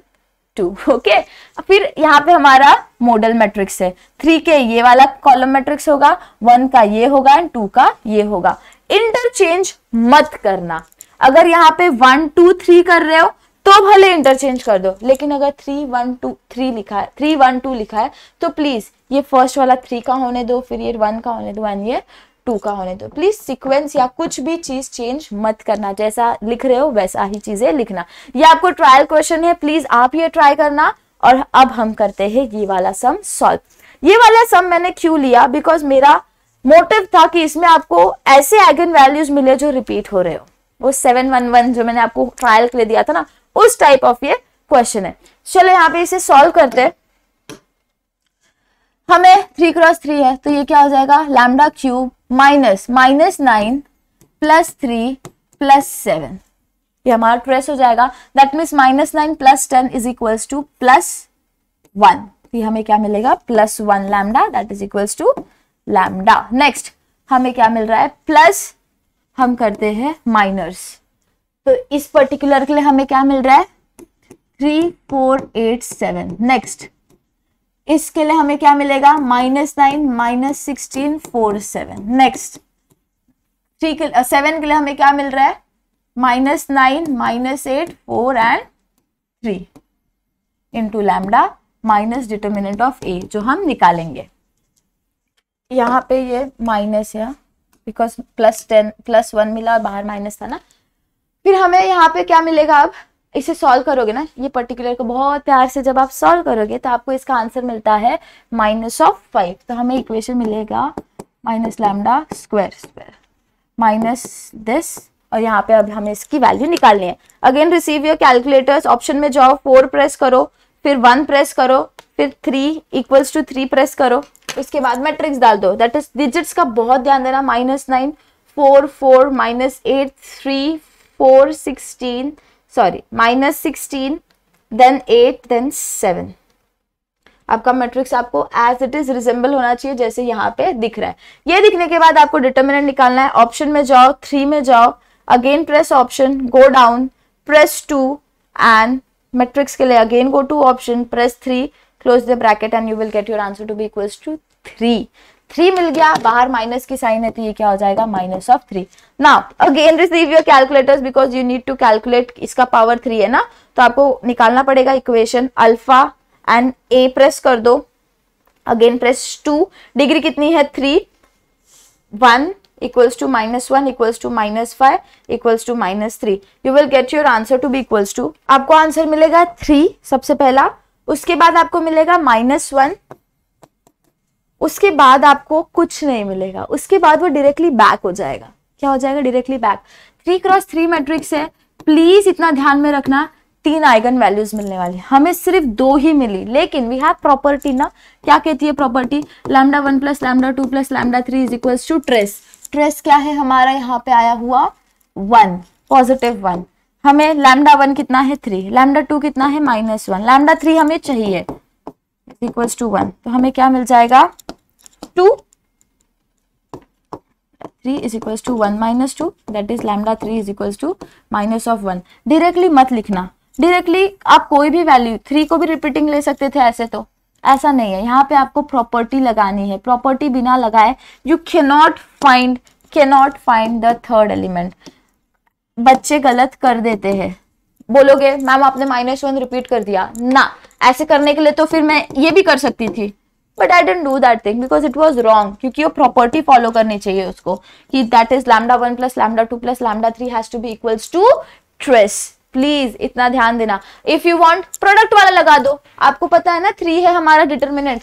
2। ओके, फिर यहाँ पे हमारा मॉडल मैट्रिक्स है, 3 के ये वाला कॉलम मैट्रिक्स होगा, 1 का ये होगा एंड 2 का ये होगा। इंटरचेंज मत करना, अगर यहाँ पे 1 2 3 कर रहे हो तो भले इंटरचेंज कर दो, लेकिन अगर 3 1 2 3 लिखा है, 3 1 2 लिखा है तो प्लीज ये फर्स्ट वाला 3 का होने दो, फिर ये 1 का होने दो एंड ये 2 का होने दो। प्लीज सीक्वेंस या कुछ भी चीज चेंज मत करना, जैसा लिख रहे हो वैसा ही चीजें लिखना। ये आपको ट्रायल क्वेश्चन है, प्लीज आप ये ट्राई करना। और अब हम करते हैं ये वाला सम सॉल्व। ये वाला सम मैंने क्यों लिया, बिकॉज मेरा मोटिव था कि इसमें आपको ऐसे आइगन वैल्यूज मिले जो रिपीट हो रहे हो। वो 711 जो मैंने आपको ट्रायल के लिए दिया था ना, उस टाइप ऑफ ये क्वेश्चन है। चलो यहाँ पे इसे सॉल्व करते हैं। हमें 3 क्रॉस 3 है तो ये क्या हो जाएगा, लैम्डा क्यूब -9 प्लस 3 प्लस 7, ये हमारा ट्रेस हो जाएगा। That means -9 plus 10 is equals to +1। ये हमें क्या मिलेगा, +1 lambda, that is equals to lambda. Next हमें क्या मिल रहा है, प्लस हम करते हैं माइनस, तो इस पर्टिकुलर के लिए हमें क्या मिल रहा है, 3 4 8 7। नेक्स्ट इसके लिए हमें क्या मिलेगा, -9 -16 4 7। नेक्स्ट 7 के लिए हमें क्या मिल रहा है, -9 -8 4 and 3 into lambda minus determinant of A, जो हम निकालेंगे। यहाँ पे ये माइनस है बिकॉज +10 +1 मिला और बाहर माइनस था ना। फिर हमें यहाँ पे क्या मिलेगा, अब इसे सॉल्व करोगे ना, ये पर्टिकुलर को बहुत प्यार से जब आप सॉल्व करोगे तो आपको इसका आंसर मिलता है -5। तो हमें इक्वेशन मिलेगा -लैम्डा स्क्वायर माइनस दिस, और यहाँ पे अब हमें इसकी वैल्यू निकालनी है। Again receive your calculators, option में जाओ, 4 प्रेस करो, फिर 1 प्रेस करो, फिर 3 इक्वल्स टू 3 प्रेस करो, उसके बाद मैट्रिक्स डाल दो। दैट इज डिजिट्स का बहुत ध्यान देना, -9 4 4 -8 3 4 16 सॉरी -16 देन 8 देन 7। आपका मैट्रिक्स आपको एज इट इज रिजेंबल होना चाहिए जैसे यहाँ पे दिख रहा है। ये दिखने के बाद आपको डिटर्मिनेंट निकालना है। ऑप्शन में जाओ, 3 में जाओ, again press option, go down, press 2 and matrix के लिए again go to option, press 3, close the bracket and you will get your answer to be equals to 3। 3 मिल गया, बाहर माइनस की साइन है तो ये क्या हो जाएगा, -3। Now again receive your calculators because you need to calculate, इसका पावर 3 है ना, तो आपको निकालना पड़ेगा equation. Alpha and A press कर दो, अगेन प्रेस 2, डिग्री कितनी है 3, 1 equals to -1 equals to -5 equals to -3। You will get your answer to be equals to, आपको आंसर मिलेगा 3 सबसे पहला, उसके बाद आपको मिलेगा -1, उसके बाद आपको कुछ नहीं मिलेगा, उसके बाद वो डायरेक्टली बैक हो जाएगा। क्या हो जाएगा, डायरेक्टली बैक। 3 क्रॉस 3 मैट्रिक्स है, प्लीज इतना ध्यान में रखना, 3 आइगन वैल्यूज मिलने वाली, हमें सिर्फ 2 ही मिली, लेकिन वी हैव प्रॉपर्टी ना, क्या कहती है property, λ1 + λ2 + λ3 is equals to trace. Trace क्या है हमारा, यहाँ पे आया हुआ 1, +1। हमें λ1 कितना है 3, λ2 कितना है -1, λ3 हमें चाहिए इक्वल्स टू 1, तो हमें क्या मिल जाएगा 2, 3 is equals to 1 minus 2, that is λ3 is equals to -1। Directly मत लिखना, डायरेक्टली आप कोई भी वैल्यू 3 को भी रिपीटिंग ले सकते थे, ऐसे तो ऐसा नहीं है, यहाँ पे आपको प्रॉपर्टी लगानी है, प्रॉपर्टी बिना लगाए you cannot find the third element. बच्चे गलत कर देते हैं, बोलोगे मैम आपने -1 रिपीट कर दिया ना, ऐसे करने के लिए तो फिर मैं ये भी कर सकती थी, but I didn't do that thing because it was wrong, क्योंकि वो प्रॉपर्टी फॉलो करनी चाहिए उसको कि that is λ1 + λ2 + λ3 has to be equals to trace. Please इतना ध्यान देना। इफ यू वांट प्रोडक्ट वाला लगा दो, आपको पता है ना 3 है हमारा डिटर्मिनेंट,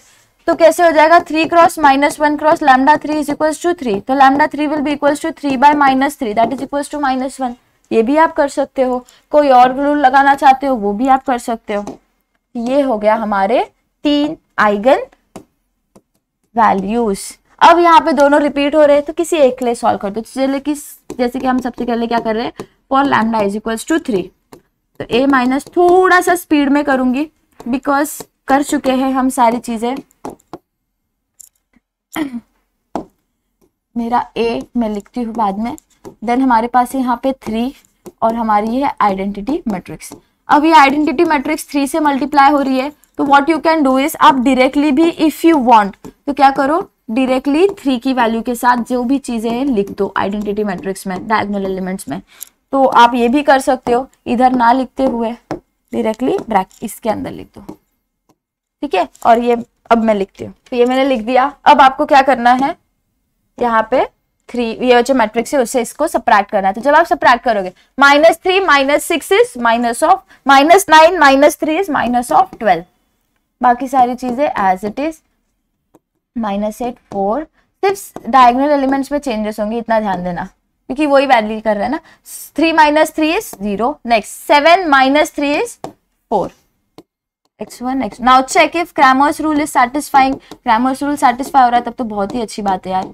तो कैसे हो जाएगा 3 × -1 × λ3 इज इक्वल्स टू 3, तो λ3 will be equals to 3/-3 that is equals to -1। ये भी आप कर सकते हो, कोई और रूल लगाना चाहते हो वो भी आप कर सकते हो। ये हो गया हमारे 3 आइगन वैल्यूज। अब यहाँ पे दोनों रिपीट हो रहे हैं, तो किसी एक के लिए सॉल्व कर दो। जैसे कि हम सबसे पहले क्या कर रहे हैं, फॉर λ इज इक्वल्स टू 3, तो a माइनस थोड़ा सा स्पीड में करूंगी बिकॉज कर चुके हैं हम सारी चीजें। मेरा a मैं लिखती हूँ बाद में। देन हमारे पास यहाँ पे 3 और हमारी ये आइडेंटिटी मैट्रिक्स। अब ये आइडेंटिटी मैट्रिक्स 3 से मल्टीप्लाई हो रही है, तो what you can do is आप डायरेक्टली भी इफ यू वांट तो क्या करो, डायरेक्टली 3 की वैल्यू के साथ जो भी चीजें हैं लिख दो आइडेंटिटी मैट्रिक्स में, डायगोनल एलिमेंट्स में। तो आप ये भी कर सकते हो, इधर ना लिखते हुए डायरेक्टली ब्रैकेट इसके अंदर लिख दो, ठीक है। और ये अब मैं लिखती हूँ, तो ये मैंने लिख दिया। अब आपको क्या करना है, यहाँ पे 3 ये जो मैट्रिक्स है उससे इसको सबट्रैक्ट करना है। तो जब आप सबट्रैक्ट करोगे -3 - 6 इज -9 - 3 इज -12, बाकी सारी चीजें एज इट इज। -8 4, सिर्फ डायगोनल एलिमेंट्स में चेंजेस होंगे, इतना ध्यान देना क्योंकि वही वैल्यू कर रहे हैं ना। 3 - 3 is 0, next 7 - 3 is 4, x1 x। Now check if Cramer's rule is satisfying. Cramer's rule satisfy हो रहा है तब तो बहुत ही अच्छी बात है यार,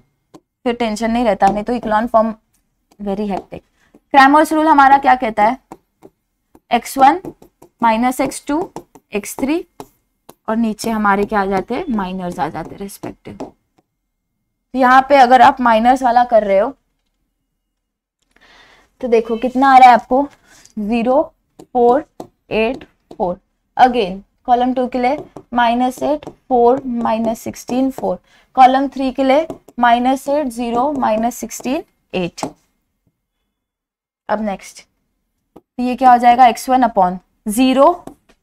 फिर टेंशन नहीं रहता, नहीं तो echelon form very hectic. Cramer's rule हमारा क्या कहता है, x1 - x2 x3 और नीचे हमारे क्या आ जाते हैं, माइनर्स आ जाते हैं रिस्पेक्टिव। तो यहाँ पे अगर आप माइनर्स वाला कर रहे हो तो देखो कितना आ रहा है आपको, 0 4 8 4। अगेन कॉलम 2 के लिए -8 4 -16 4, कॉलम 3 के लिए -8 0 -16 8। अब नेक्स्ट ये क्या हो जाएगा, x1/0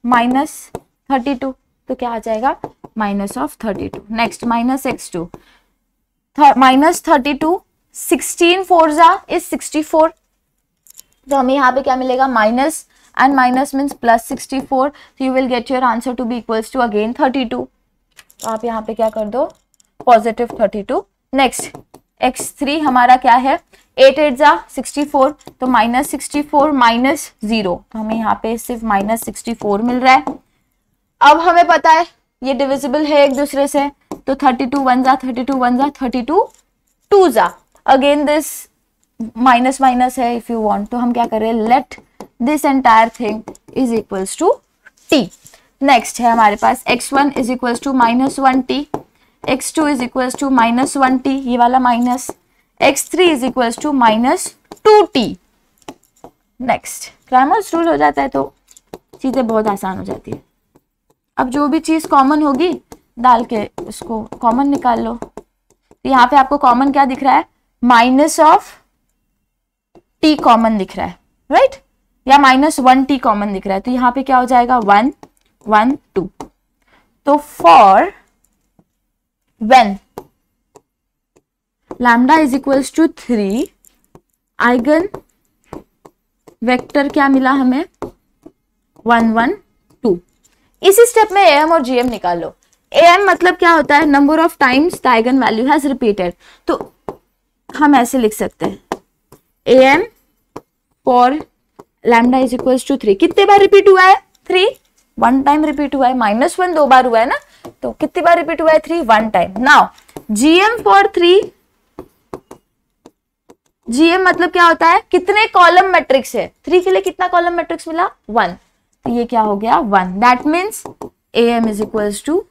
-32, तो क्या आ जाएगा -32। नेक्स्ट -x2 -32 16 4 इज 64, तो हमें यहाँ पे क्या मिलेगा, माइनस एंड माइनस मीन्स +64, तो you will get your answer to be equals to again 32। तो आप यहाँ पे क्या कर दो, +32। नेक्स्ट x3 हमारा क्या है, 8 8 64, तो -64 -0, तो हमें यहाँ पे सिर्फ -64 मिल रहा है। अब हमें पता है ये डिविजिबल है एक दूसरे से, तो 32 1 32 1 32 2 अगेन दिस माइनस माइनस है इफ यू वांट, तो हम क्या कर रहे हैं, let this entire thing is equals to t। Next है हमारे पास x1 is equals to -1t, x2 is equals to -1t, ये वाला minus, x3 is equals to -2t। Next Cramer's rule हो जाता है तो चीजें बहुत आसान हो जाती है। अब जो भी चीज कॉमन होगी डाल के उसको कॉमन निकाल लो। तो यहाँ पे आपको कॉमन क्या दिख रहा है, -t कॉमन दिख रहा है, राइट, या -1t कॉमन दिख रहा है, तो यहाँ पे क्या हो जाएगा 1 1 2। तो for when lambda is equals to 3, eigen vector क्या मिला हमें, 1 1 2। इसी स्टेप में am और gm निकाल लो। am मतलब क्या होता है, number of times the eigen value has repeated, तो हम ऐसे लिख सकते हैं am for lambda is equal to 3। कितने बार रिपीट हुआ है? 3, 1 टाइम रिपीट हुआ है। -1 2 बार हुआ है ना, तो कितनी बार रिपीट हुआ है? 3, 1 time. Now GM for 3, GM मतलब क्या होता है? कितने कॉलम मैट्रिक्स है? 3 के लिए कितना कॉलम मैट्रिक्स मिला? 1। तो ये क्या हो गया? 1। That means AM is equal to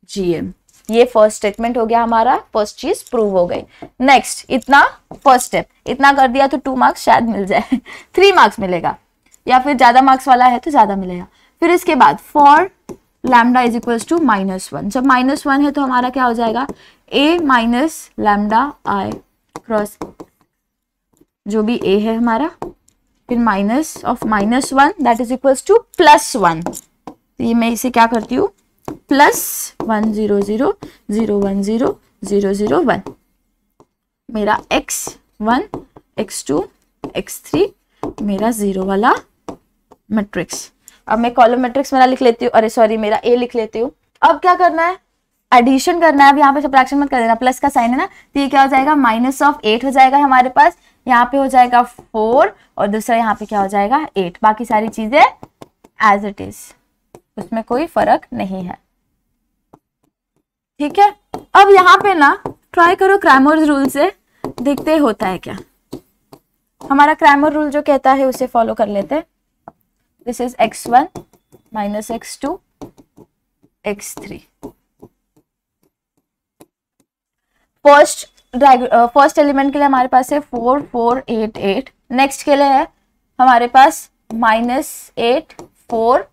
GM। ये फर्स्ट स्टेटमेंट हो गया हमारा, फर्स्ट चीज प्रूव हो गई। नेक्स्ट, इतना फर्स्ट स्टेप, इतना कर दिया तो 2 मार्क्स शायद मिल जाए 3 मार्क्स मिलेगा, या फिर ज्यादा मार्क्स वाला है तो ज्यादा मिलेगा। फिर इसके बाद for lambda is equal to -1। जब -1 है तो हमारा क्या हो जाएगा? A minus lambda I cross जो भी A है हमारा, फिर minus of -1 that is equal to +1। तो ये मैं इसे क्या करती हूँ? +1 0 0 0 1 0 0 0 1। मेरा x1 x2 x3 मेरा 0 वाला मैट्रिक्स। अब मैं कॉलम मैट्रिक्स मेरा लिख लेती हूँ, अरे सॉरी मेरा A लिख लेती हूँ। अब क्या करना है? एडिशन करना है। अब यहाँ पे सब्ट्रैक्शन मत कर देना, प्लस का साइन है ना, तो ये क्या हो जाएगा? -8 हो जाएगा हमारे पास। यहाँ पे हो जाएगा 4 और दूसरा यहाँ पे क्या हो जाएगा? 8। बाकी सारी चीजें एज इट इज, उसमें कोई फर्क नहीं है। ठीक है, अब यहाँ पे ना ट्राई करो क्रैमर्स रूल से, देखते होता है क्या। हमारा क्रैमर रूल जो कहता है उसे फॉलो कर लेते हैं। This is x1 minus x2 x3। First element के लिए हमारे पास है 4 4 8 8। नेक्स्ट के लिए है हमारे पास -8 4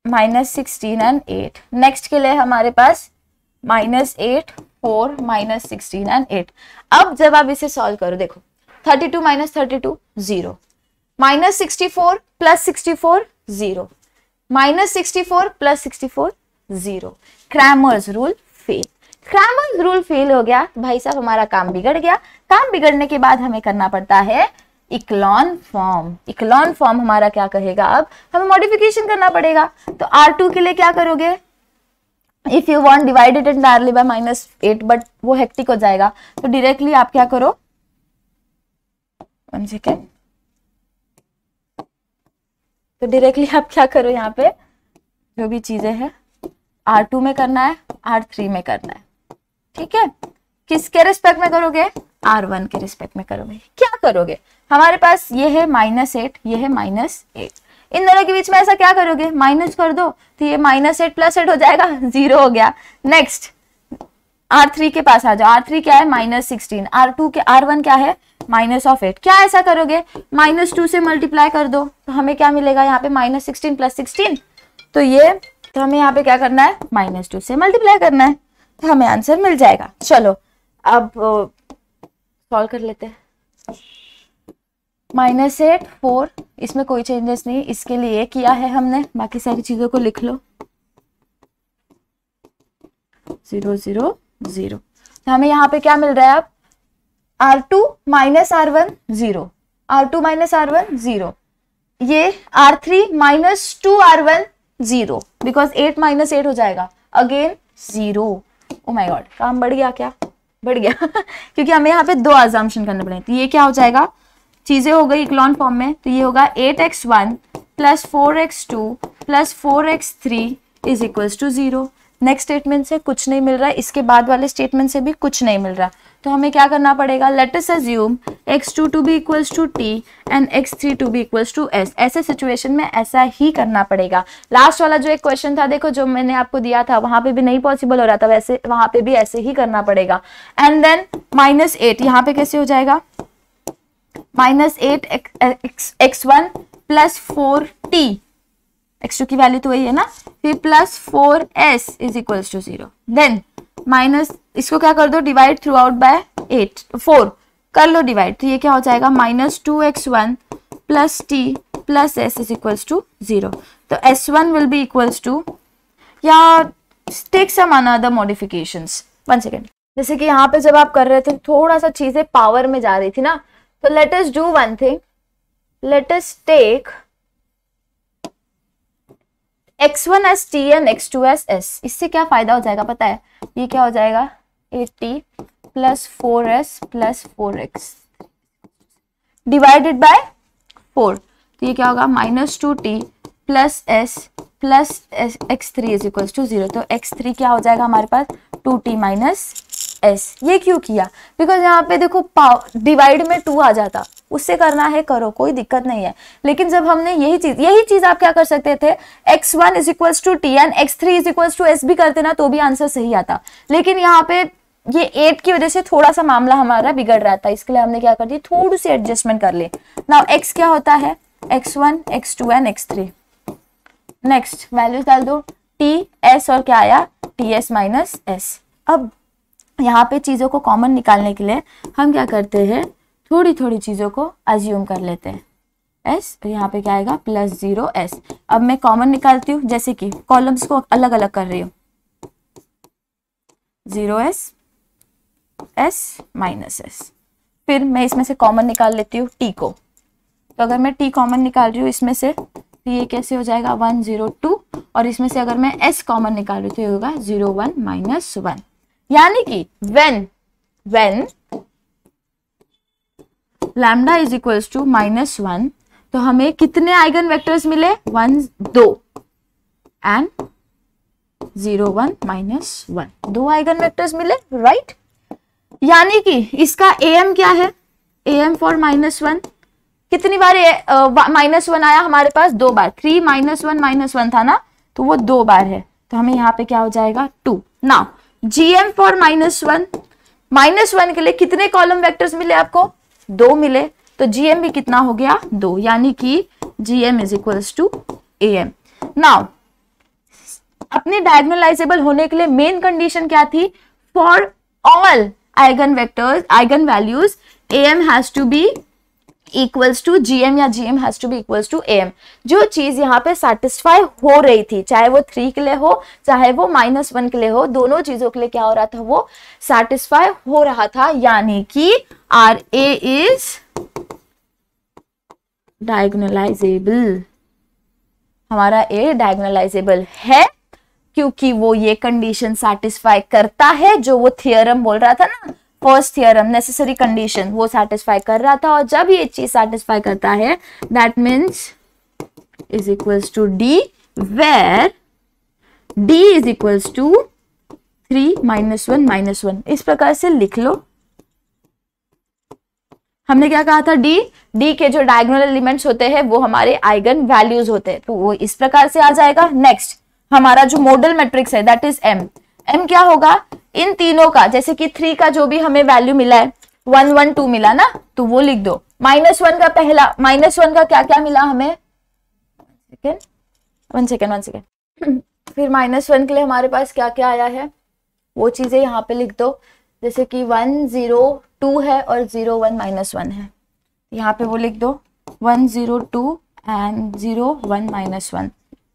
-16 एंड 8। नेक्स्ट के लिए हमारे पास -8 4 -16 एंड 8। अब जब आप इसे सॉल्व करो, देखो 32 - 32 0, -64 + 64 0, -64 + 64 0। Cramer's rule fail. Cramer's rule fail हो गया भाई साहब, हमारा काम बिगड़ गया। काम बिगड़ने के बाद हमें करना पड़ता है इक्लॉन फॉर्म। इक्लॉन फॉर्म हमारा क्या कहेगा? अब हमें मॉडिफिकेशन करना पड़ेगा। तो R2 के लिए क्या करोगे? If you want divided entirely by -8, but वो हेक्टिक हो जाएगा, तो डायरेक्टली आप क्या करो? 1 सेकेंड। तो डायरेक्टली आप क्या करो? यहाँ पे जो भी चीजें हैं R2 में करना है, R3 में करना है। ठीक है, किसके रिस्पेक्ट में करोगे? R1 के रिस्पेक्ट में करोगे। क्या करोगे? हमारे पास ये है -8, ये है -8। इन दोनों के बीच में ऐसा क्या करोगे? माइनस कर दो, तो ये -8 + 8 हो जाएगा, 0 हो गया। नेक्स्ट R3 के पास आ जाओ। R3 क्या है? -16। R1 क्या है? -8। क्या ऐसा करोगे? -2 से मल्टीप्लाई कर दो, तो हमें क्या मिलेगा यहाँ पे? -16 + 16। तो हमें यहाँ पे क्या करना है? -2 से मल्टीप्लाई करना है, तो हमें आंसर मिल जाएगा। चलो अब सॉल्व कर लेते हैं। -8 4, इसमें कोई चेंजेस नहीं, इसके लिए किया है हमने, बाकी सारी चीजों को लिख लो। 0 0 0। तो हमें यहाँ पे क्या मिल रहा है? अब R2 - R1 0, R2 - R1 0, ये R3 - 2R1 0, बिकॉज 8 - 8 हो जाएगा, अगेन 0। ओ माय गॉड, काम बढ़ गया क्या? बढ़ गया क्योंकि हमें यहाँ पे 2 अजम्पशन करने पड़े। तो ये क्या हो जाएगा? चीजें हो गई इक्लॉन फॉर्म में, तो ये होगा 8x1 + 4x2 + 4x3 is equals to 0। Next statement से कुछ नहीं मिल रहा है, इसके बाद वाले स्टेटमेंट से भी कुछ नहीं मिल रहा, तो हमें क्या करना पड़ेगा? Let us assume x2 to be equals to t and x3 to be equals to s। ऐसे सिचुएशन में ऐसा ही करना पड़ेगा। लास्ट वाला जो एक क्वेश्चन था, देखो जो मैंने आपको दिया था, वहां पे भी नहीं पॉसिबल हो रहा था, वैसे वहां पे भी ऐसे ही करना पड़ेगा। एंड देन -8 यहाँ पे कैसे हो जाएगा? -8 x1 + 4t, x2 की वैल्यू तो वही है ना, फिर +4s is equals to 0। Then minus, इसको क्या कर दो? डिवाइड थ्रू आउट बाय 4 कर लो डिवाइड, तो ये क्या हो जाएगा? -2x1 + t + s is equals to 0। तो s1 will be equals to, या take some another modifications. 1 second. जैसे कि यहाँ पे जब आप कर रहे थे थोड़ा सा चीजें पावर में जा रही थी ना, तो let us do one thing, let us take x1 as t and x2 as s। इससे क्या फायदा हो जाएगा पता है? ये क्या हो जाएगा? 8t + 4s + 4x divided by 4, तो ये क्या होगा -2t plus S plus x3 is equal to 0। तो x3 क्या हो जाएगा हमारे पास 2t माइनस एस। ये क्यों किया? बिकॉज यहाँ पे देखो डिवाइड में 2 आ जाता, उससे करना है करो, कोई दिक्कत नहीं है। लेकिन जब हमने यही चीज आप क्या कर सकते थे, x1 is equal to T and x3 is equal to S भी करते ना, तो भी आंसर सही आता। लेकिन यहाँ पे ये 8 की वजह से थोड़ा सा मामला हमारा बिगड़ रहा था, इसके लिए हमने क्या कर दी, थोड़ी सी एडजस्टमेंट कर ली। नाउ x क्या होता है, x1 x2 and x3। Next values डाल दो, टी एस और क्या आया, टी एस माइनस एस। अब यहाँ पे चीजों को कॉमन निकालने के लिए हम क्या करते हैं, थोड़ी थोड़ी चीजों को अज्यूम कर लेते हैं, एस और यहाँ पे क्या आएगा +0s। अब मैं कॉमन निकालती हूँ, जैसे कि कॉलम्स को अलग अलग कर रही हूँ, 0s s माइनस एस। फिर मैं इसमें से कॉमन निकाल लेती हूँ t को, तो अगर मैं t कॉमन निकाल रही हूँ इसमें से, तो ये कैसे हो जाएगा 1 0 2, और इसमें से अगर मैं s कॉमन निकाल रही हूँ तो ये होगा 0 1 माइनस 1। यानी कि when lambda is equals to -1, तो हमें कितने आइगन वेक्टर्स मिले, 1 2 एंड 0 1 माइनस 1, 2 आइगन वेक्टर्स मिले, राइट। यानी कि इसका am क्या है, am फॉर -1, कितनी बार -1 आया हमारे पास, 2 बार, 3 -1 था ना, तो वो 2 बार है, तो हमें यहाँ पे क्या हो जाएगा 2। नाउ gm फॉर -1 के लिए कितने कॉलम वेक्टर्स मिले आपको, 2 मिले, तो gm भी कितना हो गया 2, यानी कि gm is equals to am। Now अपने डायगोनलाइजेबल होने के लिए मेन कंडीशन क्या थी, for all eigen vectors eigen values am has to be equals to gm या gm has to be equals to am। जो चीज यहाँ पे सेटिस्फाई हो रही थी, चाहे वो 3 के लिए हो चाहे वो -1 के लिए हो, दोनों चीजों के लिए क्या हो रहा था, वो सेटिस्फाई हो रहा था। यानी कि आर ए इज डायगोनलाइजेबल, हमारा ए डायगोनलाइजेबल है क्योंकि वो ये कंडीशन सेटिस्फाई करता है, जो वो थियरम बोल रहा था ना, फर्स्ट थियरम नेसेसरी कंडीशन, वो सेटिस्फाई कर रहा था। और जब ये चीज सेटिस्फाई करता है, that means is equals to D, where D is equals to 3 -1 -1। इस प्रकार से लिख लो। हमने क्या कहा था, डी के जो डायगोनल एलिमेंट्स होते हैं वो हमारे आइगन वैल्यूज होते हैं, तो वो इस प्रकार से आ जाएगा। नेक्स्ट हमारा जो मॉडल मैट्रिक्स है दैट इज एम क्या होगा, इन तीनों का, जैसे कि 3 का जो भी हमें वैल्यू मिला है, 1 1 2 मिला ना, तो वो लिख दो। -1 का पहला, -1 का क्या क्या मिला हमें, वन सेकेंड फिर -1 के लिए हमारे पास क्या क्या आया है, वो चीजें यहाँ पे लिख दो। जैसे कि 1 0 2 है और 0 1 -1 है, यहाँ पे वो लिख दो 1 0 2 एंड 0 1 -1।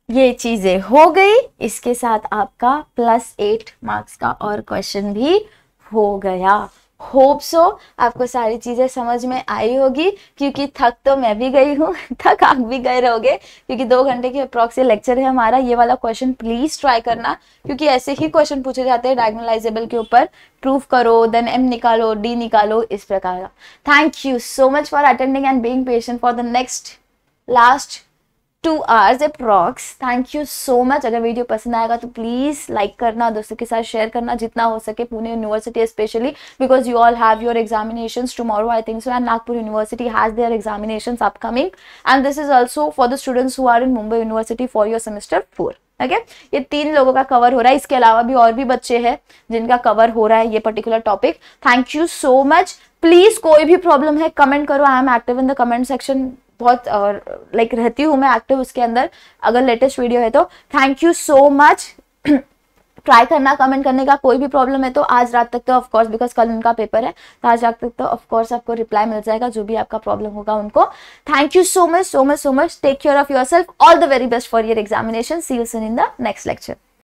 ये चीजें हो गई, इसके साथ आपका +8 मार्क्स का और क्वेश्चन भी हो गया। होप सो आपको सारी चीजें समझ में आई होगी, क्योंकि थक तो मैं भी गई हूँ, थक आप भी गए रहोगे, क्योंकि 2 घंटे की अप्रॉक्स लेक्चर है हमारा। ये वाला क्वेश्चन प्लीज ट्राई करना, क्योंकि ऐसे ही क्वेश्चन पूछे जाते हैं डायगोनलाइजेबल के ऊपर, प्रूफ करो, देन एम निकालो, डी निकालो, इस प्रकार का। Thank you so much for attending and being patient for the next last 2 hours approx. Thank you so much. अगर वीडियो पसंद आएगा तो प्लीज लाइक करना, दोस्तों के साथ शेयर करना जितना हो सके, Pune university specially, because you all have your examinations tomorrow I think so, and Nagpur university has their examinations upcoming, and this is also for the students who are in Mumbai university for your semester 4। Okay, ये 3 लोगों का cover हो रहा है, इसके अलावा भी और भी बच्चे हैं जिनका कवर हो रहा है ये particular topic. Thank you so much. Please कोई भी प्रॉब्लम है कमेंट करो, I am active in the comment section, बहुत लाइक रहती हूँ मैं एक्टिव उसके अंदर, अगर लेटेस्ट वीडियो है तो। Thank you so much. Try करना कमेंट करने का, कोई भी प्रॉब्लम है तो आज रात तक तो ऑफ कोर्स, बिकॉज कल उनका पेपर है, तो आज रात तक तो ऑफ कोर्स आपको रिप्लाई मिल जाएगा, जो भी आपका प्रॉब्लम होगा उनको। Thank you so much, so much, so much. Take care of yourself, all the very best for your examination. See you soon in the next lecture.